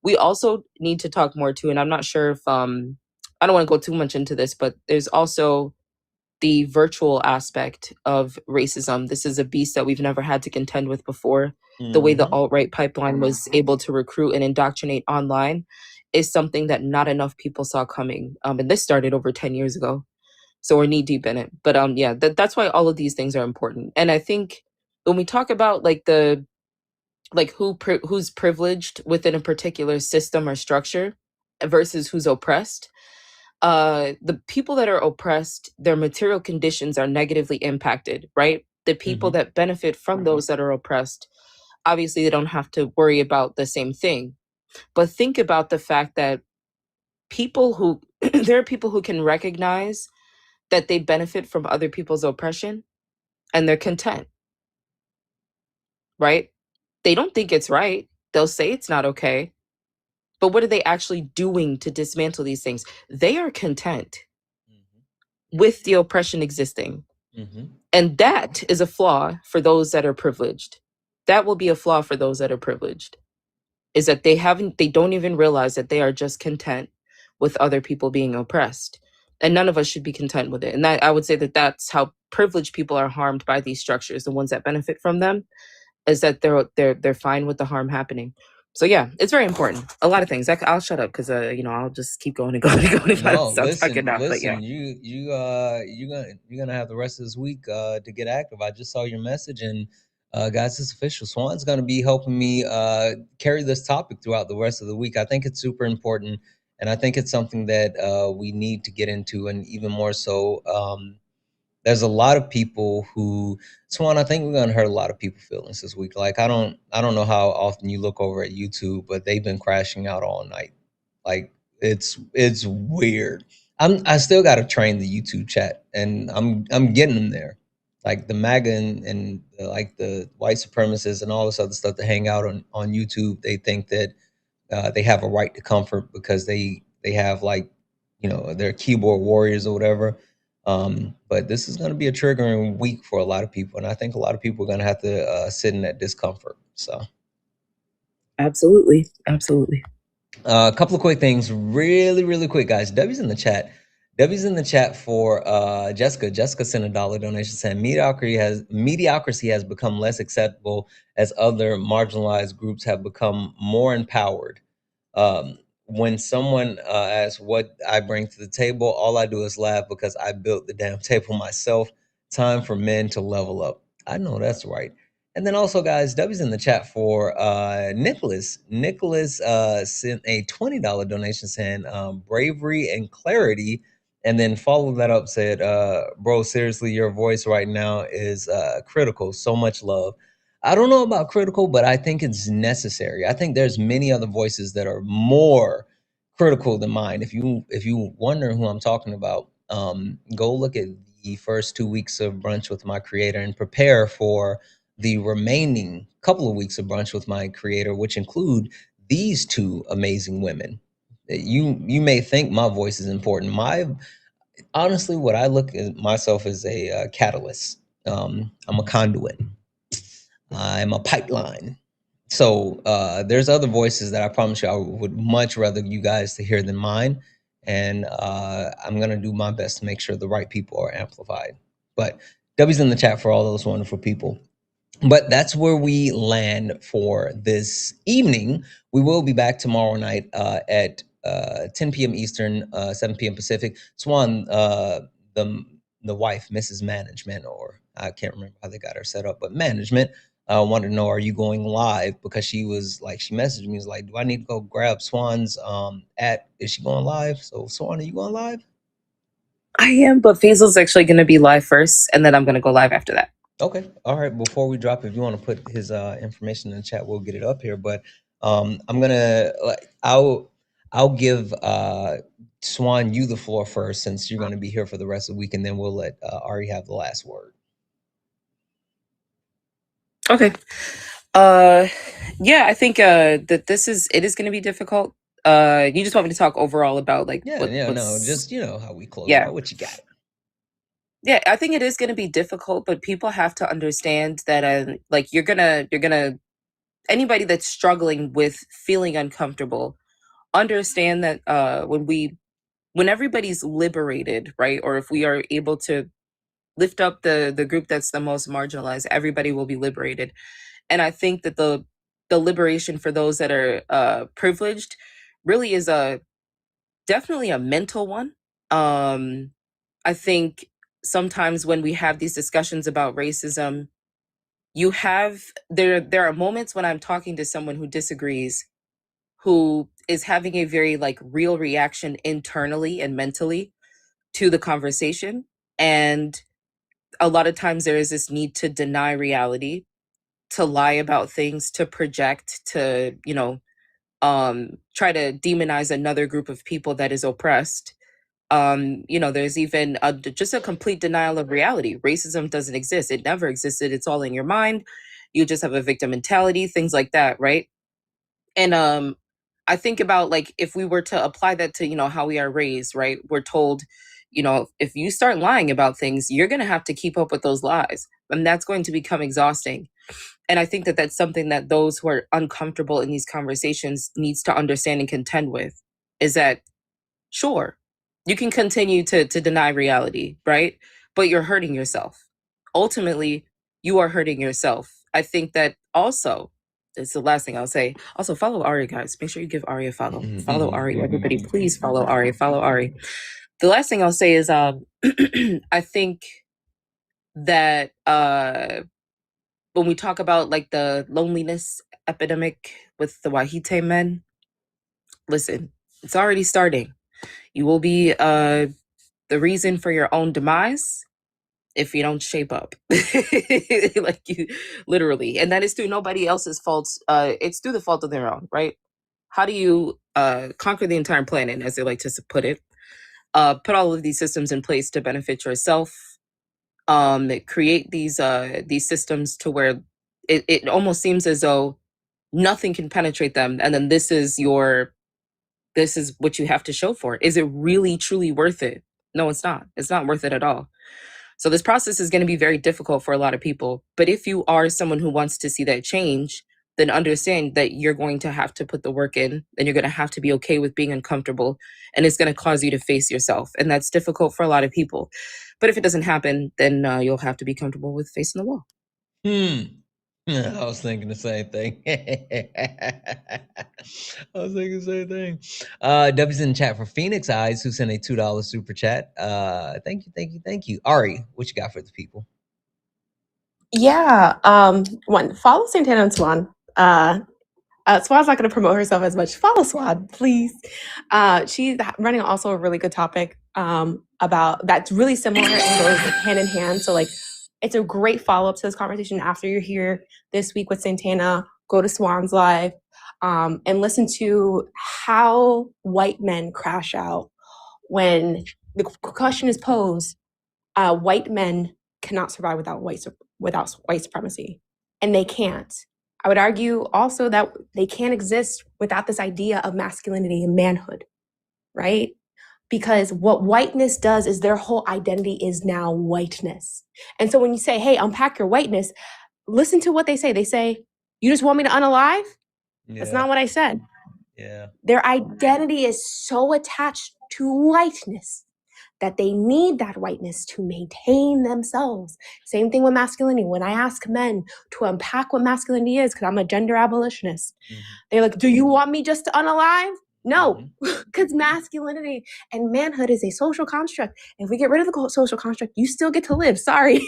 We also need to talk more too, and I'm not sure if, I don't want to go too much into this, but there's also the virtual aspect of racism. This is a beast that we've never had to contend with before. The way the alt-right pipeline was able to recruit and indoctrinate online is something that not enough people saw coming. And this started over 10 years ago. So we're knee deep in it. But that's why all of these things are important. And I think when we talk about who's privileged within a particular system or structure versus who's oppressed, the people that are oppressed, their material conditions are negatively impacted, right? The people that benefit from those that are oppressed, obviously they don't have to worry about the same thing. But think about the fact that there are people who can recognize that they benefit from other people's oppression and they're content, right? They don't think it's right. They'll say it's not okay. But what are they actually doing to dismantle these things? They are content with the oppression existing. And that is a flaw for those that are privileged. That will be a flaw for those that are privileged, is that they don't even realize that they are just content with other people being oppressed. And none of us should be content with it. And I would say that that's how privileged people are harmed by these structures. The ones that benefit from them is that they're fine with the harm happening. So yeah, it's very important. A lot of things. I'll shut up because I'll just keep going and going and going. No, listen. You're gonna have the rest of this week to get active. I just saw your message, and guys, it's official. Swan's gonna be helping me carry this topic throughout the rest of the week. I think it's super important, and I think it's something that we need to get into, and even more so. There's a lot of people who, Swan, I think we're gonna hurt a lot of people's feelings this week. Like I don't know how often you look over at YouTube, but they've been crashing out all night. Like it's weird. I still got to train the YouTube chat, and I'm getting them there. Like the MAGA and like the white supremacists and all this other stuff that hang out on YouTube, they think that they have a right to comfort because they have they're keyboard warriors or whatever. But this is going to be a triggering week for a lot of people, and I think a lot of people are going to have to sit in that discomfort. So, absolutely. A couple of quick things, really quick, guys. W's in the chat. W's in the chat for Jessica. Jessica sent a $1 donation saying mediocrity has become less acceptable as other marginalized groups have become more empowered. When someone asks what I bring to the table, all I do is laugh because I built the damn table myself. Time for men to level up. I know that's right. And then also, guys, W's in the chat for Nicholas. Nicholas sent a $20 donation saying bravery and clarity. And then followed that up, said, bro, seriously, your voice right now is critical. So much love. I don't know about critical, but I think it's necessary. I think there's many other voices that are more critical than mine. If you wonder who I'm talking about, go look at the first 2 weeks of Brunch with My Creator and prepare for the remaining couple of weeks of Brunch with My Creator, which include these 2 amazing women. You may think my voice is important. Honestly, what I look at myself as a catalyst. I'm a conduit. I'm a pipeline. So there's other voices that I promise you I would much rather you guys to hear than mine. And I'm going to do my best to make sure the right people are amplified. But W's in the chat for all those wonderful people. But that's where we land for this evening. We will be back tomorrow night at 10 p.m. Eastern, 7 p.m. Pacific. Swan, the the wife, Mrs. Management, or I can't remember how they got her set up, but Management wanted to know, are you going live? Because she was like, she messaged me, was like, do I need to go grab Swan's is she going live? So Swan, are you going live? I am, but Faisal's actually going to be live first, and then I'm going to go live after that. Okay. All right. Before we drop, if you want to put his information in the chat, we'll get it up here. But I'm gonna I'll give Swan you the floor first, since you're gonna be here for the rest of the week, and then we'll let Ari have the last word. Okay. Yeah, I think that it is going to be difficult. You just want me to talk overall about like no, just how we close out. What you got? Yeah, I think it is going to be difficult, but people have to understand that like you're gonna anybody that's struggling with feeling uncomfortable, understand that when everybody's liberated, right, or if we are able to lift up the group that's the most marginalized, everybody will be liberated. And I think that the liberation for those that are privileged really is definitely a mental one. I think sometimes when we have these discussions about racism, there are moments when I'm talking to someone who disagrees, who is having a very like real reaction internally and mentally to the conversation. And a lot of times there is this need to deny reality, to lie about things, to project, to, try to demonize another group of people that is oppressed. There's even just a complete denial of reality. Racism doesn't exist. It never existed. It's all in your mind. You just have a victim mentality, things like that, right? And I think about like if we were to apply that to, how we are raised, right? We're told, if you start lying about things, you're going to have to keep up with those lies. And that's going to become exhausting. And I think that that's something that those who are uncomfortable in these conversations needs to understand and contend with, is that, sure, you can continue to deny reality, right? But you're hurting yourself. Ultimately, you are hurting yourself. I think that also, it's the last thing I'll say. Also, follow Ari, guys. Make sure you give Ari a follow. Follow Ari, everybody. Please follow Ari. Follow Ari. The last thing I'll say is I think that when we talk about like the loneliness epidemic with the Wahite men, listen, it's already starting. You will be the reason for your own demise if you don't shape up. Like you literally. And that is through nobody else's fault. It's through the fault of their own, right? How do you conquer the entire planet, as they like to put it? Put all of these systems in place to benefit yourself. Create these systems to where it almost seems as though nothing can penetrate them. And then this is what you have to show for it. Is it really truly worth it? No, it's not. It's not worth it at all. So this process is going to be very difficult for a lot of people. But if you are someone who wants to see that change, then understand that you're going to have to put the work in, and you're going to have to be okay with being uncomfortable, and it's going to cause you to face yourself. And that's difficult for a lot of people. But if it doesn't happen, then you'll have to be comfortable with facing the wall. I was thinking the same thing. W's in the chat for Phoenix Eyes, who sent a $2 super chat. Thank you. Ari, what you got for the people? Yeah. One, follow Santana and Swan. Swan's not going to promote herself as much. Follow Swan, please. She's running also a really good topic about that's really similar and goes hand in hand. So like, it's a great follow up to this conversation after you're here this week with Santana. Go to Swan's Live and listen to how white men crash out when the question is posed. White men cannot survive without white supremacy, and they can't. I would argue also that they can't exist without this idea of masculinity and manhood, right? Because what whiteness does is their whole identity is now whiteness. And so when you say, hey, unpack your whiteness, listen to what they say. They say, you just want me to unalive? Yeah. That's not what I said. Yeah. Their identity is so attached to whiteness that they need that whiteness to maintain themselves. Same thing with masculinity. When I ask men to unpack what masculinity is, because I'm a gender abolitionist, they're like, do you want me just to unalive? No, because masculinity and manhood is a social construct. If we get rid of the social construct, you still get to live. Sorry.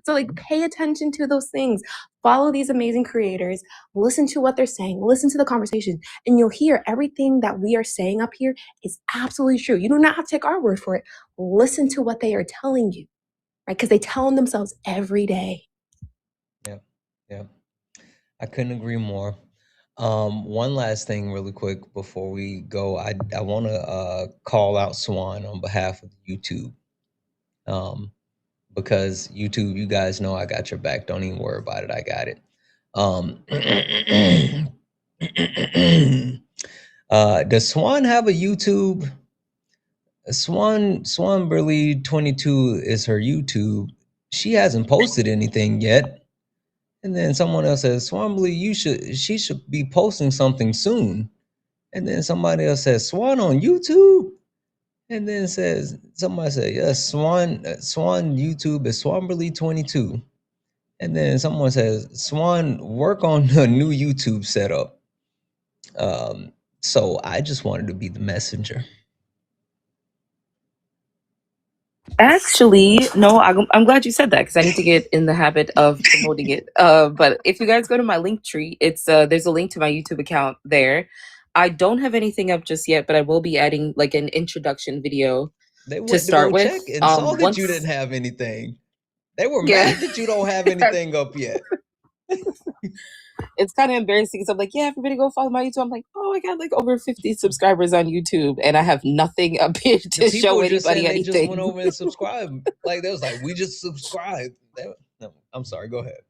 So like pay attention to those things. Follow these amazing creators. Listen to what they're saying. Listen to the conversation. And you'll hear everything that we are saying up here is absolutely true. You do not have to take our word for it. Listen to what they are telling you, right? Because they tell them themselves every day. Yeah. I couldn't agree more. One last thing really quick before we go. I want to call out Swan on behalf of YouTube. Because YouTube, you guys know I got your back. Don't even worry about it. I got it. Does Swan have a YouTube? Swan Burley 22 is her YouTube. She hasn't posted anything yet. And then someone else says, Swan Burley, she should be posting something soon. And then somebody else says, Swan on YouTube? And then somebody said, yes, Swan YouTube is Swan Burley 22. And then someone says, Swan, work on a new YouTube setup. So I just wanted to be the messenger. Actually, no, I'm glad you said that because I need to get in the habit of promoting it. But if you guys go to my link tree, it's there's a link to my YouTube account there. I don't have anything up just yet, but I will be adding like an introduction video They to went to start go with. check and saw that Once, you didn't have anything. They were yeah, mad that you don't have anything up yet. it's kind of embarrassing because I'm like, yeah, everybody go follow my YouTube. I'm like, oh, I got like over 50 subscribers on YouTube, and I have nothing up here The to people show were just saying anybody they just went anything. over and subscribed. Like they was like, we just subscribed. No, I'm sorry. Go ahead.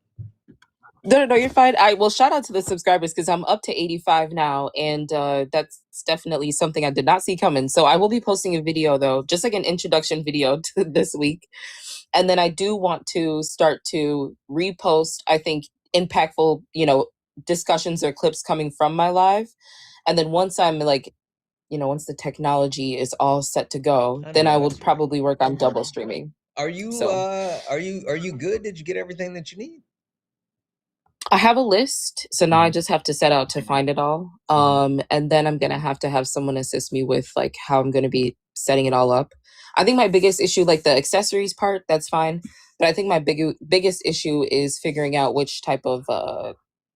No, you're fine. Well, shout out to the subscribers because I'm up to 85 now, and that's definitely something I did not see coming. So I will be posting a video though, just like an introduction video to this week, and then I do want to start to repost, I think, impactful, discussions or clips coming from my live, and then once I'm like, once the technology is all set to go, then I will probably work on double streaming. Are you So are you good? Did you get everything that you need? I have a list, so now I just have to set out to find it all. And then I'm gonna have to have someone assist me with like how I'm gonna be setting it all up. I think my biggest issue, like the accessories part, that's fine. But I think my biggest issue is figuring out which type of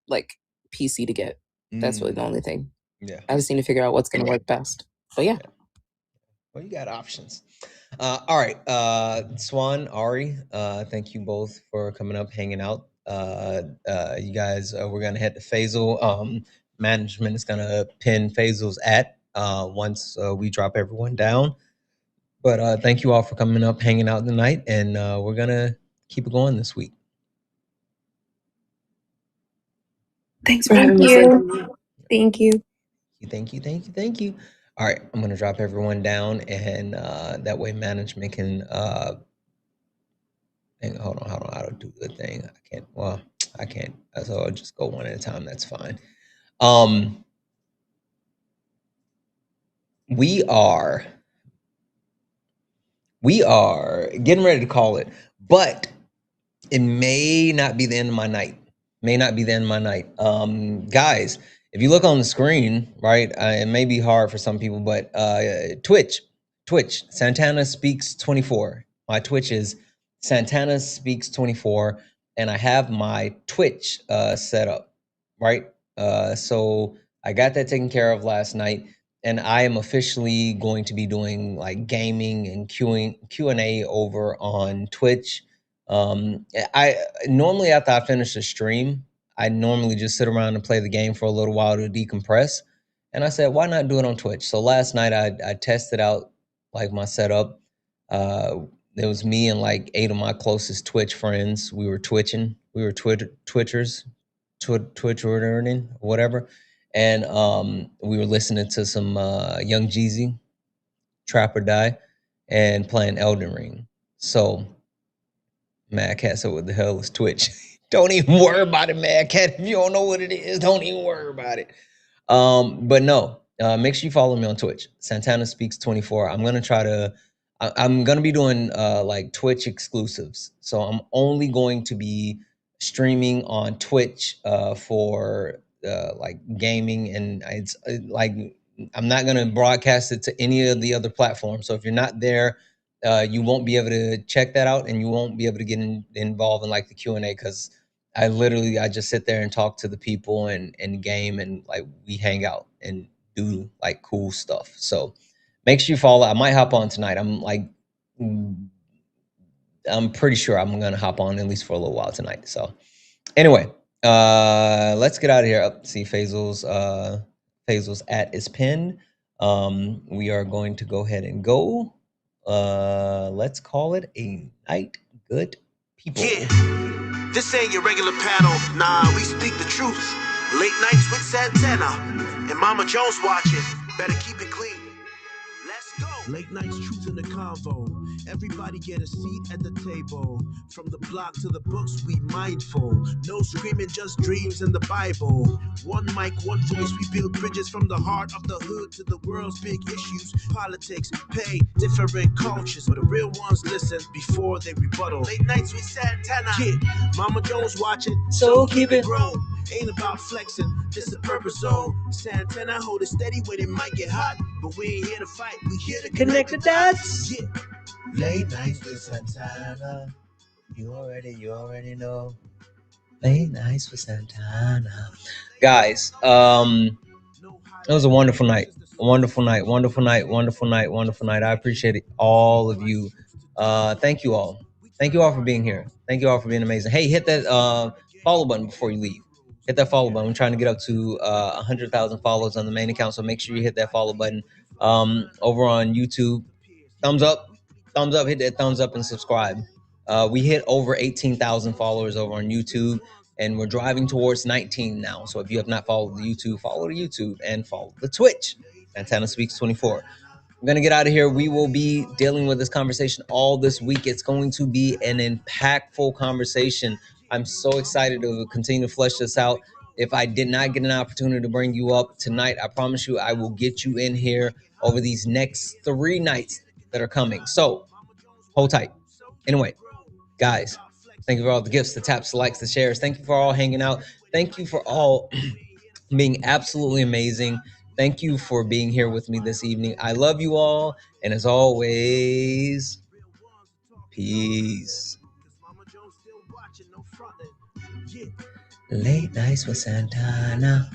like PC to get. That's really the only thing. Yeah. I just need to figure out what's gonna work best. But yeah. Well, you got options. All right. Swan, Ari, thank you both for coming up, hanging out. You guys, we're gonna head to Faisal. Management is gonna pin Faisal's once we drop everyone down. But thank you all for coming up, hanging out tonight, and we're gonna keep it going this week. Thanks for having me. Thank you. Thank you. All right, I'm gonna drop everyone down, and that way management can. Hold on. How to do the thing? I can't. Well, I can't. So I'll just go one at a time. That's fine. We are getting ready to call it, but it may not be the end of my night. Guys, if you look on the screen, right, it may be hard for some people, but Twitch, Santana Speaks 24. My Twitch is Santana Speaks 24, and I have my Twitch set up, right? So I got that taken care of last night, and I am officially going to be doing like gaming and Q&A over on Twitch. I normally, after I finish a stream, I normally just sit around and play the game for a little while to decompress. And I said, why not do it on Twitch? So last night I tested out like my setup. It was me and like 8 of my closest Twitch friends. We were twitching. We were Twitchers, Twitchering, whatever. And we were listening to some Young Jeezy, Trap or Die, and playing Elden Ring. So Mad Cat, so what the hell is Twitch? Don't even worry about it, Mad Cat. If you don't know what it is, don't even worry about it. But no, make sure you follow me on Twitch. Santana Speaks 24. I'm gonna be doing like Twitch exclusives. So I'm only going to be streaming on Twitch for like gaming, and it's like I'm not gonna broadcast it to any of the other platforms. So if you're not there, you won't be able to check that out, and you won't be able to get involved in like the Q&A, because I just sit there and talk to the people and game, and like we hang out and do like cool stuff. So make sure you follow. I might hop on tonight. I'm pretty sure I'm gonna hop on at least for a little while tonight. So anyway, let's get out of here. See Faisal's at is pinned. We are going to go ahead and go. Let's call it a night, good people. Yeah, this ain't your regular panel. Nah, we speak the truth. Late nights with Santana and Mama Jones watching. Better keep it clean. Let's go. Late nights, truth in the convo. Everybody get a seat at the table. From the block to the books, we mindful. No screaming, just dreams in the Bible. One mic, one voice, we build bridges from the heart of the hood to the world's big issues. Politics, pay, different cultures. But the real ones listen before they rebuttal. Late nights with Santana. Yeah, Mama Jones watching, so keep it grown. Ain't about flexing, this is purpose zone. Santana hold it steady when it might get hot. But we ain't here to fight, we here to connect the dots. Yeah. Late nights with Santana. You already know. Late nights with Santana. Guys, it was a wonderful night. Wonderful night. I appreciate all of you. Thank you all. Thank you all for being here. Thank you all for being amazing. Hey, hit that follow button before you leave. Hit that follow button. I'm trying to get up to 100,000 followers on the main account, so make sure you hit that follow button. Over on YouTube, thumbs up, hit that thumbs up and subscribe. We hit over 18,000 followers over on YouTube, and we're driving towards 19 now. So if you have not followed the YouTube, follow the YouTube and follow the Twitch. Santana Speaks 24. I'm gonna get out of here. We will be dealing with this conversation all this week. It's going to be an impactful conversation. I'm so excited to continue to flesh this out. If I did not get an opportunity to bring you up tonight, I promise you I will get you in here over these next 3 nights that are coming. So hold tight. Anyway, guys, thank you for all the gifts, the taps, the likes, the shares. Thank you for all hanging out. Thank you for all being absolutely amazing. Thank you for being here with me this evening. I love you all. And as always, peace. Late nights with Santana.